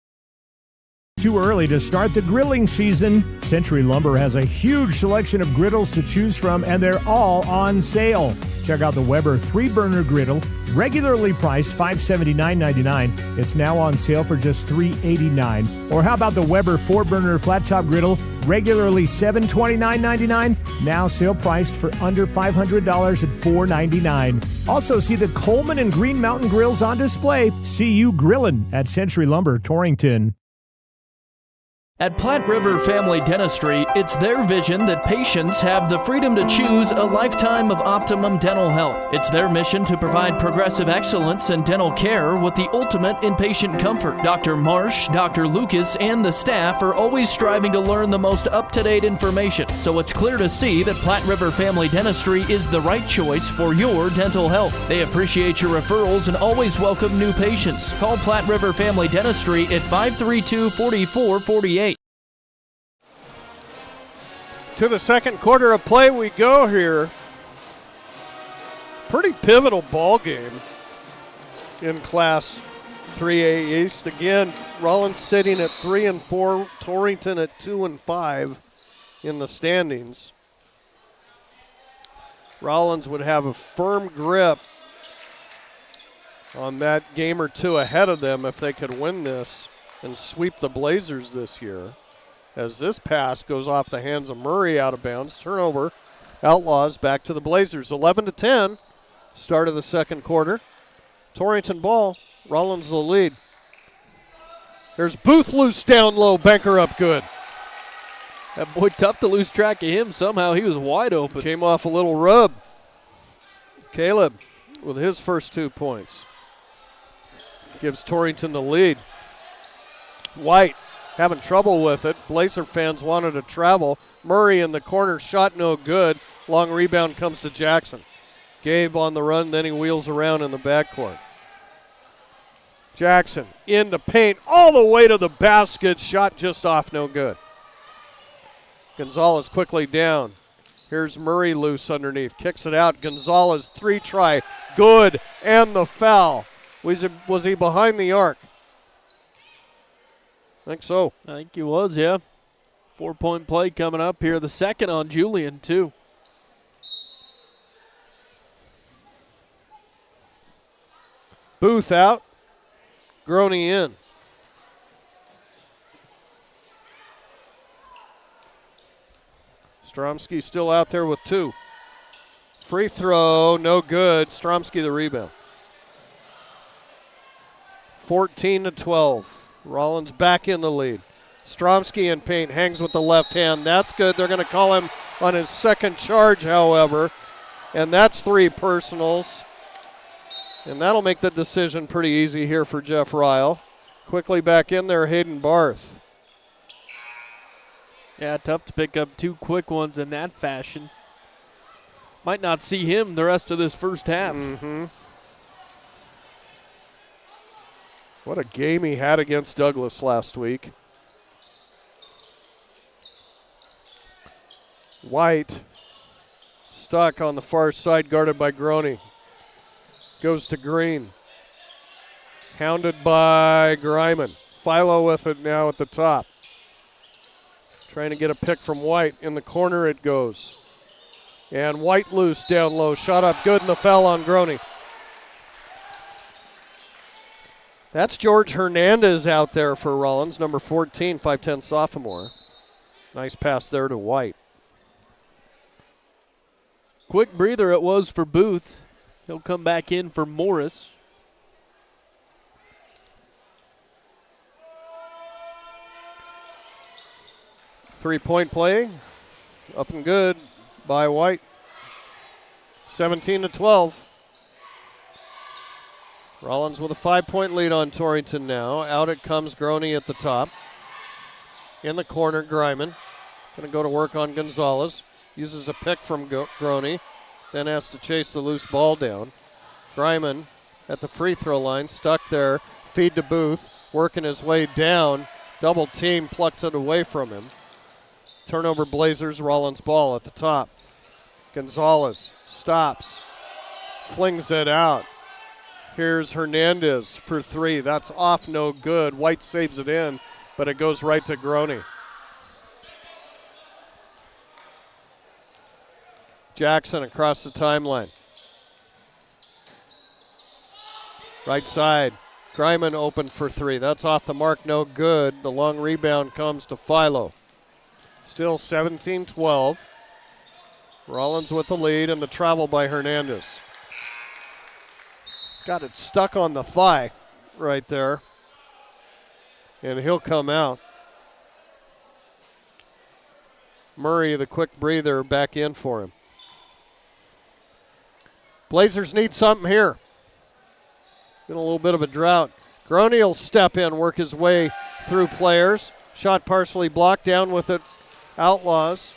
too early to start the grilling season? Century Lumber has a huge selection of griddles to choose from, and they're all on sale. Check out the Weber 3-burner griddle, regularly priced $579.99. It's now on sale for just $389. Or how about the Weber 4-burner flat-top griddle, regularly $729.99, now sale priced for under $500 at $499. Also see the Coleman and Green Mountain grills on display. See you grilling at Century Lumber, Torrington. At Platte River Family Dentistry, it's their vision that patients have the freedom to choose a lifetime of optimum dental health. It's their mission to provide progressive excellence in dental care with the ultimate in patient comfort. Dr. Marsh, Dr. Lucas, and the staff are always striving to learn the most up-to-date information, so it's clear to see that Platte River Family Dentistry is the right choice for your dental health. They appreciate your referrals and always welcome new patients. Call Platte River Family Dentistry at 532-4448. To the second quarter of play we go here. Pretty pivotal ball game in Class 3A East. Again, Rawlins sitting at 3-4, Torrington at 2-5 in the standings. Rawlins would have a firm grip on that game or two ahead of them if they could win this and sweep the Blazers this year. As this pass goes off the hands of Murray, out of bounds. Turnover. Outlaws back to the Blazers. 11-10. Start of the second quarter. Torrington ball. Rawlins the lead. There's Booth loose down low. Banker up good. That boy, tough to lose track of him. Somehow he was wide open. Came off a little rub. Caleb with his first 2 points. Gives Torrington the lead. White having trouble with it. Blazer fans wanted to travel. Murray in the corner, shot no good. Long rebound comes to Jackson. Gabe on the run, then he wheels around in the backcourt. Jackson into paint, all the way to the basket. Shot just off, no good. Gonzalez quickly down. Here's Murray loose underneath. Kicks it out. Gonzalez, 3-try. Good, and the foul. Was he behind the arc? I think so. I think he was, yeah. 4-point play coming up here. The second on Julian, too. Booth out. Groney in. Stromsky still out there with 2. Free throw, no good. Stromsky the rebound. 14-12. Rawlins back in the lead. Stromsky in paint, hangs with the left hand. That's good. They're going to call him on his second charge, however. And that's 3 personals. And that'll make the decision pretty easy here for Jeff Ryle. Quickly back in there, Hayden Barth. Yeah, tough to pick up 2 quick ones in that fashion. Might not see him the rest of this first half. Mm-hmm. What a game he had against Douglas last week. White stuck on the far side, guarded by Groney. Goes to Green. Hounded by Greiman. Philo with it now at the top. Trying to get a pick from White. In the corner it goes. And White loose down low. Shot up good, and the foul on Groney. That's George Hernandez out there for Rawlins, number 14, 5'10 sophomore. Nice pass there to White. Quick breather it was for Booth. He'll come back in for Morris. Three-point play. Up and good by White. 17-12. Rawlins with a 5-point lead on Torrington now. Out it comes Groney at the top. In the corner, Greiman. Going to go to work on Gonzalez. Uses a pick from Groney. Then has to chase the loose ball down. Greiman at the free throw line. Stuck there. Feed to Booth. Working his way down. Double team plucked it away from him. Turnover Blazers. Rawlins ball at the top. Gonzalez stops. Flings it out. Here's Hernandez for 3. That's off, no good. White saves it in, but it goes right to Groney. Jackson across the timeline. Right side. Greiman open for 3. That's off the mark, no good. The long rebound comes to Philo. Still 17-12. Rawlins with the lead and the travel by Hernandez. Got it stuck on the thigh right there. And he'll come out. Murray, the quick breather, back in for him. Blazers need something here. Been a little bit of a drought. Groney will step in, work his way through players. Shot partially blocked, down with it. Outlaws.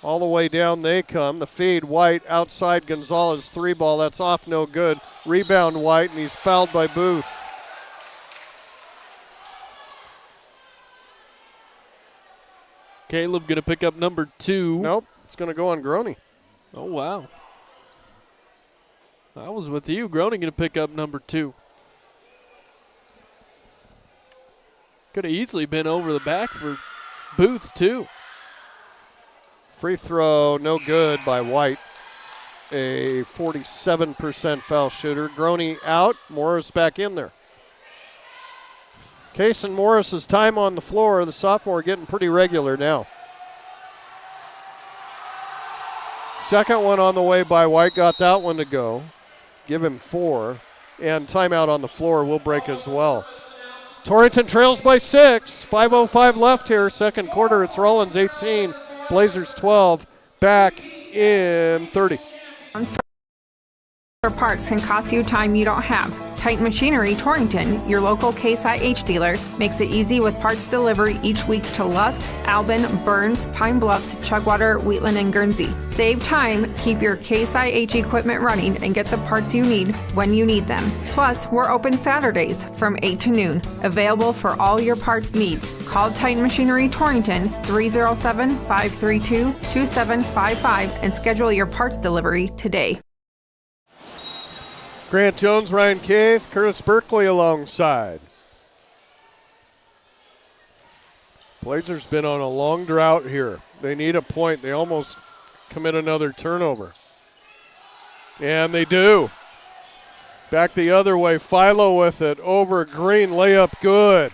All the way down they come. The feed, White, outside Gonzalez, 3 ball. That's off, no good. Rebound White, and he's fouled by Booth. Caleb going to pick up number 2. Nope, it's going to go on Groney. Oh, wow. I was with you. Groney going to pick up number 2. Could have easily been over the back for Booth, too. Free throw, no good by White. A 47% foul shooter. Groney out, Morris back in there. Kason Morris's time on the floor, the sophomore getting pretty regular now. Second one on the way by White, got that one to go. Give him 4. And timeout on the floor will break as well. Torrington trails by 6. 5:05 left here, second quarter. It's Rawlins 18, Blazers 12. Back in 30. For parts can cost you time you don't have. Titan Machinery Torrington, your local Case IH dealer, makes it easy with parts delivery each week to Lusk, Albin, Burns, Pine Bluffs, Chugwater, Wheatland, and Guernsey. Save time, keep your Case IH equipment running, and get the parts you need when you need them. Plus, we're open Saturdays from 8 to noon. Available for all your parts needs. Call Titan Machinery Torrington 307-532-2755 and schedule your parts delivery today. Grant Jones, Ryan Keith, Curtis Berkeley alongside. Blazers been on a long drought here. They need a point. They almost commit another turnover. And they do. Back the other way. Philo with it. Over Green. Layup good.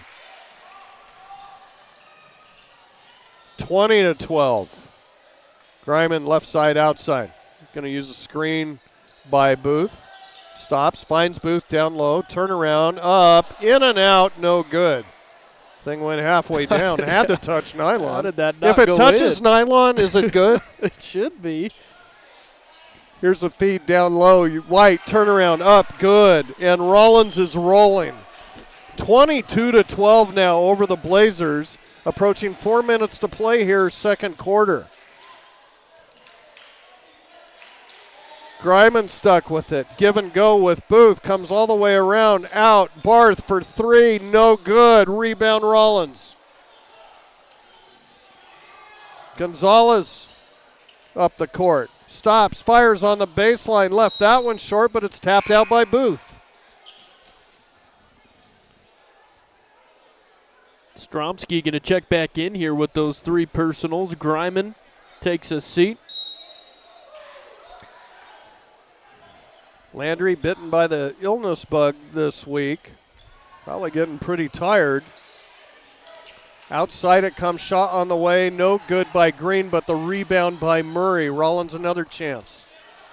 20-12. Greiman left side, outside. Going to use a screen by Booth. Stops, finds Booth down low, turnaround, up, in and out, no good. Thing went halfway down, had to touch nylon. How did that not If it go touches in? nylon, is it good? It should be. Here's the feed down low. White, turnaround, up, good. And Rawlins is rolling. 22-12 now over the Blazers. Approaching 4 minutes to play here, second quarter. Greiman stuck with it. Give and go with Booth. Comes all the way around. Out. Barth for three. No good. Rebound Rawlins. Gonzalez up the court. Stops. Fires on the baseline. Left that one short, but it's tapped out by Booth. Stromsky going to check back in here with those three personals. Greiman takes a seat. Landry bitten by the illness bug this week. Probably getting pretty tired. Outside it comes, shot on the way. No good by Green, but the rebound by Murray. Rawlins another chance.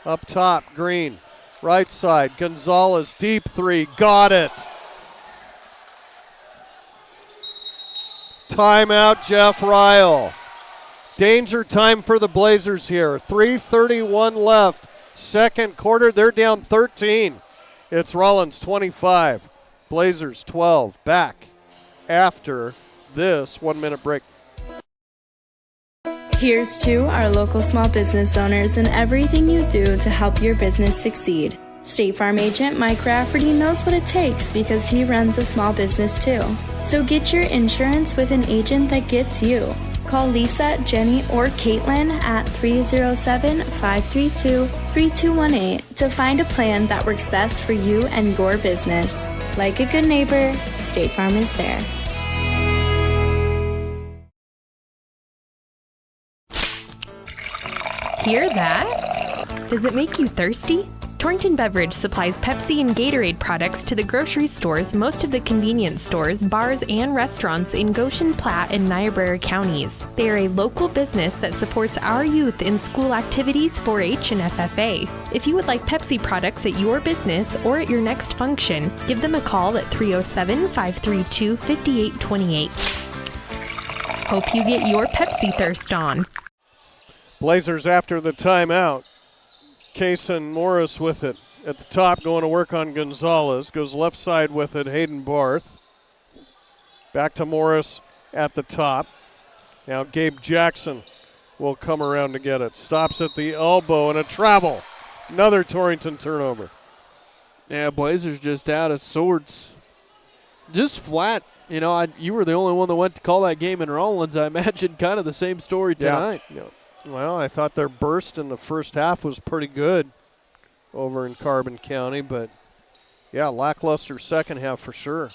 Up top, Green. Right side, Gonzalez, deep three. Got it. Timeout, Jeff Ryle. Danger time for the Blazers here. 3:31 left. Second quarter, they're down 13. It's Rawlins 25, Blazers 12. Back after this 1 minute break. Here's to our local small business owners and everything you do to help your business succeed. State Farm agent Mike Rafferty knows what it takes because he runs a small business too. So get your insurance with an agent that gets you. Call Lisa, Jenny, or Caitlin at 307-532-3218 to find a plan that works best for you and your business. Like a good neighbor, State Farm is there. Hear that? Does it make you thirsty? Torrington Beverage supplies Pepsi and Gatorade products to the grocery stores, most of the convenience stores, bars, and restaurants in Goshen, Platte, and Niobrara counties. They are a local business that supports our youth in school activities, 4-H, and FFA. If you would like Pepsi products at your business or at your next function, give them a call at 307-532-5828. Hope you get your Pepsi thirst on. Blazers after the timeout. Kaysen Morris with it at the top, going to work on Gonzalez. Goes left side with it, Hayden Barth. Back to Morris at the top. Now Gabe Jackson will come around to get it. Stops at the elbow and a travel. Another Torrington turnover. Yeah, Blazers just out of sorts. Just flat. You know, you were the only one that went to call that game in Rawlins. I imagine kind of the same story tonight. Yeah. Well, I thought their burst in the first half was pretty good over in Carbon County, but yeah, lackluster second half for sure.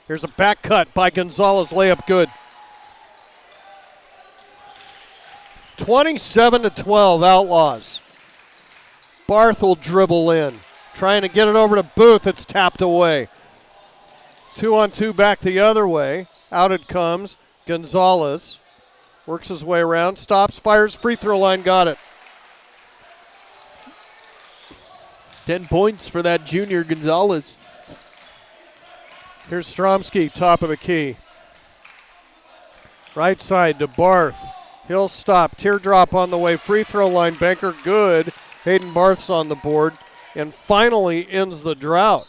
Here's a back cut by Gonzalez, layup good. 27-12 Outlaws. Barth will dribble in, trying to get it over to Booth. It's tapped away. 2-on-2 back the other way. Out it comes. Gonzalez works his way around, stops, fires, free throw line, got it. 10 points for that junior Gonzalez. Here's Stromsky, top of the key. Right side to Barth. He'll stop. Teardrop on the way. Free throw line. Banker good. Hayden Barth's on the board. And finally ends the drought.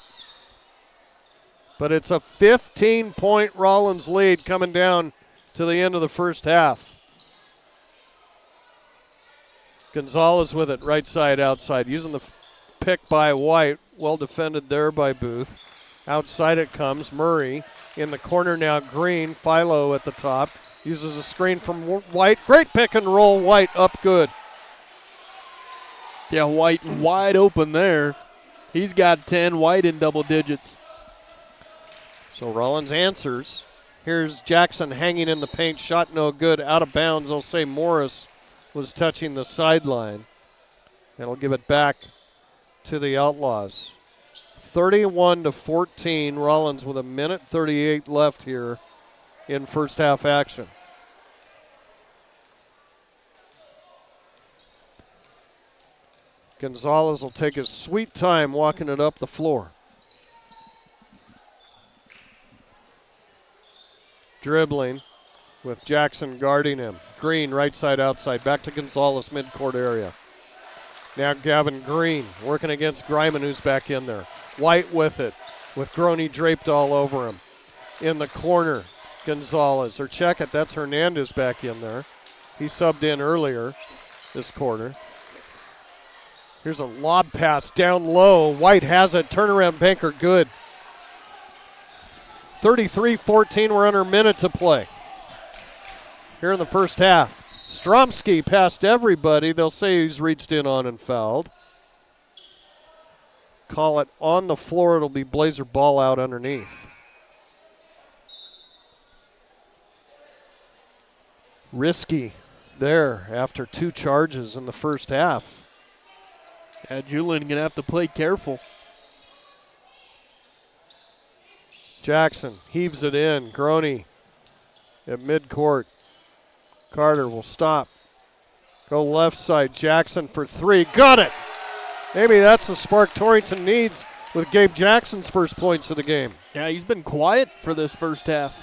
But it's a 15-point Rawlins lead coming down to the end of the first half. Gonzalez with it. Right side, outside. Using the pick by White. Well defended there by Booth. Outside it comes. Murray in the corner now. Green. Philo at the top. Uses a screen from White. Great pick and roll. White up good. Yeah, White wide open there. He's got 10. White in double digits. So Rawlins answers. Here's Jackson hanging in the paint. Shot no good. Out of bounds. They'll say Morris was touching the sideline. That'll give it back to the Outlaws. 31-14. Rawlins with a minute 38 left here in first half action. Gonzalez will take his sweet time walking it up the floor. Dribbling with Jackson guarding him. Green right side outside. Back to Gonzalez midcourt area. Now Gavin Green working against Greiman, who's back in there. White with it, with Groney draped all over him. In the corner, Gonzalez. Or check it, that's Hernandez back in there. He subbed in earlier this quarter. Here's a lob pass down low. White has it. Turnaround banker good. 33-14, we're under a minute to play. Here in the first half. Stromsky past everybody. They'll say he's reached in on and fouled. Call it on the floor. It'll be Blazer ball out underneath. Risky there after 2 charges in the first half. Yeah, Julian going to have to play careful. Jackson heaves it in. Groney at midcourt. Carter will stop. Go left side. Jackson for 3. Got it! Maybe that's the spark Torrington needs with Gabe Jackson's first points of the game. Yeah, he's been quiet for this first half.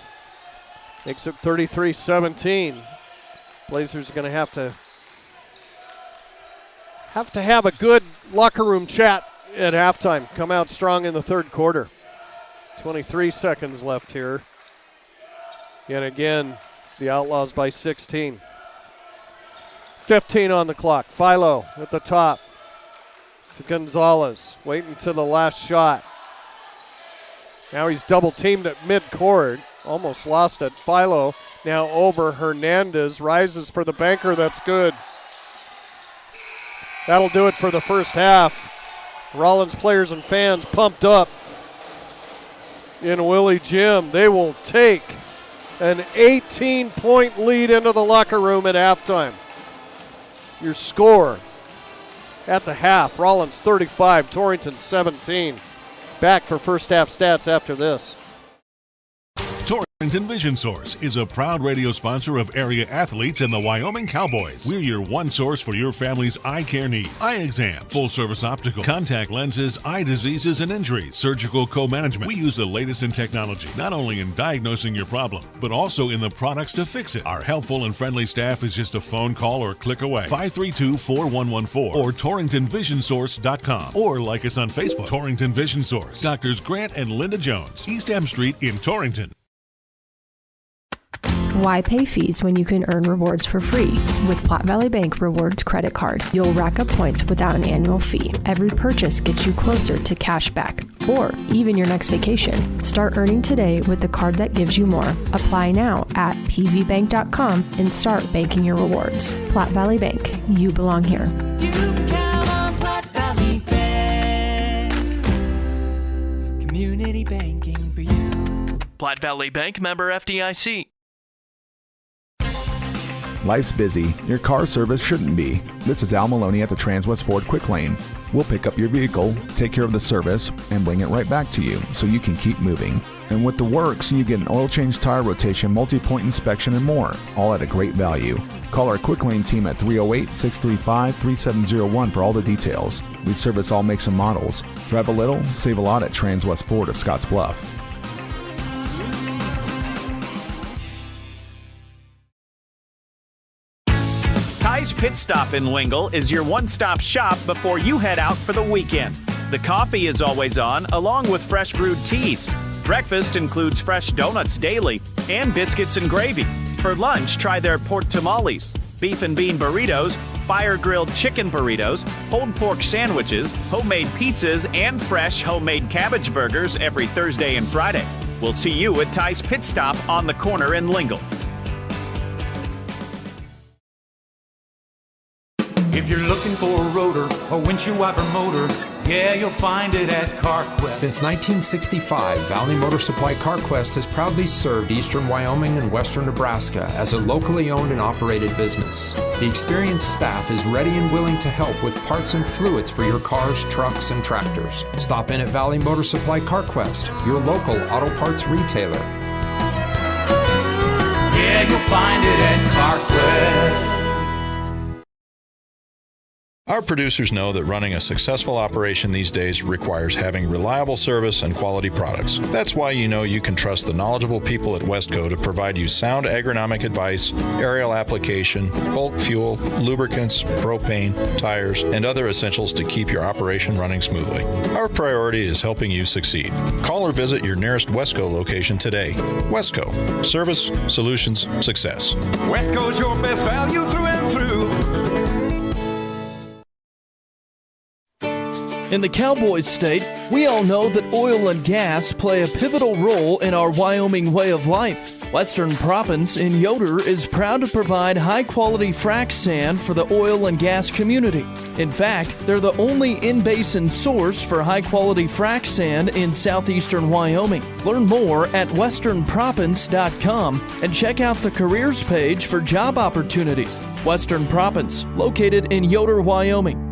Makes it 33-17. Blazers are going to have a good locker room chat at halftime. Come out strong in the third quarter. 23 seconds left here. And again, the Outlaws by 16. 15 on the clock. Philo at the top to Gonzalez, waiting to the last shot. Now he's double teamed at midcourt. Almost lost it. Philo now over Hernandez. Rises for the banker. That's good. That'll do it for the first half. Rawlins players and fans pumped up in Willie Jim. They will take an 18-point lead into the locker room at halftime. Your score at the half, Rawlins 35, Torrington 17. Back for first half stats after this. Torrington Vision Source is a proud radio sponsor of area athletes and the Wyoming Cowboys. We're your one source for your family's eye care needs. Eye exam, full service optical, contact lenses, eye diseases and injuries, surgical co-management. We use the latest in technology, not only in diagnosing your problem, but also in the products to fix it. Our helpful and friendly staff is just a phone call or click away. 532-4114 or TorringtonVisionSource.com, or like us on Facebook. Torrington Vision Source. Doctors Grant and Linda Jones, East M Street in Torrington. Why pay fees when you can earn rewards for free? With Platte Valley Bank Rewards Credit Card, you'll rack up points without an annual fee. Every purchase gets you closer to cash back, or even your next vacation. Start earning today with the card that gives you more. Apply now at pvbank.com and start banking your rewards. Platte Valley Bank, you belong here. You can count on Platte Valley Bank. Community banking for you. Platte Valley Bank, member FDIC. Life's busy. Your car service shouldn't be. This is Al Maloney at the Transwest Ford Quick Lane. We'll pick up your vehicle, take care of the service, and bring it right back to you so you can keep moving. And with the works, you get an oil change, tire rotation, multi-point inspection, and more, all at a great value. Call our Quick Lane team at 308-635-3701 for all the details. We service all makes and models. Drive a little, save a lot at Transwest Ford of Scotts Bluff. Ty's Pit Stop in Lingle is your one-stop shop before you head out for the weekend. The coffee is always on, along with fresh brewed teas. Breakfast includes fresh donuts daily and biscuits and gravy. For lunch, try their pork tamales, beef and bean burritos, fire-grilled chicken burritos, pulled pork sandwiches, homemade pizzas, and fresh homemade cabbage burgers every Thursday and Friday. We'll see you at Ty's Pit Stop on the corner in Lingle. If you're looking for a rotor or windshield wiper motor, yeah, you'll find it at CarQuest. Since 1965, Valley Motor Supply CarQuest has proudly served eastern Wyoming and western Nebraska as a locally owned and operated business. The experienced staff is ready and willing to help with parts and fluids for your cars, trucks, and tractors. Stop in at Valley Motor Supply CarQuest, your local auto parts retailer. Yeah, you'll find it at CarQuest. Our producers know that running a successful operation these days requires having reliable service and quality products. That's why you know you can trust the knowledgeable people at Westco to provide you sound agronomic advice, aerial application, bulk fuel, lubricants, propane, tires, and other essentials to keep your operation running smoothly. Our priority is helping you succeed. Call or visit your nearest Westco location today. Westco. Service, solutions, success. Westco's your best value through and through. In the Cowboys state, we all know that oil and gas play a pivotal role in our Wyoming way of life. Western Proppants in Yoder is proud to provide high-quality frac sand for the oil and gas community. In fact, they're the only in-basin source for high-quality frac sand in southeastern Wyoming. Learn more at westernproppants.com and check out the careers page for job opportunities. Western Proppants, located in Yoder, Wyoming.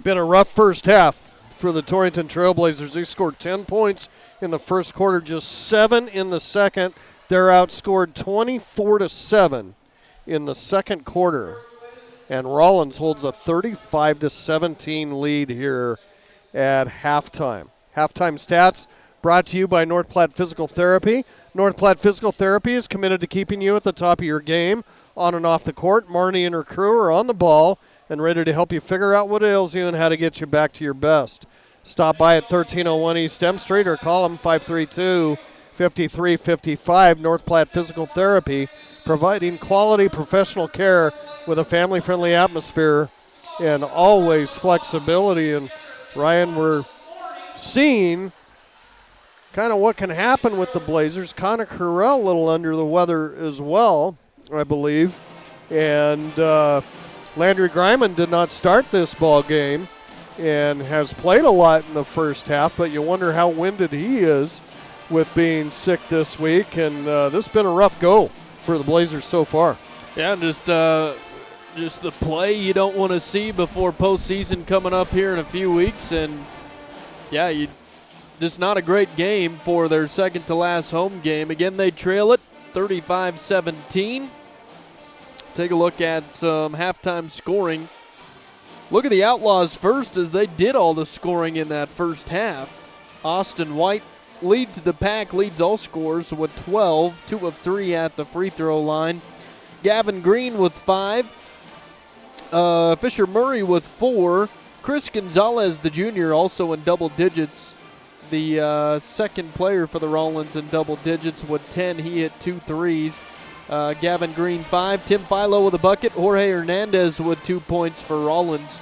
Been a rough first half for the Torrington Trailblazers. They scored 10 points in the first quarter, just 7 in the second. They're outscored 24-7 in the second quarter. And Rawlins holds a 35-17 lead here at halftime. Halftime stats brought to you by North Platte Physical Therapy. North Platte Physical Therapy is committed to keeping you at the top of your game on and off the court. Marnie and her crew are on the ball and ready to help you figure out what ails you and how to get you back to your best. Stop by at 1301 East M Street or call them 532-5355. North Platte Physical Therapy, providing quality professional care with a family-friendly atmosphere and always flexibility. And Ryan, we're seeing kind of what can happen with the Blazers. Connor Carell a little under the weather as well, I believe. And Landry Griman did not start this ball game and has played a lot in the first half, but you wonder how winded he is with being sick this week. And this has been a rough go for the Blazers so far. Yeah, just the play you don't want to see before postseason coming up here in a few weeks. And, yeah, just not a great game for their second-to-last home game. Again, they trail it 35-17. Take a look at some halftime scoring. Look at the Outlaws first, as they did all the scoring in that first half. Austin White leads the pack, leads all scorers with 12, 2 of 3 at the free throw line. Gavin Green with 5. Fisher Murray with 4. Chris Gonzalez, the junior, also in double digits. The second player for the Rawlins in double digits with 10. He hit 2 threes. Gavin Green 5, Tim Philo with a bucket, Jorge Hernandez with 2 points for Rawlins.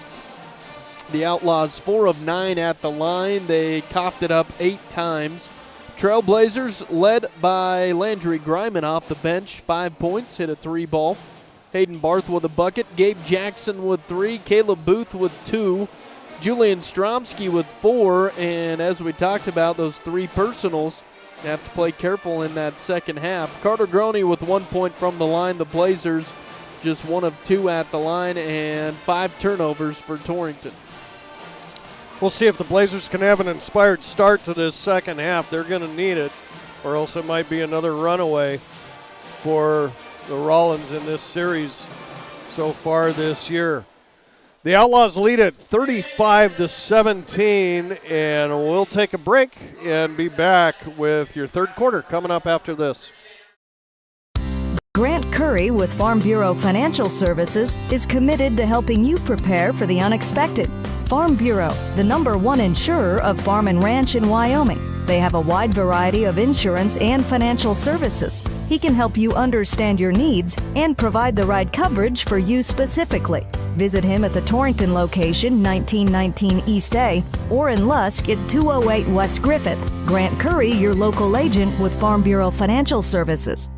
The Outlaws 4 of 9 at the line. They coughed it up 8 times. Trailblazers led by Landry Griman off the bench, 5 points, hit a 3 ball. Hayden Barth with a bucket, Gabe Jackson with 3, Caleb Booth with 2, Julian Stromsky with 4, and as we talked about, those 3 personals. You have to play careful in that second half. Carter Groney with 1 point from the line. The Blazers just 1 of 2 at the line, and 5 turnovers for Torrington. We'll see if the Blazers can have an inspired start to this second half. They're going to need it, or else it might be another runaway for the Rawlins in this series so far this year. The Outlaws lead at 35-17, and we'll take a break and be back with your third quarter coming up after this. Grant Curry with Farm Bureau Financial Services is committed to helping you prepare for the unexpected. Farm Bureau, the #1 insurer of farm and ranch in Wyoming. They have a wide variety of insurance and financial services. He can help you understand your needs and provide the right coverage for you specifically. Visit him at the Torrington location, 1919 East A, or in Lusk at 208 West Griffith. Grant Curry, your local agent with Farm Bureau Financial Services.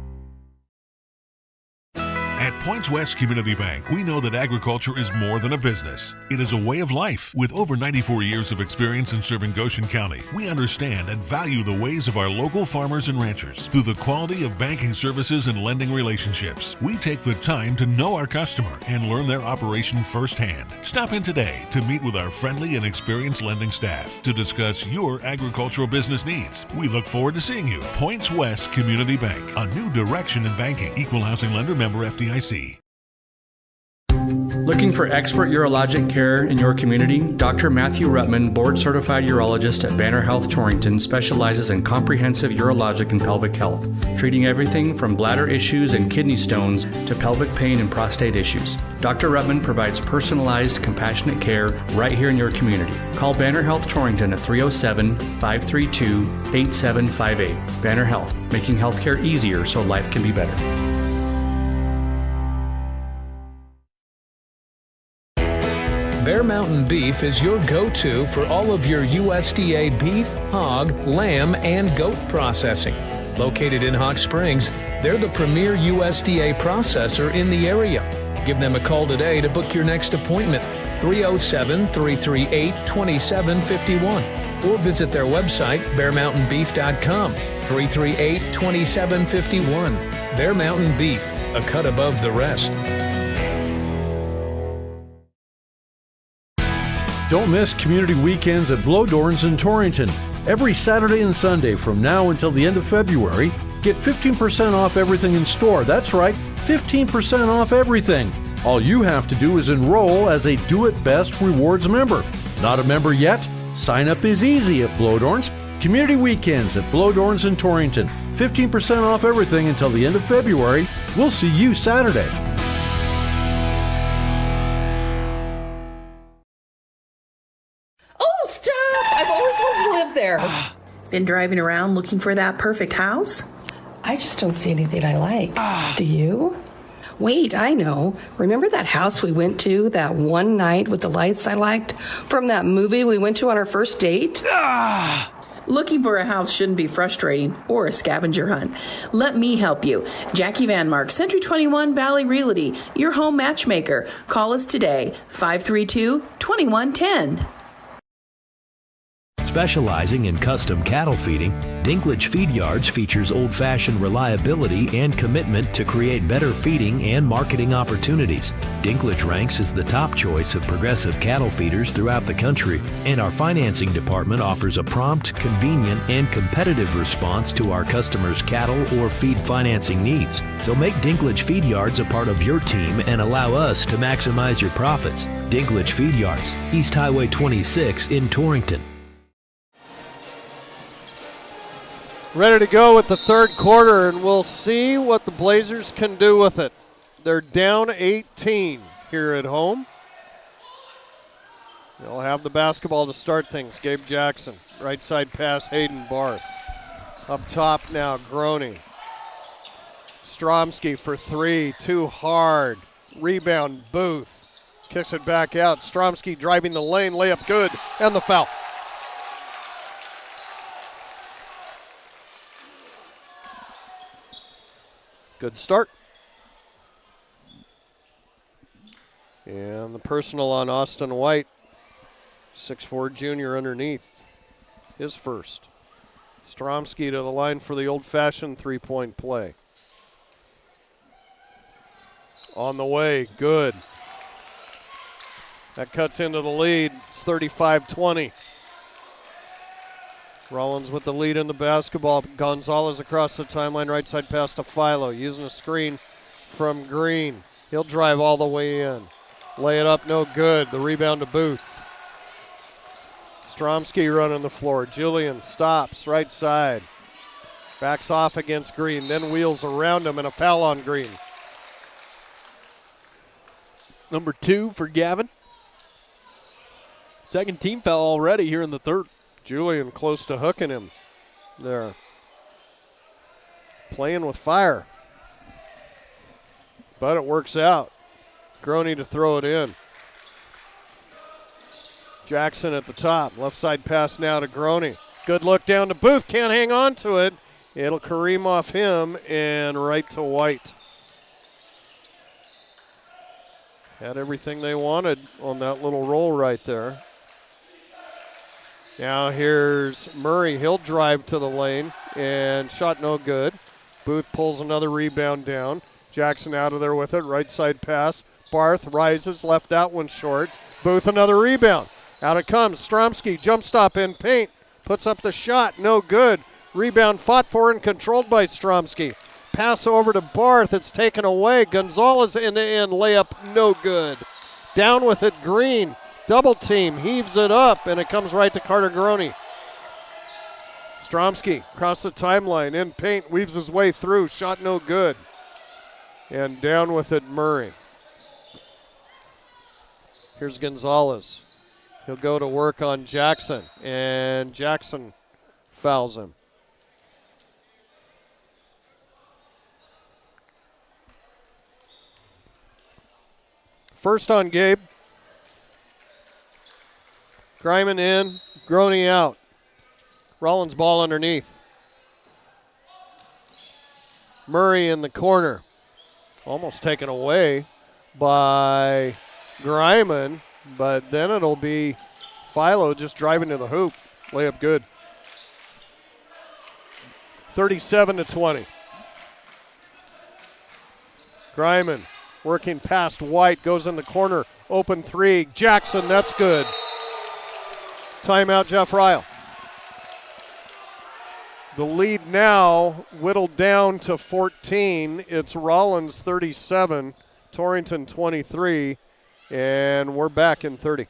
At Points West Community Bank, we know that agriculture is more than a business. It is a way of life. With over 94 years of experience in serving Goshen County, we understand and value the ways of our local farmers and ranchers. Through the quality of banking services and lending relationships, we take the time to know our customer and learn their operation firsthand. Stop in today to meet with our friendly and experienced lending staff to discuss your agricultural business needs. We look forward to seeing you. Points West Community Bank, a new direction in banking. Equal housing lender, member FDIC. Looking for expert urologic care in your community? Dr. Matthew Rutman, board-certified urologist at Banner Health Torrington, specializes in comprehensive urologic and pelvic health, treating everything from bladder issues and kidney stones to pelvic pain and prostate issues. Dr. Rutman provides personalized, compassionate care right here in your community. Call Banner Health Torrington at 307-532-8758. Banner Health, making healthcare easier so life can be better. Bear Mountain Beef is your go-to for all of your USDA beef, hog, lamb, and goat processing. Located in Hot Springs, they're the premier USDA processor in the area. Give them a call today to book your next appointment, 307-338-2751, or visit their website, bearmountainbeef.com, 338-2751. Bear Mountain Beef, a cut above the rest. Don't miss community weekends at Blowdorns in Torrington. Every Saturday and Sunday from now until the end of February, get 15% off everything in store. That's right, 15% off everything. All you have to do is enroll as a Do It Best Rewards member. Not a member yet? Sign up is easy at Blowdorns. Community weekends at Blowdorns in Torrington. 15% off everything until the end of February. We'll see you Saturday. Oh, stop! I've always wanted to live there. Been driving around looking for that perfect house? I just don't see anything I like. Do you? Wait, I know. Remember that house we went to that one night with the lights I liked from that movie we went to on our first date? Looking for a house shouldn't be frustrating or a scavenger hunt. Let me help you. Jackie Van Mark, Century 21 Valley Realty, your home matchmaker. Call us today, 532-2110. Specializing in custom cattle feeding, Dinklage Feed Yards features old-fashioned reliability and commitment to create better feeding and marketing opportunities. Dinklage ranks as the top choice of progressive cattle feeders throughout the country, and our financing department offers a prompt, convenient, and competitive response to our customers' cattle or feed financing needs. So make Dinklage Feed Yards a part of your team and allow us to maximize your profits. Dinklage Feed Yards, East Highway 26 in Torrington. Ready to go with the third quarter, and we'll see what the Blazers can do with it. They're down 18 here at home. They'll have the basketball to start things. Gabe Jackson, right side pass, Hayden Barth. Up top now, Groney. Stromsky for three, too hard. Rebound, Booth. Kicks it back out. Stromsky driving the lane, layup good, and the foul. Good start. And the personal on Austin White, 6'4" junior underneath, his first. Stromsky to the line for the old-fashioned three-point play. On the way, good. That cuts into the lead. It's 35-20. Rawlins with the lead in the basketball. Gonzalez across the timeline, right side pass to Philo, using a screen from Green. He'll drive all the way in. Lay it up, no good. The rebound to Booth. Stromsky running the floor. Julian stops, right side. Backs off against Green, then wheels around him, and a foul on Green. Number 2 for Gavin. Second team foul already here in the third. Julian close to hooking him there. Playing with fire. But it works out. Groney to throw it in. Jackson at the top. Left side pass now to Groney. Good look down to Booth. Can't hang on to it. It'll careem off him and right to White. Had everything they wanted on that little roll right there. Now here's Murray. He'll drive to the lane and shot no good. Booth pulls another rebound down. Jackson out of there with it. Right side pass. Barth rises, left that one short. Booth another rebound. Out it comes. Stromsky jump stop in paint. Puts up the shot. No good. Rebound fought for and controlled by Stromsky. Pass over to Barth. It's taken away. Gonzalez in the end. Layup no good. Down with it, Green. Double team, heaves it up, and it comes right to Carter Garoni. Stromsky across the timeline, in paint, weaves his way through. Shot no good. And down with it, Murray. Here's Gonzalez. He'll go to work on Jackson, and Jackson fouls him. First on Gabe. Greiman in, Groney out. Rawlins ball underneath. Murray in the corner. Almost taken away by Greiman, but then it'll be Philo just driving to the hoop. Layup good. 37-20. Greiman working past White, goes in the corner, open three. Jackson, that's good. Timeout, Jeff Ryle. The lead now whittled down to 14. It's Rawlins 37, Torrington 23, and we're back in 30.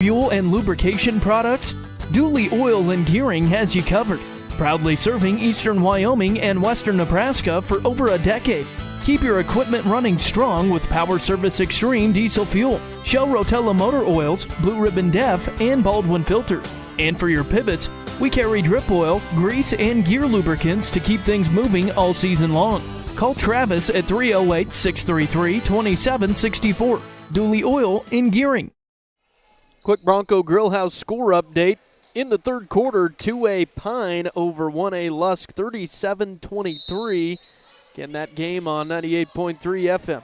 Fuel and lubrication products? Dooley Oil and Gearing has you covered. Proudly serving eastern Wyoming and western Nebraska for over a decade. Keep your equipment running strong with Power Service Extreme diesel fuel, Shell Rotella motor oils, Blue Ribbon Def, and Baldwin filters. And for your pivots, we carry drip oil, grease, and gear lubricants to keep things moving all season long. Call Travis at 308-633-2764. Dooley Oil and Gearing. Quick Bronco Grillhouse score update. In the third quarter, 2A Pine over 1A Lusk, 37-23. Again, that game on 98.3 FM.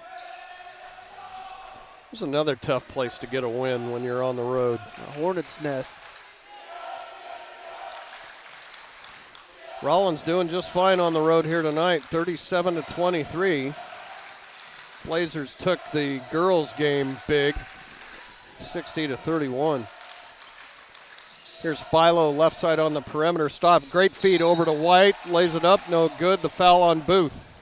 There's another tough place to get a win when you're on the road. A Hornet's Nest. Rawlins doing just fine on the road here tonight, 37-23. Blazers took the girls' game big, 60-31. Here's Philo, left side on the perimeter. Stop, great feed over to White. Lays it up, no good. The foul on Booth.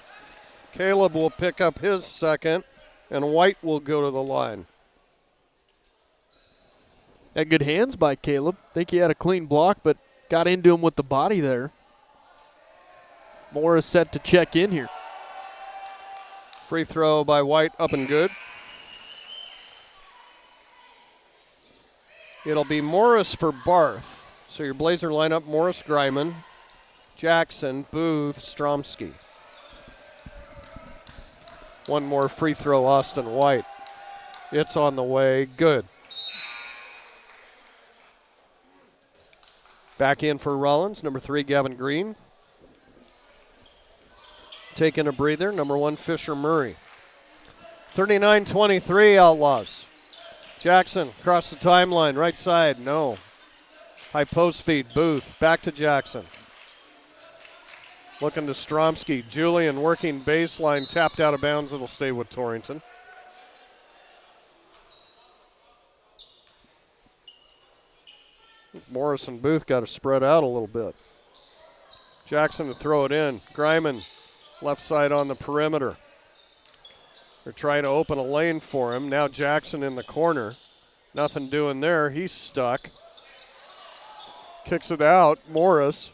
Caleb will pick up his second, and White will go to the line. Had good hands by Caleb. Think he had a clean block, but got into him with the body there. Morris set to check in here. Free throw by White, up and good. It'll be Morris for Barth. So your Blazer lineup, Morris, Greiman, Jackson, Booth, Stromsky. One more free throw, Austin White. It's on the way, good. Back in for Rawlins, number 3, Gavin Green. Taking a breather, number 1, Fisher Murray. 39-23, Outlaws. Jackson across the timeline, right side, no. High post feed, Booth, back to Jackson. Looking to Stromsky. Julian working baseline, tapped out of bounds. It'll stay with Torrington. Morris and Booth got to spread out a little bit. Jackson to throw it in. Greiman, left side on the perimeter. They're trying to open a lane for him. Now Jackson in the corner. Nothing doing there. He's stuck. Kicks it out. Morris.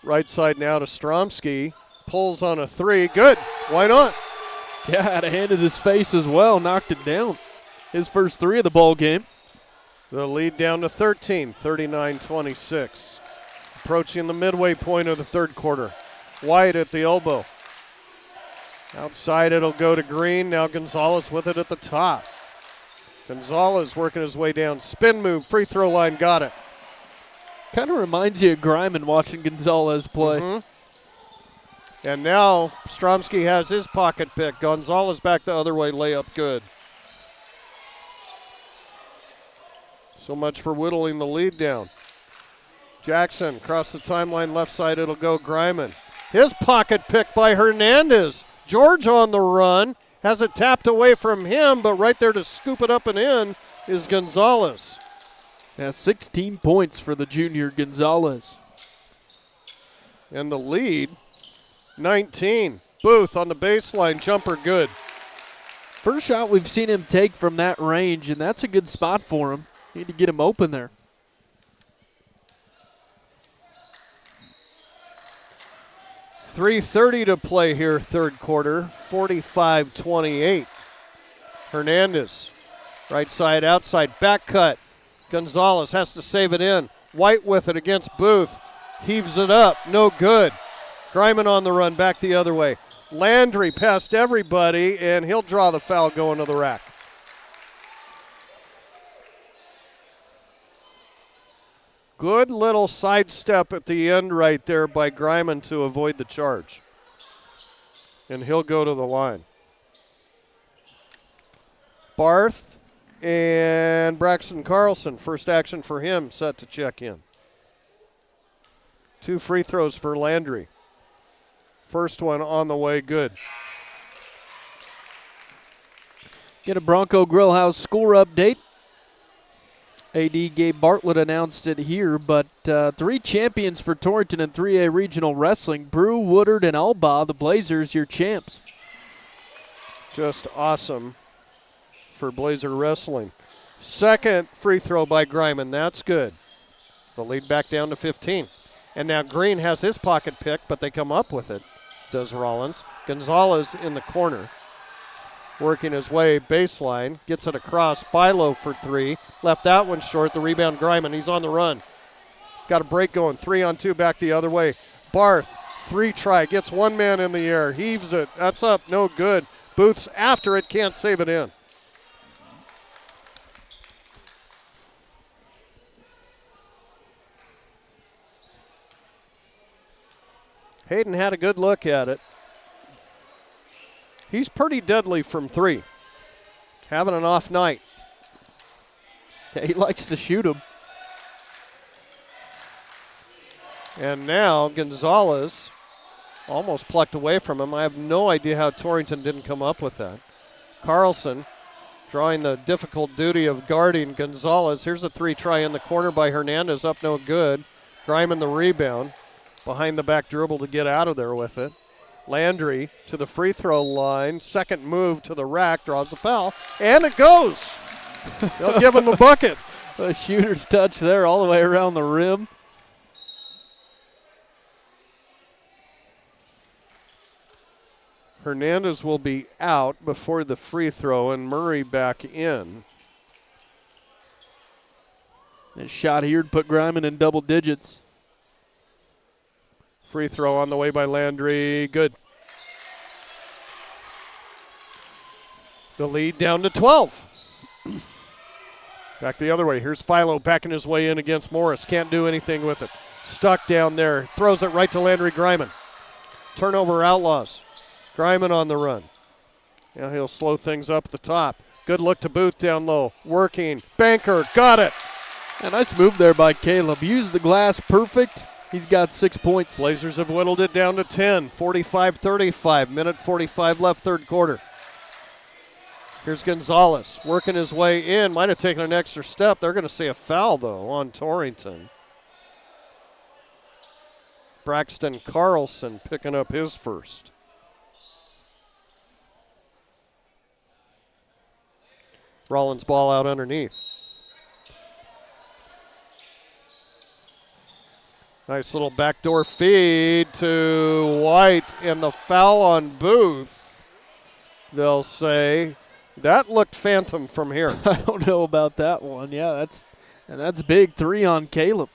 Right side now to Stromsky. Pulls on a 3. Good. Why not? Yeah, had a hand in his face as well. Knocked it down. His first 3 of the ball game. The lead down to 13, 39-26. Approaching the midway point of the third quarter. White at the elbow. Outside it'll go to Green. Now Gonzalez with it at the top. Gonzalez working his way down. Spin move, free throw line, got it. Kind of reminds you of Greiman watching Gonzalez play. Mm-hmm. And now Stromsky has his pocket pick. Gonzalez back the other way, layup good. So much for whittling the lead down. Jackson across the timeline, left side, it'll go Greiman. His pocket pick by Hernandez. George on the run, has it tapped away from him, but right there to scoop it up and in is Gonzalez. Yeah, 16 points for the junior Gonzalez. And the lead, 19. Booth on the baseline, jumper good. First shot we've seen him take from that range, and that's a good spot for him. Need to get him open there. .330 to play here, third quarter, 45-28. Hernandez, right side, outside, back cut. Gonzalez has to save it in. White with it against Booth. Heaves it up, no good. Griman on the run, back the other way. Landry past everybody, and he'll draw the foul going to the rack. Good little sidestep at the end right there by Griman to avoid the charge. And he'll go to the line. Barth and Braxton Carlson, first action for him, set to check in. 2 free throws for Landry. First one on the way, good. Get a Bronco Grill House score update. AD Gabe Bartlett announced it here, but 3 champions for Torrington in 3A Regional Wrestling. Brew, Woodard, and Alba, the Blazers, your champs. Just awesome for Blazer Wrestling. Second free throw by Griman, that's good. The lead back down to 15. And now Green has his pocket pick, but they come up with it, does Rawlins. Gonzalez in the corner, working his way baseline, gets it across. Philo for 3, left that one short. The rebound Griman, he's on the run. Got a break going, 3-on-2 back the other way. Barth, 3 try, gets one man in the air, heaves it, that's up, no good. Booth's after it, can't save it in. Hayden had a good look at it. He's pretty deadly from 3. Having an off night. Yeah, he likes to shoot him. And now Gonzalez almost plucked away from him. I have no idea how Torrington didn't come up with that. Carlson drawing the difficult duty of guarding Gonzalez. Here's a 3 try in the corner by Hernandez, up no good. Griman the rebound. Behind the back dribble to get out of there with it. Landry to the free throw line. Second move to the rack, draws the foul, and it goes. They'll give him the bucket. A shooter's touch there all the way around the rim. Hernandez will be out before the free throw, and Murray back in. That shot here to put Griman in double digits. Free throw on the way by Landry, good. The lead down to 12. Back the other way, here's Philo backing his way in against Morris, can't do anything with it. Stuck down there, throws it right to Landry Griman. Turnover Outlaws. Griman on the run. Now he'll slow things up at the top. Good look to Booth down low, working, banker, got it. A nice move there by Caleb, used the glass perfect. He's got 6 points. Blazers have whittled it down to 10, 45-35, minute 45 left, third quarter. Here's Gonzalez working his way in, might have taken an extra step. They're going to see a foul, though, on Torrington. Braxton Carlson picking up his first. Rawlins ball out underneath. Nice little backdoor feed to White, and the foul on Booth. They'll say that looked phantom from here. I don't know about that one. Yeah, that's big. 3 on Caleb.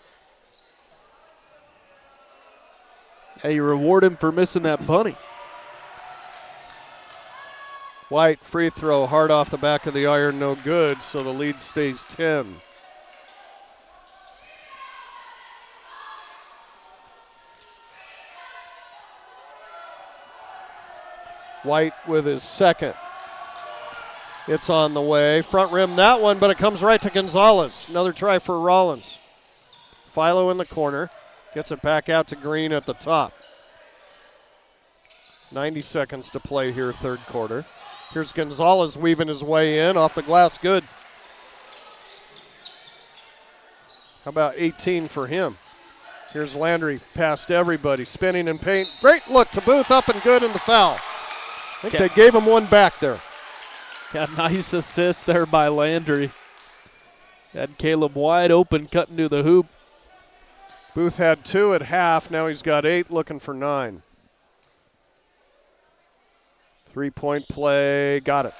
Hey, you reward him for missing that bunny. White free throw, hard off the back of the iron, no good. So the lead stays 10. White with his second. It's on the way. Front rim that one, but it comes right to Gonzalez. Another try for Rawlins. Philo in the corner. Gets it back out to Green at the top. 90 seconds to play here, third quarter. Here's Gonzalez weaving his way in. Off the glass, good. How about 18 for him? Here's Landry past everybody. Spinning in paint. Great look to Booth, up and good, in the foul. I think they gave him one back there. Yeah, nice assist there by Landry. Had Caleb wide open, cutting to the hoop. Booth had 2 at half. Now he's got 8, looking for 9. 3-point play, got it.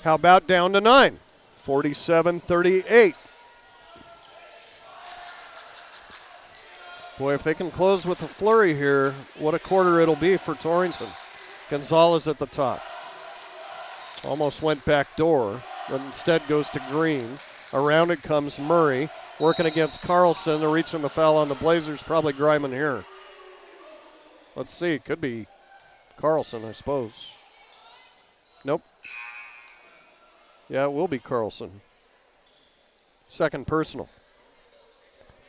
How about down to 9? 47-38. Boy, if they can close with a flurry here, what a quarter it'll be for Torrington. Gonzalez at the top. Almost went back door, but instead goes to Green. Around it comes Murray, working against Carlson. They're reaching the foul on the Blazers, probably Greiman here. Let's see, could be Carlson, I suppose. Nope. Yeah, it will be Carlson. Second personal.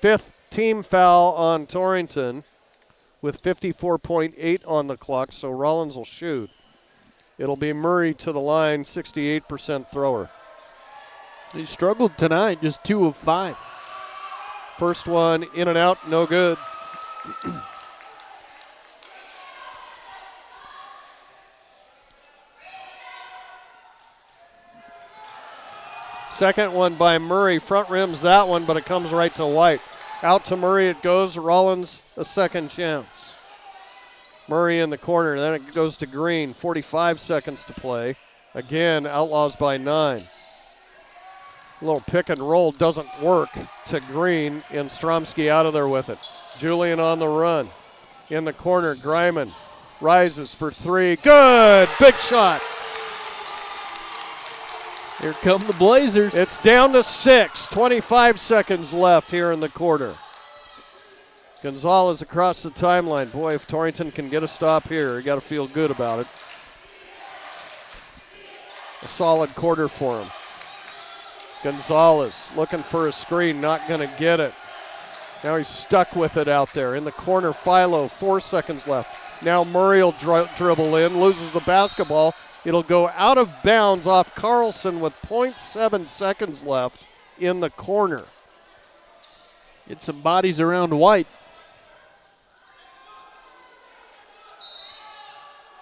5th team foul on Torrington with 54.8 on the clock, so Rawlins will shoot. It'll be Murray to the line, 68% thrower. He struggled tonight, just 2 of 5. First one in and out, no good. Second one by Murray, front rims that one, but it comes right to White. Out to Murray it goes, Rawlins a second chance. Murray in the corner, then it goes to Green, 45 seconds to play. Again, Outlaws by 9. A little pick and roll doesn't work to Green, and Stromsky out of there with it. Julian on the run. In the corner, Greiman rises for 3. Good, big shot. Here come the Blazers. It's down to 6, 25 seconds left here in the quarter. Gonzalez across the timeline. Boy, if Torrington can get a stop here, you got to feel good about it. A solid quarter for him. Gonzalez looking for a screen, not going to get it. Now he's stuck with it out there. In the corner, Philo, 4 seconds left. Now Murray will dribble in, loses the basketball. It'll go out of bounds off Carlson with 0.7 seconds left in the corner. Get some bodies around White.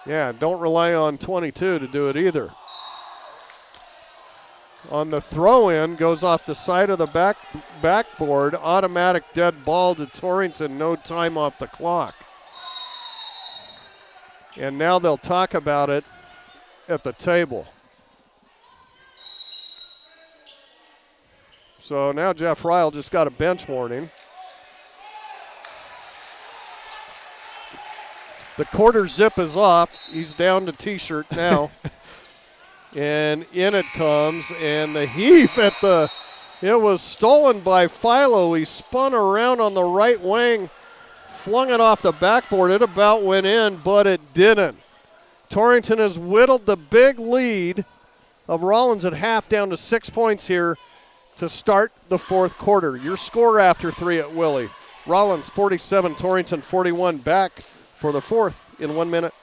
Yeah, don't rely on 22 to do it either. On the throw-in, goes off the side of the backboard. Automatic dead ball to Torrington, no time off the clock. And now they'll talk about it at the table. So now Jeff Ryle just got a bench warning. The quarter zip is off. He's down to T-shirt now. And in it comes, and the heave at the, it was stolen by Philo. He spun around on the right wing, flung it off the backboard. It about went in, but it didn't. Torrington has whittled the big lead of Rawlins at half down to 6 points here to start the fourth quarter. Your score after 3 at Willie. Rawlins 47, Torrington 41. Back for the fourth in 1 minute.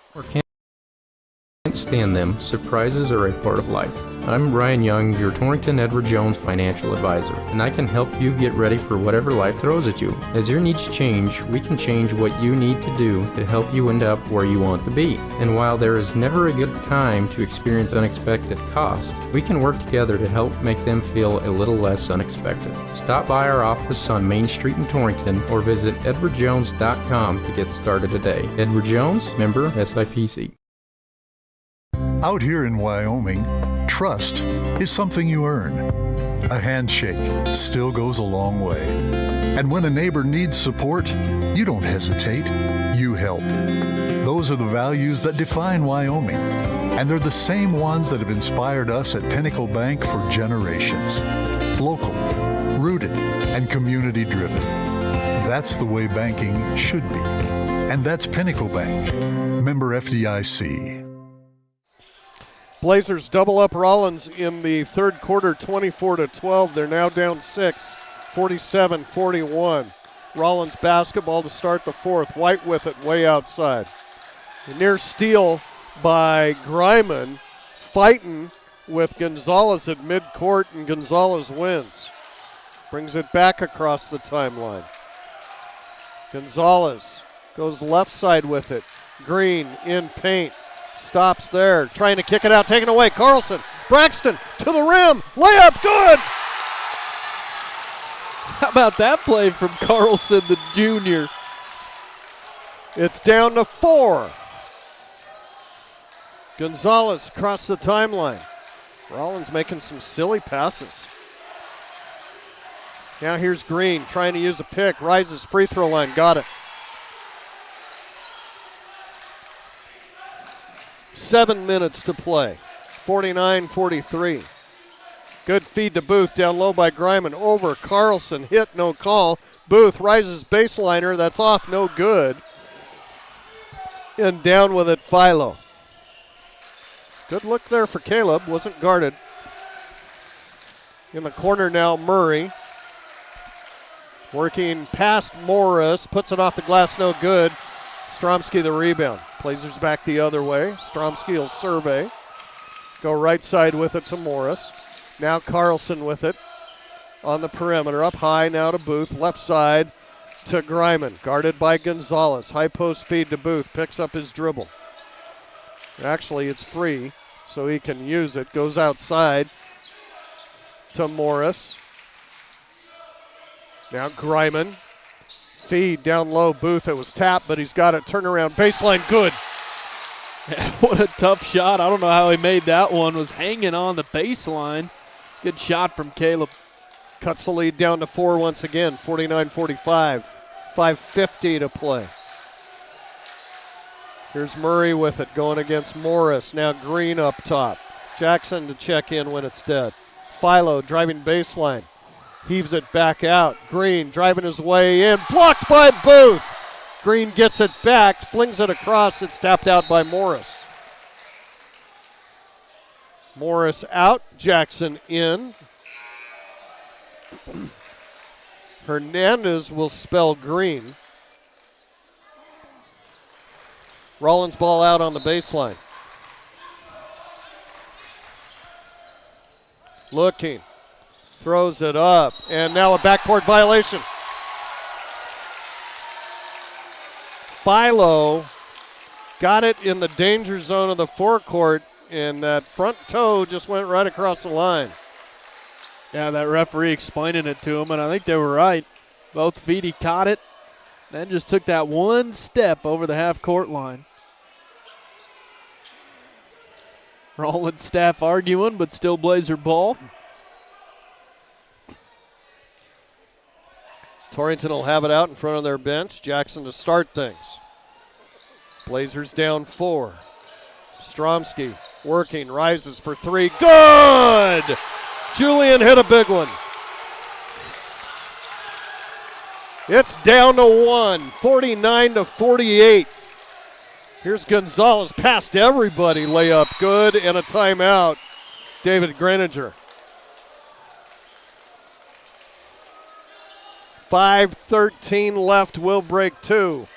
Can't stand them. Surprises are a part of life. I'm Ryan Young, your Torrington Edward Jones financial advisor, and I can help you get ready for whatever life throws at you. As your needs change, we can change what you need to do to help you end up where you want to be. And while there is never a good time to experience unexpected costs, we can work together to help make them feel a little less unexpected. Stop by our office on Main Street in Torrington or visit edwardjones.com to get started today. Edward Jones, member SIPC. Out here in Wyoming, trust is something you earn. A handshake still goes a long way. And when a neighbor needs support, you don't hesitate, you help. Those are the values that define Wyoming. And they're the same ones that have inspired us at Pinnacle Bank for generations. Local, rooted, and community driven. That's the way banking should be. And that's Pinnacle Bank. Member FDIC. Blazers double up Rawlins in the third quarter, 24-12. They're now down 6, 47-41. Rawlins basketball to start the fourth. White with it way outside. A near steal by Greiman, fighting with Gonzalez at midcourt, and Gonzalez wins. Brings it back across the timeline. Gonzalez goes left side with it. Green in paint. Stops there, trying to kick it out, taken away. Carlson, Braxton to the rim, layup, good! How about that play from Carlson, the junior? It's down to 4. Gonzalez across the timeline. Rawlins making some silly passes. Now here's Green trying to use a pick. Rises, free throw line, got it. 7 minutes to play. 49-43. Good feed to Booth, down low by Greiman. Over, Carlson, hit, no call. Booth rises baseliner, that's off, no good. And down with it, Philo. Good look there for Caleb, wasn't guarded. In the corner now, Murray. Working past Morris, puts it off the glass, no good. Stromsky the rebound. Blazers back the other way. Stromsky will survey. Go right side with it to Morris. Now Carlson with it on the perimeter. Up high now to Booth. Left side to Greiman. Guarded by Gonzalez. High post feed to Booth. Picks up his dribble. Actually, it's free, so he can use it. Goes outside to Morris. Now Greiman. Feed down low. Booth, it was tapped, but he's got it. Turnaround baseline, good. What a tough shot. I don't know how he made that one. Was hanging on the baseline. Good shot from Caleb. Cuts the lead down to 4 once again, 49-45. 5:50 to play. Here's Murray with it, going against Morris. Now Green up top. Jackson to check in when it's dead. Philo driving baseline. Heaves it back out. Green driving his way in. Blocked by Booth. Green gets it back, flings it across. It's tapped out by Morris. Morris out, Jackson in. Hernandez will spell Green. Rawlins ball out on the baseline. Looking, throws it up, and now a backcourt violation. Philo got it in the danger zone of the forecourt, and that front toe just went right across the line. Yeah, that referee explaining it to him, and I think they were right. Both feet he caught it, then just took that one step over the half-court line. Rawlins staff arguing, but still Blazer ball. Torrington will have it out in front of their bench. Jackson to start things. Blazers down 4. Stromsky working, rises for 3. Good! Julian hit a big one. It's down to 1, 49-48. Here's Gonzalez, past everybody, layup good, and a timeout. David Greninger. 5:13 left, will break 2.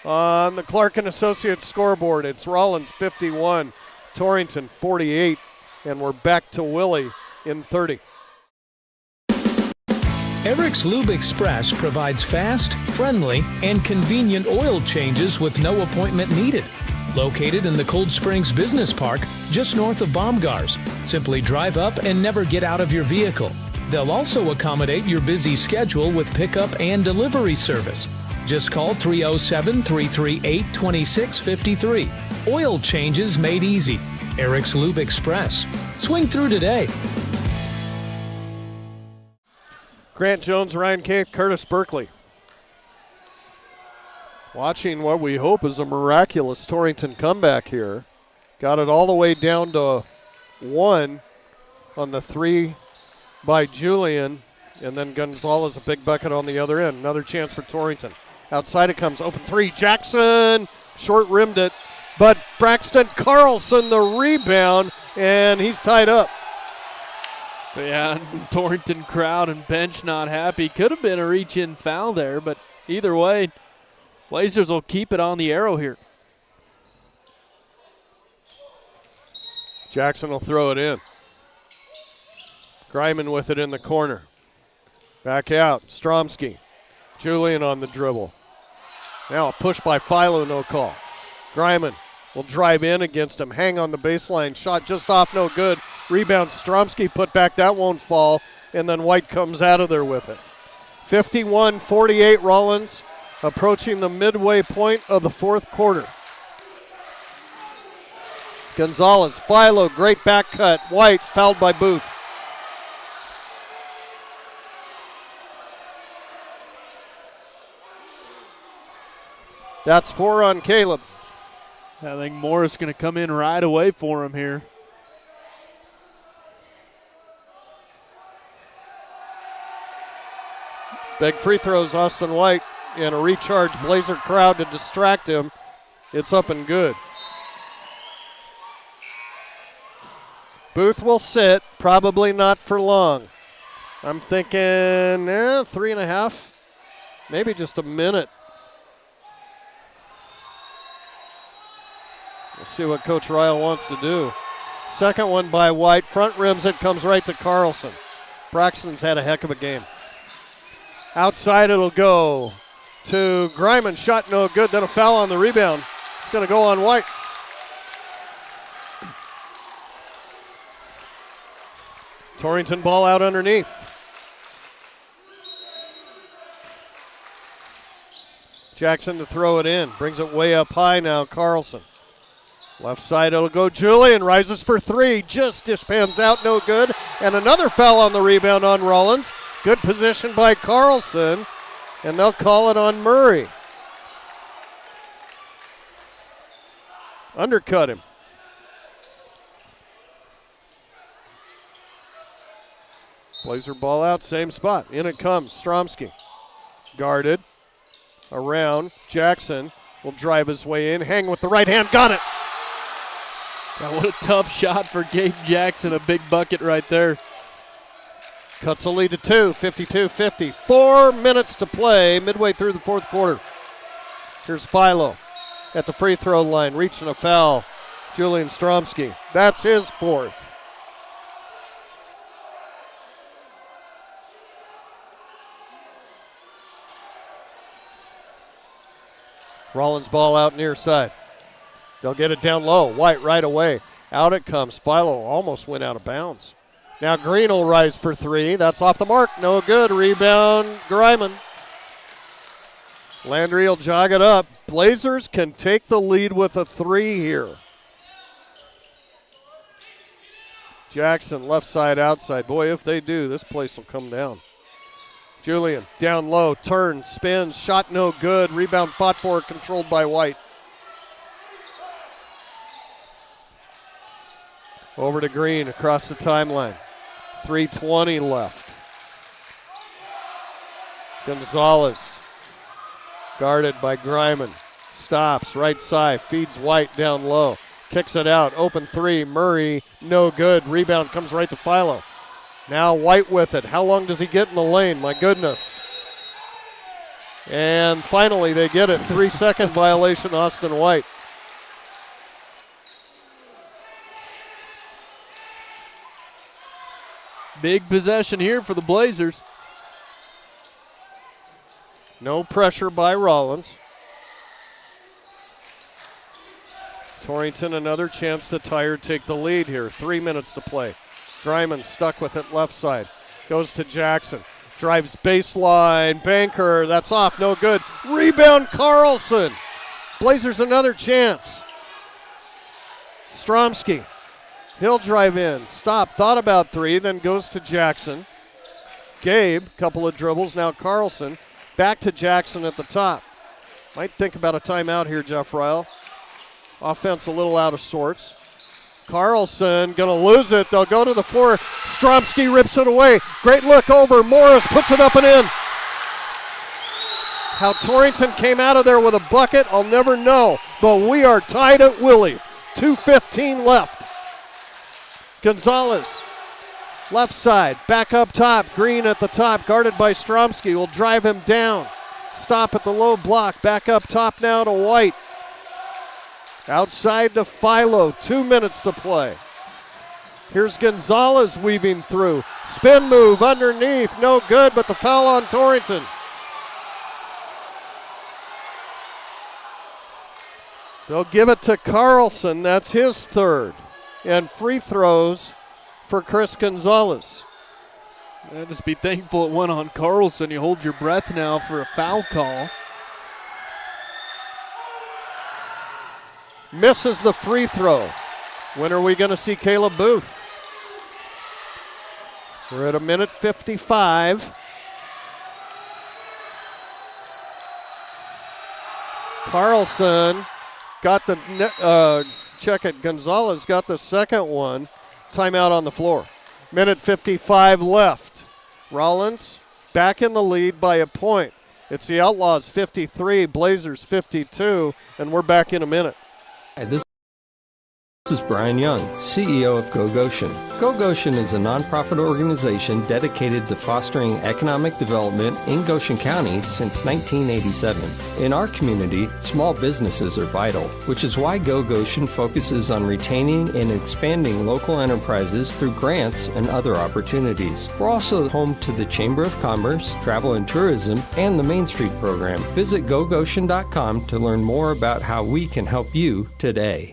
On the Clark & Associates scoreboard, it's Rawlins 51, Torrington 48, and we're back to Willie in 30. Eric's Lube Express provides fast, friendly, and convenient oil changes with no appointment needed. Located in the Cold Springs Business Park, just north of Baumgars. Simply drive up and never get out of your vehicle. They'll also accommodate your busy schedule with pickup and delivery service. Just call 307-338-2653. Oil changes made easy. Eric's Lube Express. Swing through today. Grant Jones, Ryan Keith, Curtis Berkeley. Watching what we hope is a miraculous Torrington comeback here. Got it all the way down to 1 on the 3 by Julian, and then Gonzalez a big bucket on the other end. Another chance for Torrington. Outside it comes, open 3. Jackson short rimmed it, but Braxton Carlson the rebound, and he's tied up. Yeah, Torrington crowd and bench not happy. Could have been a reach-in foul there, but either way, Blazers will keep it on the arrow here. Jackson will throw it in. Greiman with it in the corner. Back out, Stromsky. Julian on the dribble. Now a push by Philo, no call. Greiman will drive in against him. Hang on the baseline. Shot just off, no good. Rebound, Stromsky put back. That won't fall. And then White comes out of there with it. 51-48 Rawlins, approaching the midway point of the fourth quarter. Gonzalez, Philo, great back cut. White fouled by Booth. That's 4 on Caleb. I think Morris going to come in right away for him here. Big free throws, Austin White, and a recharge Blazer crowd to distract him. It's up and good. Booth will sit, probably not for long. I'm thinking 3.5, maybe just a minute. We'll see what Coach Ryle wants to do. Second one by White, front rims it, comes right to Carlson. Braxton's had a heck of a game. Outside it'll go to Greiman, shot no good, then a foul on the rebound. It's going to go on White. Torrington ball out underneath. Jackson to throw it in, brings it way up high now, Carlson. Left side it'll go Julian, rises for three, just dish pans out, no good. And another foul on the rebound on Rawlins. Good position by Carlson, and they'll call it on Murray. Undercut him. Blazer ball out, same spot. In it comes, Stromsky. Guarded, around, Jackson will drive his way in, hang with the right hand, got it. God, what a tough shot for Gabe Jackson, a big bucket right there. Cuts the lead to 2, 52-50. 4 minutes to play midway through the fourth quarter. Here's Philo at the free throw line, reaching a foul. Julian Stromsky. That's his fourth. Rawlins ball out near side. They'll get it down low. White right away. Out it comes. Philo almost went out of bounds. Now Green will rise for three. That's off the mark. No good. Rebound, Greiman. Landry will jog it up. Blazers can take the lead with a three here. Jackson left side, outside. Boy, if they do, this place will come down. Julian down low, turns, spins, shot no good. Rebound fought for, controlled by White. Over to Green across the timeline. 3:20 left. Gonzalez guarded by Greiman. Stops, right side, feeds White down low. Kicks it out, open three, Murray, no good. Rebound comes right to Philo. Now White with it. How long does he get in the lane? My goodness. And finally they get it. 3-second violation, Austin White. Big possession here for the Blazers. No pressure by Rawlins. Torrington another chance to tie or take the lead here. 3 minutes to play. Greiman stuck with it left side. Goes to Jackson. Drives baseline. Banker. That's off. No good. Rebound Carlson. Blazers another chance. Stromsky. He'll drive in. Stop. Thought about three. Then goes to Jackson. Gabe. Couple of dribbles. Now Carlson. Back to Jackson at the top. Might think about a timeout here, Jeff Ryle. Offense a little out of sorts. Carlson going to lose it. They'll go to the floor. Stromsky rips it away. Great look over. Morris puts it up and in. How Torrington came out of there with a bucket, I'll never know. But we are tied at Willie. 2:15 left. Gonzalez, left side, back up top. Green at the top, guarded by Stromsky. Will drive him down. Stop at the low block. Back up top now to White. Outside to Philo, 2 minutes to play. Here's Gonzalez weaving through. Spin move underneath, no good, but the foul on Torrington. They'll give it to Carlson. That's his third. And free throws for Chris Gonzalez. Just be thankful it went on Carlson. You hold your breath now for a foul call. Misses the free throw. When are we going to see Caleb Booth? We're at a minute 55. Carlson got the check it. Gonzalez got the second one. Timeout on the floor. Minute 55 left. Rawlins back in the lead by a point. It's the Outlaws 53, Blazers 52, and we're back in a minute. Hi, this is Brian Young, CEO of Go Goshen. Go Goshen is a nonprofit organization dedicated to fostering economic development in Goshen County since 1987. In our community, small businesses are vital, which is why Go Goshen focuses on retaining and expanding local enterprises through grants and other opportunities. We're also home to the Chamber of Commerce, Travel and Tourism, and the Main Street program. Visit gogoshen.com to learn more about how we can help you today.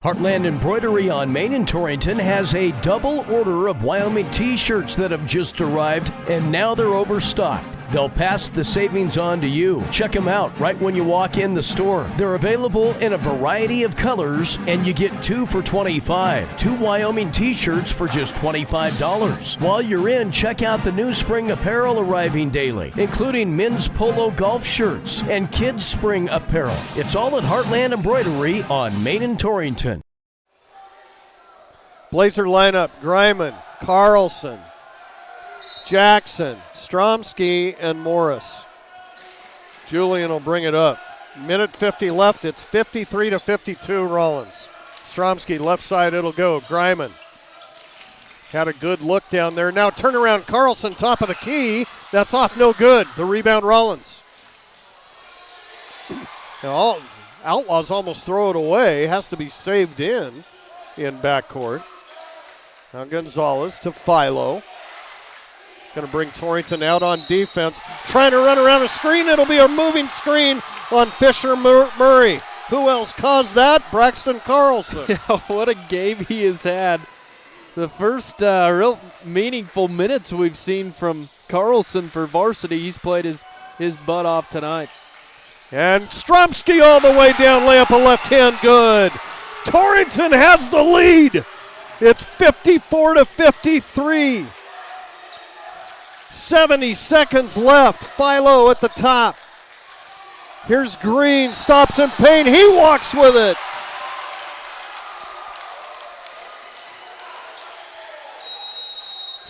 Heartland Embroidery on Main in Torrington has a double order of Wyoming t-shirts that have just arrived, and now they're overstocked. They'll pass the savings on to you. Check them out right when you walk in the store. They're available in a variety of colors, and you get 2 for $25. 2 Wyoming t-shirts for just $25. While you're in, check out the new spring apparel arriving daily, including men's polo golf shirts and kids' spring apparel. It's all at Heartland Embroidery on Main in Torrington. Blazer lineup, Greiman, Carlson, Jackson, Stromsky, and Morris. Julian will bring it up. Minute 50 left. It's 53-52 Rawlins. Stromsky left side, it'll go. Greiman had a good look down there. Now turnaround Carlson, top of the key. That's off, no good. The rebound Rawlins. Now, Outlaws almost throw it away. Has to be saved in backcourt. Now Gonzalez to Philo. Going to bring Torrington out on defense. Trying to run around a screen. It'll be a moving screen on Fisher Murray. Who else caused that? Braxton Carlson. What a game he has had. The first real meaningful minutes we've seen from Carlson for varsity. He's played his butt off tonight. And Stromsky all the way down. Layup a left hand. Good. Torrington has the lead. It's 54-53. 70 seconds left. Philo at the top. Here's Green. Stops in pain. He walks with it.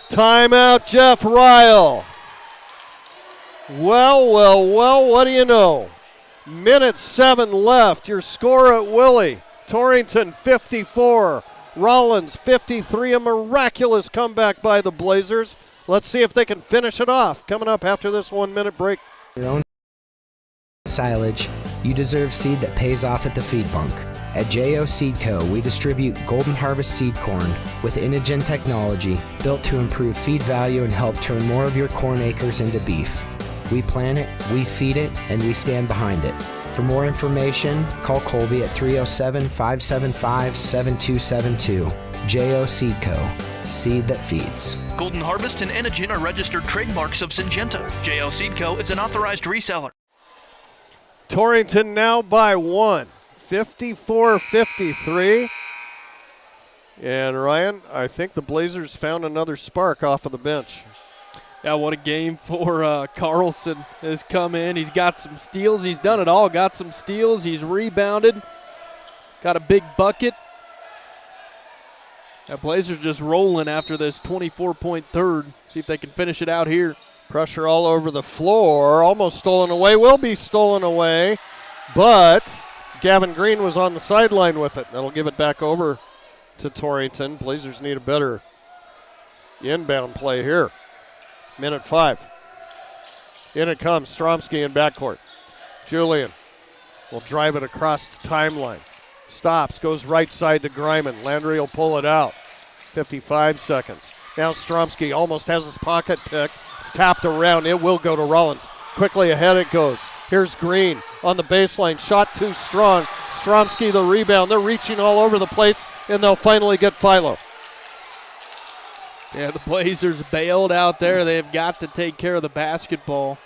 Timeout, Jeff Ryle. Well, what do you know? Minute 7 left. Your score at Willie. Torrington 54. Rawlins 53. A miraculous comeback by the Blazers. Let's see if they can finish it off. Coming up after this 1 minute break. Your own silage, you deserve seed that pays off at the feed bunk. At J.O. Seed Co., we distribute Golden Harvest seed corn with Inogen technology built to improve feed value and help turn more of your corn acres into beef. We plant it, we feed it, and we stand behind it. For more information, call Colby at 307-575-7272. J.O. Seed Co., seed that feeds. Golden Harvest and Inogen are registered trademarks of Syngenta. J.O. Seed Co. is an authorized reseller. Torrington now by 1, 54-53. And Ryan, I think the Blazers found another spark off of the bench. Yeah, what a game for Carlson has come in. He's got some steals. He's done it all. Got some steals. He's rebounded. Got a big bucket. That Blazers just rolling after this 24-point third. See if they can finish it out here. Pressure all over the floor. Almost stolen away. Will be stolen away. But Gavin Green was on the sideline with it. That'll give it back over to Torrington. Blazers need a better inbound play here. Minute 5. In it comes. Stromsky in backcourt. Julian will drive it across the timeline. Stops, goes right side to Greiman. Landry will pull it out. 55 seconds. Now Stromsky almost has his pocket pick. It's tapped around. It will go to Rawlins. Quickly ahead it goes. Here's Green on the baseline. Shot too strong. Stromsky the rebound. They're reaching all over the place, and they'll finally get Philo. Yeah, the Blazers bailed out there. They've got to take care of the basketball.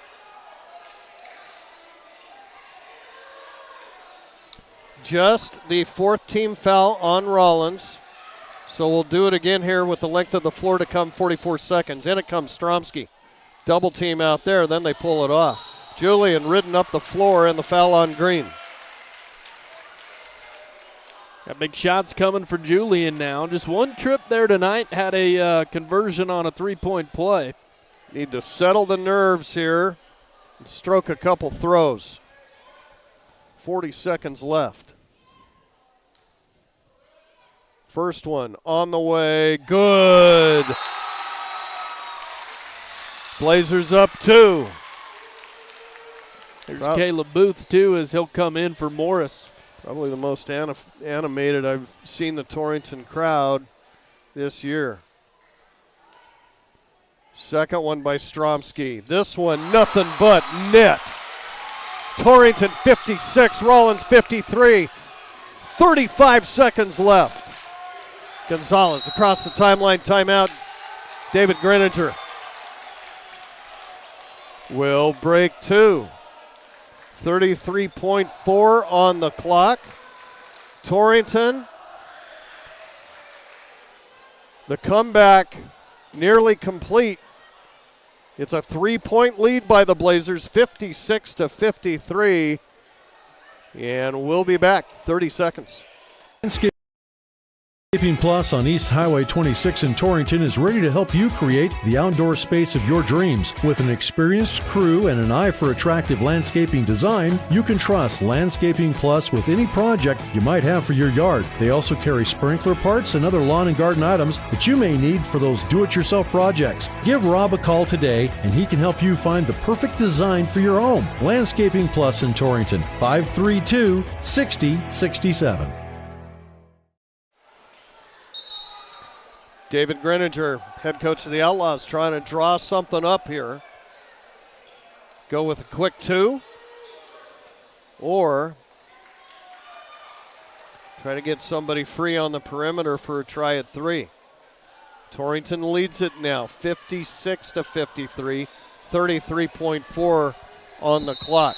Just the fourth team foul on Rawlins. So we'll do it again here with the length of the floor to come, 44 seconds. In it comes Stromsky. Double team out there, then they pull it off. Julian ridden up the floor, and the foul on Green. Got big shots coming for Julian now. Just one trip there tonight, had a conversion on a three-point play. Need to settle the nerves here and stroke a couple throws. 40 seconds left. First one on the way, good. Blazers up 2. There's Caleb Booth, too, as he'll come in for Morris. Probably the most animated I've seen the Torrington crowd this year. Second one by Stromsky. This one, nothing but net. Torrington 56, Rawlins 53. 35 seconds left. Gonzalez across the timeline, timeout. David Greninger will break 2. 33.4 on the clock. Torrington, the comeback nearly complete. It's a 3-point lead by the Blazers, 56-53. And we'll be back, 30 seconds. Landscaping Plus on East Highway 26 in Torrington is ready to help you create the outdoor space of your dreams. With an experienced crew and an eye for attractive landscaping design, you can trust Landscaping Plus with any project you might have for your yard. They also carry sprinkler parts and other lawn and garden items that you may need for those do-it-yourself projects. Give Rob a call today and he can help you find the perfect design for your home. Landscaping Plus in Torrington, 532-6067. David Greninger, head coach of the Outlaws, trying to draw something up here. Go with a quick 2, or try to get somebody free on the perimeter for a try at 3. Torrington leads it now, 56-53, 33.4 on the clock.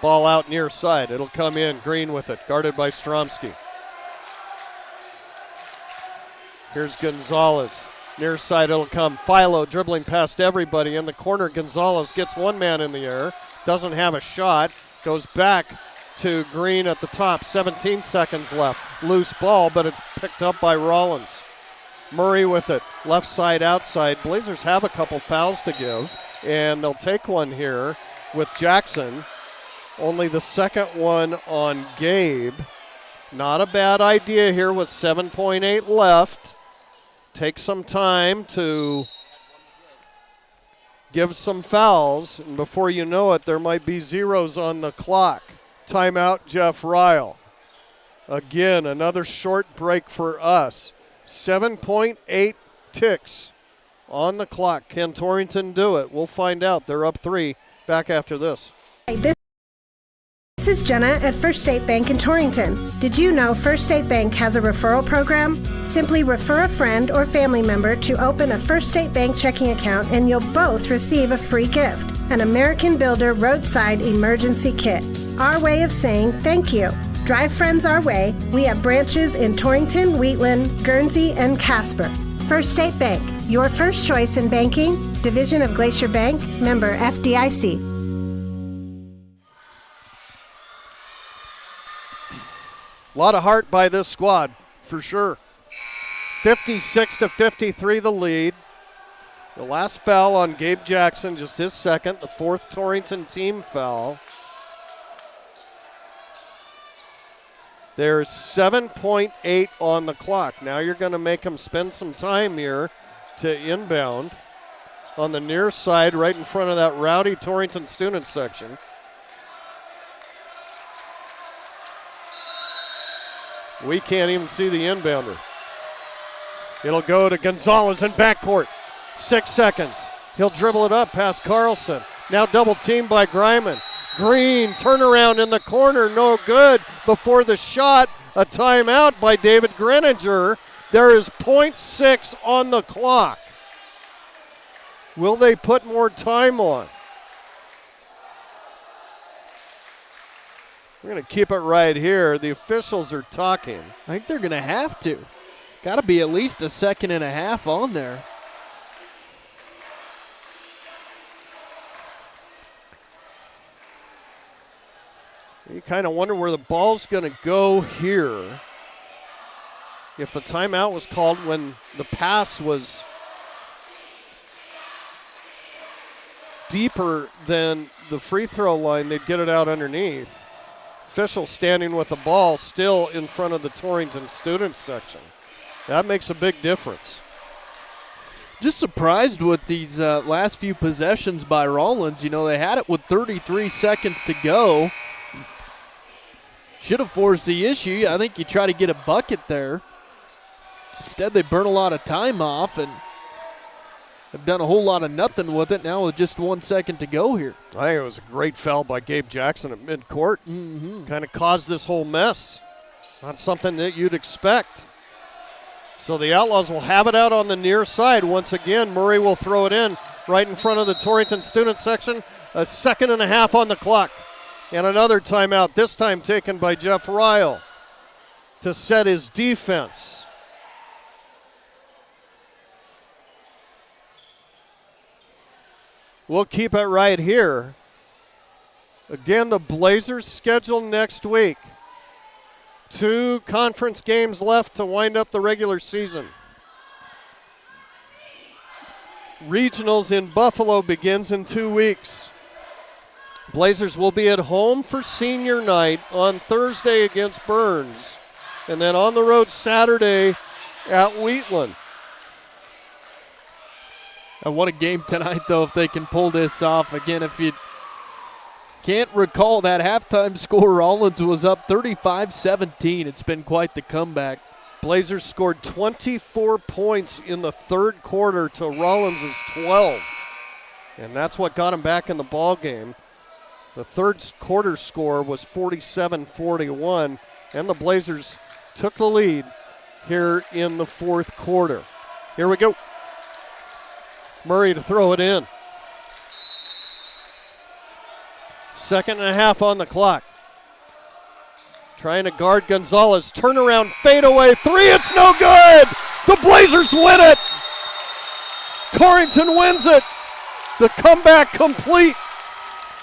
Ball out near side, it'll come in, Green with it, guarded by Stromsky. Here's Gonzalez. Near side it'll come. Philo dribbling past everybody. In the corner, Gonzalez gets one man in the air. Doesn't have a shot. Goes back to Green at the top. 17 seconds left. Loose ball, but it's picked up by Rawlins. Murray with it. Left side, outside. Blazers have a couple fouls to give, and they'll take one here with Jackson. Only the second one on Gabe. Not a bad idea here with 7.8 left. Take some time to give some fouls, and before you know it, there might be zeros on the clock. Timeout, Jeff Ryle. Again, another short break for us. 7.8 ticks on the clock. Can Torrington do it? We'll find out. They're up 3. Back after this. This is Jenna at First State Bank in Torrington. Did you know First State Bank has a referral program? Simply refer a friend or family member to open a First State Bank checking account and you'll both receive a free gift, an American Builder Roadside Emergency Kit. Our way of saying thank you. Drive friends our way. We have branches in Torrington, Wheatland, Guernsey, and Casper. First State Bank, your first choice in banking, division of Glacier Bank, member FDIC. A lot of heart by this squad, for sure. 56-53 the lead. The last foul on Gabe Jackson, just his second, the 4th Torrington team foul. There's 7.8 on the clock. Now you're going to make him spend some time here to inbound on the near side, right in front of that rowdy Torrington student section. We can't even see the inbounder. It'll go to Gonzalez in backcourt. 6 seconds. He'll dribble it up past Carlson. Now double teamed by Greiman. Green, turnaround in the corner, no good. Before the shot, a timeout by David Greninger. There is 0.6 on the clock. Will they put more time on? We're going to keep it right here. The officials are talking. I think they're going to have to. Got to be at least a second and a half on there. You kind of wonder where the ball's going to go here. If the timeout was called when the pass was deeper than the free throw line, they'd get it out underneath. Official standing with the ball still in front of the Torrington student section. That makes a big difference. Just surprised with these last few possessions by Rawlins. You know, they had it with 33 seconds to go. Should have forced the issue. I think you try to get a bucket there. Instead, they burn a lot of time off and have done a whole lot of nothing with it now with just 1 second to go here. I think it was a great foul by Gabe Jackson at midcourt. Kind of caused this whole mess. Not something that you'd expect. So the Outlaws will have it out on the near side. Once again, Murray will throw it in right in front of the Torrington student section. A second and a half on the clock. And another timeout, this time taken by Jeff Ryle to set his defense. We'll keep it right here. Again, the Blazers schedule next week. 2 conference games left to wind up the regular season. Regionals in Buffalo begins in 2 weeks. Blazers will be at home for senior night on Thursday against Burns, and then on the road Saturday at Wheatland. And what a game tonight, though, if they can pull this off. Again, if you can't recall that halftime score, Rawlins was up 35-17. It's been quite the comeback. Blazers scored 24 points in the third quarter to Rawlins' 12, and that's what got him back in the ball game. The third quarter score was 47-41, and the Blazers took the lead here in the fourth quarter. Here we go. Murray to throw it in. Second and a half on the clock. Trying to guard Gonzalez. Turnaround, fadeaway, 3, it's no good! The Blazers win it! Torrington wins it! The comeback complete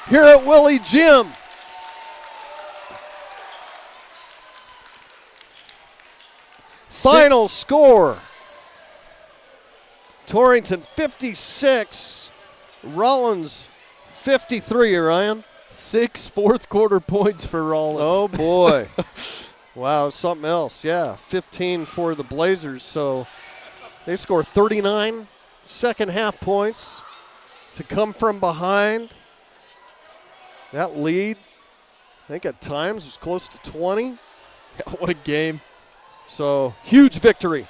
here at Willie Jim. Final score. Torrington 56, Rawlins 53, Ryan. 6 fourth quarter points for Rawlins. Oh boy. Wow, something else. Yeah, 15 for the Blazers. So they score 39 second half points to come from behind. That lead, I think at times, was close to 20. What a game. So, huge victory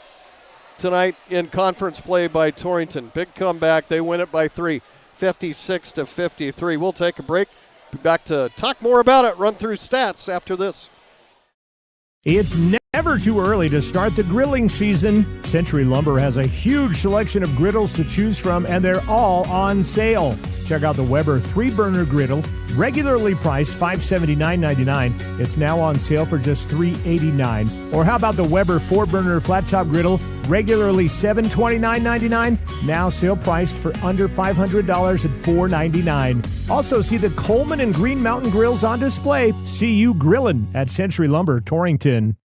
tonight in conference play by Torrington. Big comeback. They win it by 3, 56-53. We'll take a break. Be back to talk more about it, run through stats after this. It's never too early to start the grilling season. Century Lumber has a huge selection of griddles to choose from, and they're all on sale. Check out the Weber 3-burner griddle, regularly priced $579.99. It's now on sale for just $389. Or how about the Weber 4-burner flat top griddle, regularly $729.99, now sale priced for under $500 at $499. Also see the Coleman and Green Mountain grills on display. See you grilling at Century Lumber, Torrington.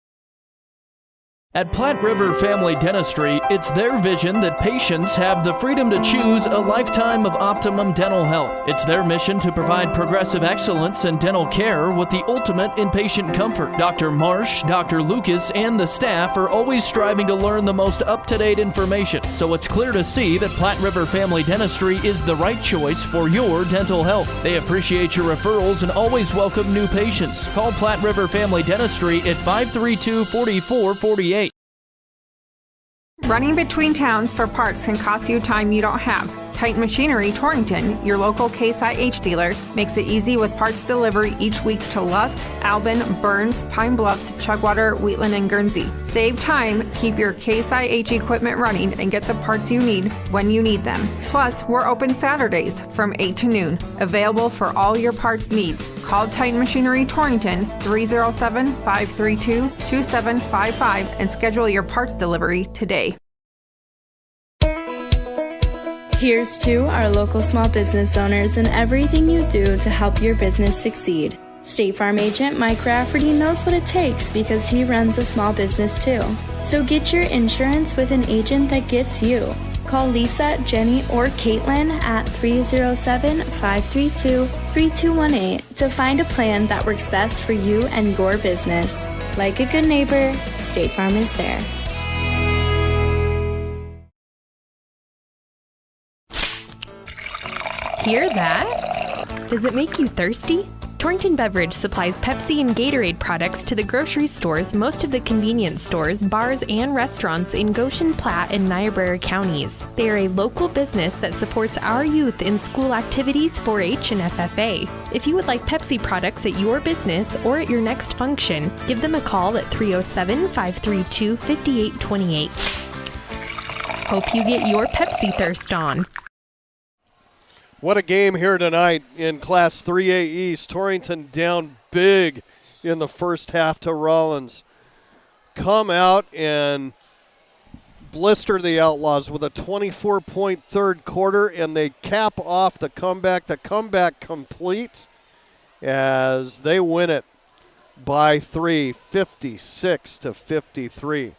At Platte River Family Dentistry, it's their vision that patients have the freedom to choose a lifetime of optimum dental health. It's their mission to provide progressive excellence in dental care with the ultimate in patient comfort. Dr. Marsh, Dr. Lucas, and the staff are always striving to learn the most up-to-date information, so it's clear to see that Platte River Family Dentistry is the right choice for your dental health. They appreciate your referrals and always welcome new patients. Call Platte River Family Dentistry at 532-4448. Running between towns for parts can cost you time you don't have. Titan Machinery Torrington, your local Case IH dealer, makes it easy with parts delivery each week to Lusk, Albin, Burns, Pine Bluffs, Chugwater, Wheatland, and Guernsey. Save time, keep your Case IH equipment running, and get the parts you need when you need them. Plus, we're open Saturdays from 8 to noon. Available for all your parts needs. Call Titan Machinery Torrington 307-532-2755 and schedule your parts delivery today. Here's to our local small business owners and everything you do to help your business succeed. State Farm agent Mike Rafferty knows what it takes because he runs a small business too. So get your insurance with an agent that gets you. Call Lisa, Jenny, or Caitlin at 307-532-3218 to find a plan that works best for you and your business. Like a good neighbor, State Farm is there. Hear that? Does it make you thirsty? Torrington Beverage supplies Pepsi and Gatorade products to the grocery stores, most of the convenience stores, bars, and restaurants in Goshen, Platte, and Niobrara counties. They are a local business that supports our youth in school activities, 4-H, and FFA. If you would like Pepsi products at your business or at your next function, give them a call at 307-532-5828. Hope you get your Pepsi thirst on. What a game here tonight in Class 3A East. Torrington down big in the first half to Rawlins. Come out and blister the Outlaws with a 24-point third quarter, and they cap off the comeback. The comeback complete as they win it by 3, 56-53.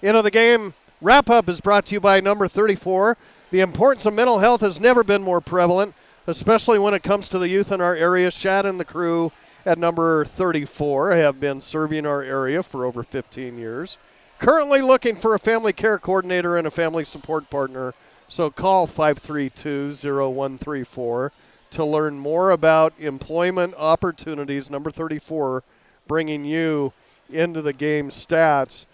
Into the game wrap-up is brought to you by number 34. The importance of mental health has never been more prevalent, especially when it comes to the youth in our area. Shad and the crew at number 34 have been serving our area for over 15 years. Currently looking for a family care coordinator and a family support partner, so call 532-0134 to learn more about employment opportunities. Number 34 bringing you into the game stats.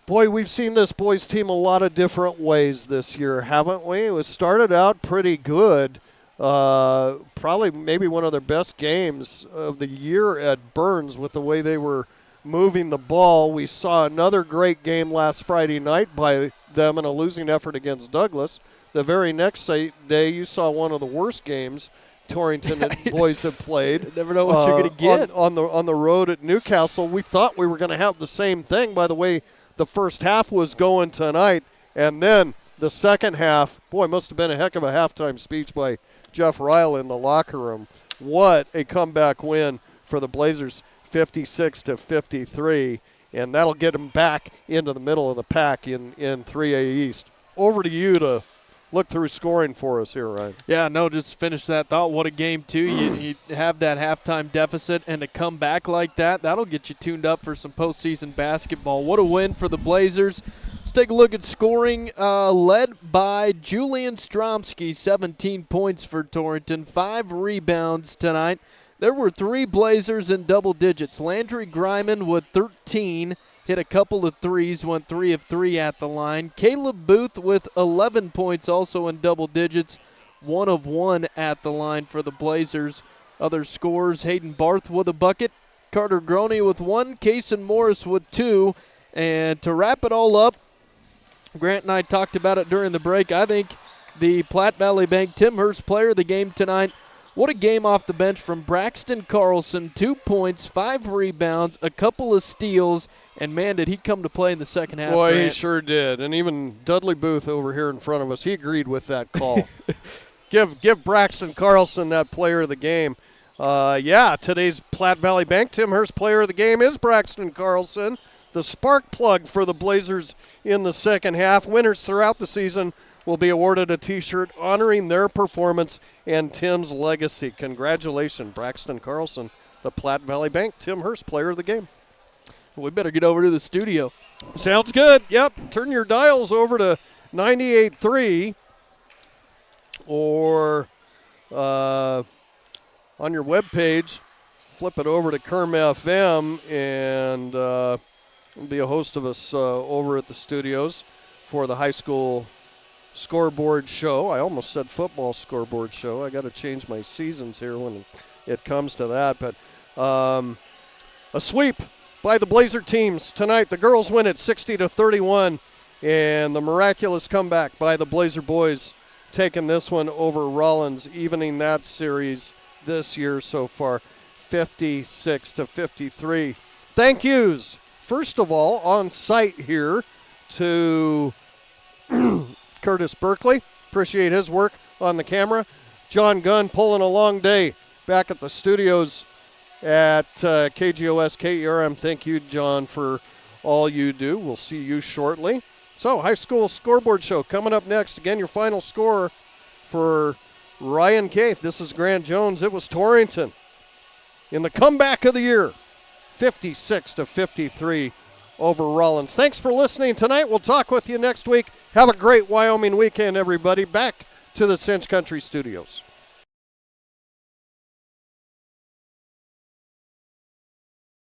Boy, we've seen this boys team a lot of different ways this year, haven't we? It was started out pretty good. Probably maybe one of their best games of the year at Burns with the way they were moving the ball. We saw another great game last Friday night by them in a losing effort against Douglas. The very next day, you saw one of the worst games Torrington and boys have played. Never know what you're going to get. On the road at Newcastle. We thought we were going to have the same thing by the way the first half was going tonight, and then the second half, boy, must have been a heck of a halftime speech by Jeff Ryle in the locker room. What a comeback win for the Blazers, 56-53, and that'll get them back into the middle of the pack in 3A East. Over to you to look through scoring for us here, Ryan. Yeah, no, just finish that thought. What a game, too. You have that halftime deficit, and to come back like that, that'll get you tuned up for some postseason basketball. What a win for the Blazers. Let's take a look at scoring, led by Julian Stromsky, 17 points for Torrington, 5 rebounds tonight. There were 3 Blazers in double digits. Landry Greiman with 13, hit a couple of threes, went 3 of 3 at the line. Caleb Booth with 11 points, also in double digits, 1 of 1 at the line for the Blazers. Other scorers, Hayden Barth with a bucket, Carter Groney with 1, Kaysen Morris with 2. And to wrap it all up, Grant and I talked about it during the break. I think the Platte Valley Bank Tim Hurst player of the game tonight. What a game off the bench from Braxton Carlson. 2 points, 5 rebounds, a couple of steals, and man, did he come to play in the second half. Boy, Grant. he sure did. And even Dudley Booth over here in front of us, he agreed with that call. Give Braxton Carlson that player of the game. Today's Platte Valley Bank Tim Hurst player of the game is Braxton Carlson. The spark plug for the Blazers in the second half. Winners throughout the season will be awarded a T-shirt honoring their performance and Tim's legacy. Congratulations, Braxton Carlson, the Platte Valley Bank Tim Hurst player of the game. We better get over to the studio. Sounds good. Yep. Turn your dials over to 98.3 or on your webpage, flip it over to Kerm FM, and there'll be a host of us over at the studios for the high school scoreboard show. I almost said football scoreboard show. I got to change my seasons here when it comes to that. But a sweep by the Blazer teams tonight. The girls win it 60-31, and the miraculous comeback by the Blazer boys taking this one over Rawlins, evening that series this year so far, 56-53. Thank yous, first of all, on site here to Curtis Berkeley. Appreciate his work on the camera. John Gunn pulling a long day back at the studios at KGOS, KERM. Thank you, John, for all you do. We'll see you shortly. So, high school scoreboard show coming up next. Again, your final score for Ryan Keith. This is Grant Jones. It was Torrington in the comeback of the year, 56-53 over Rawlins. Thanks for listening tonight. We'll talk with you next week. Have a great Wyoming weekend, everybody. Back to the Cinch Country Studios.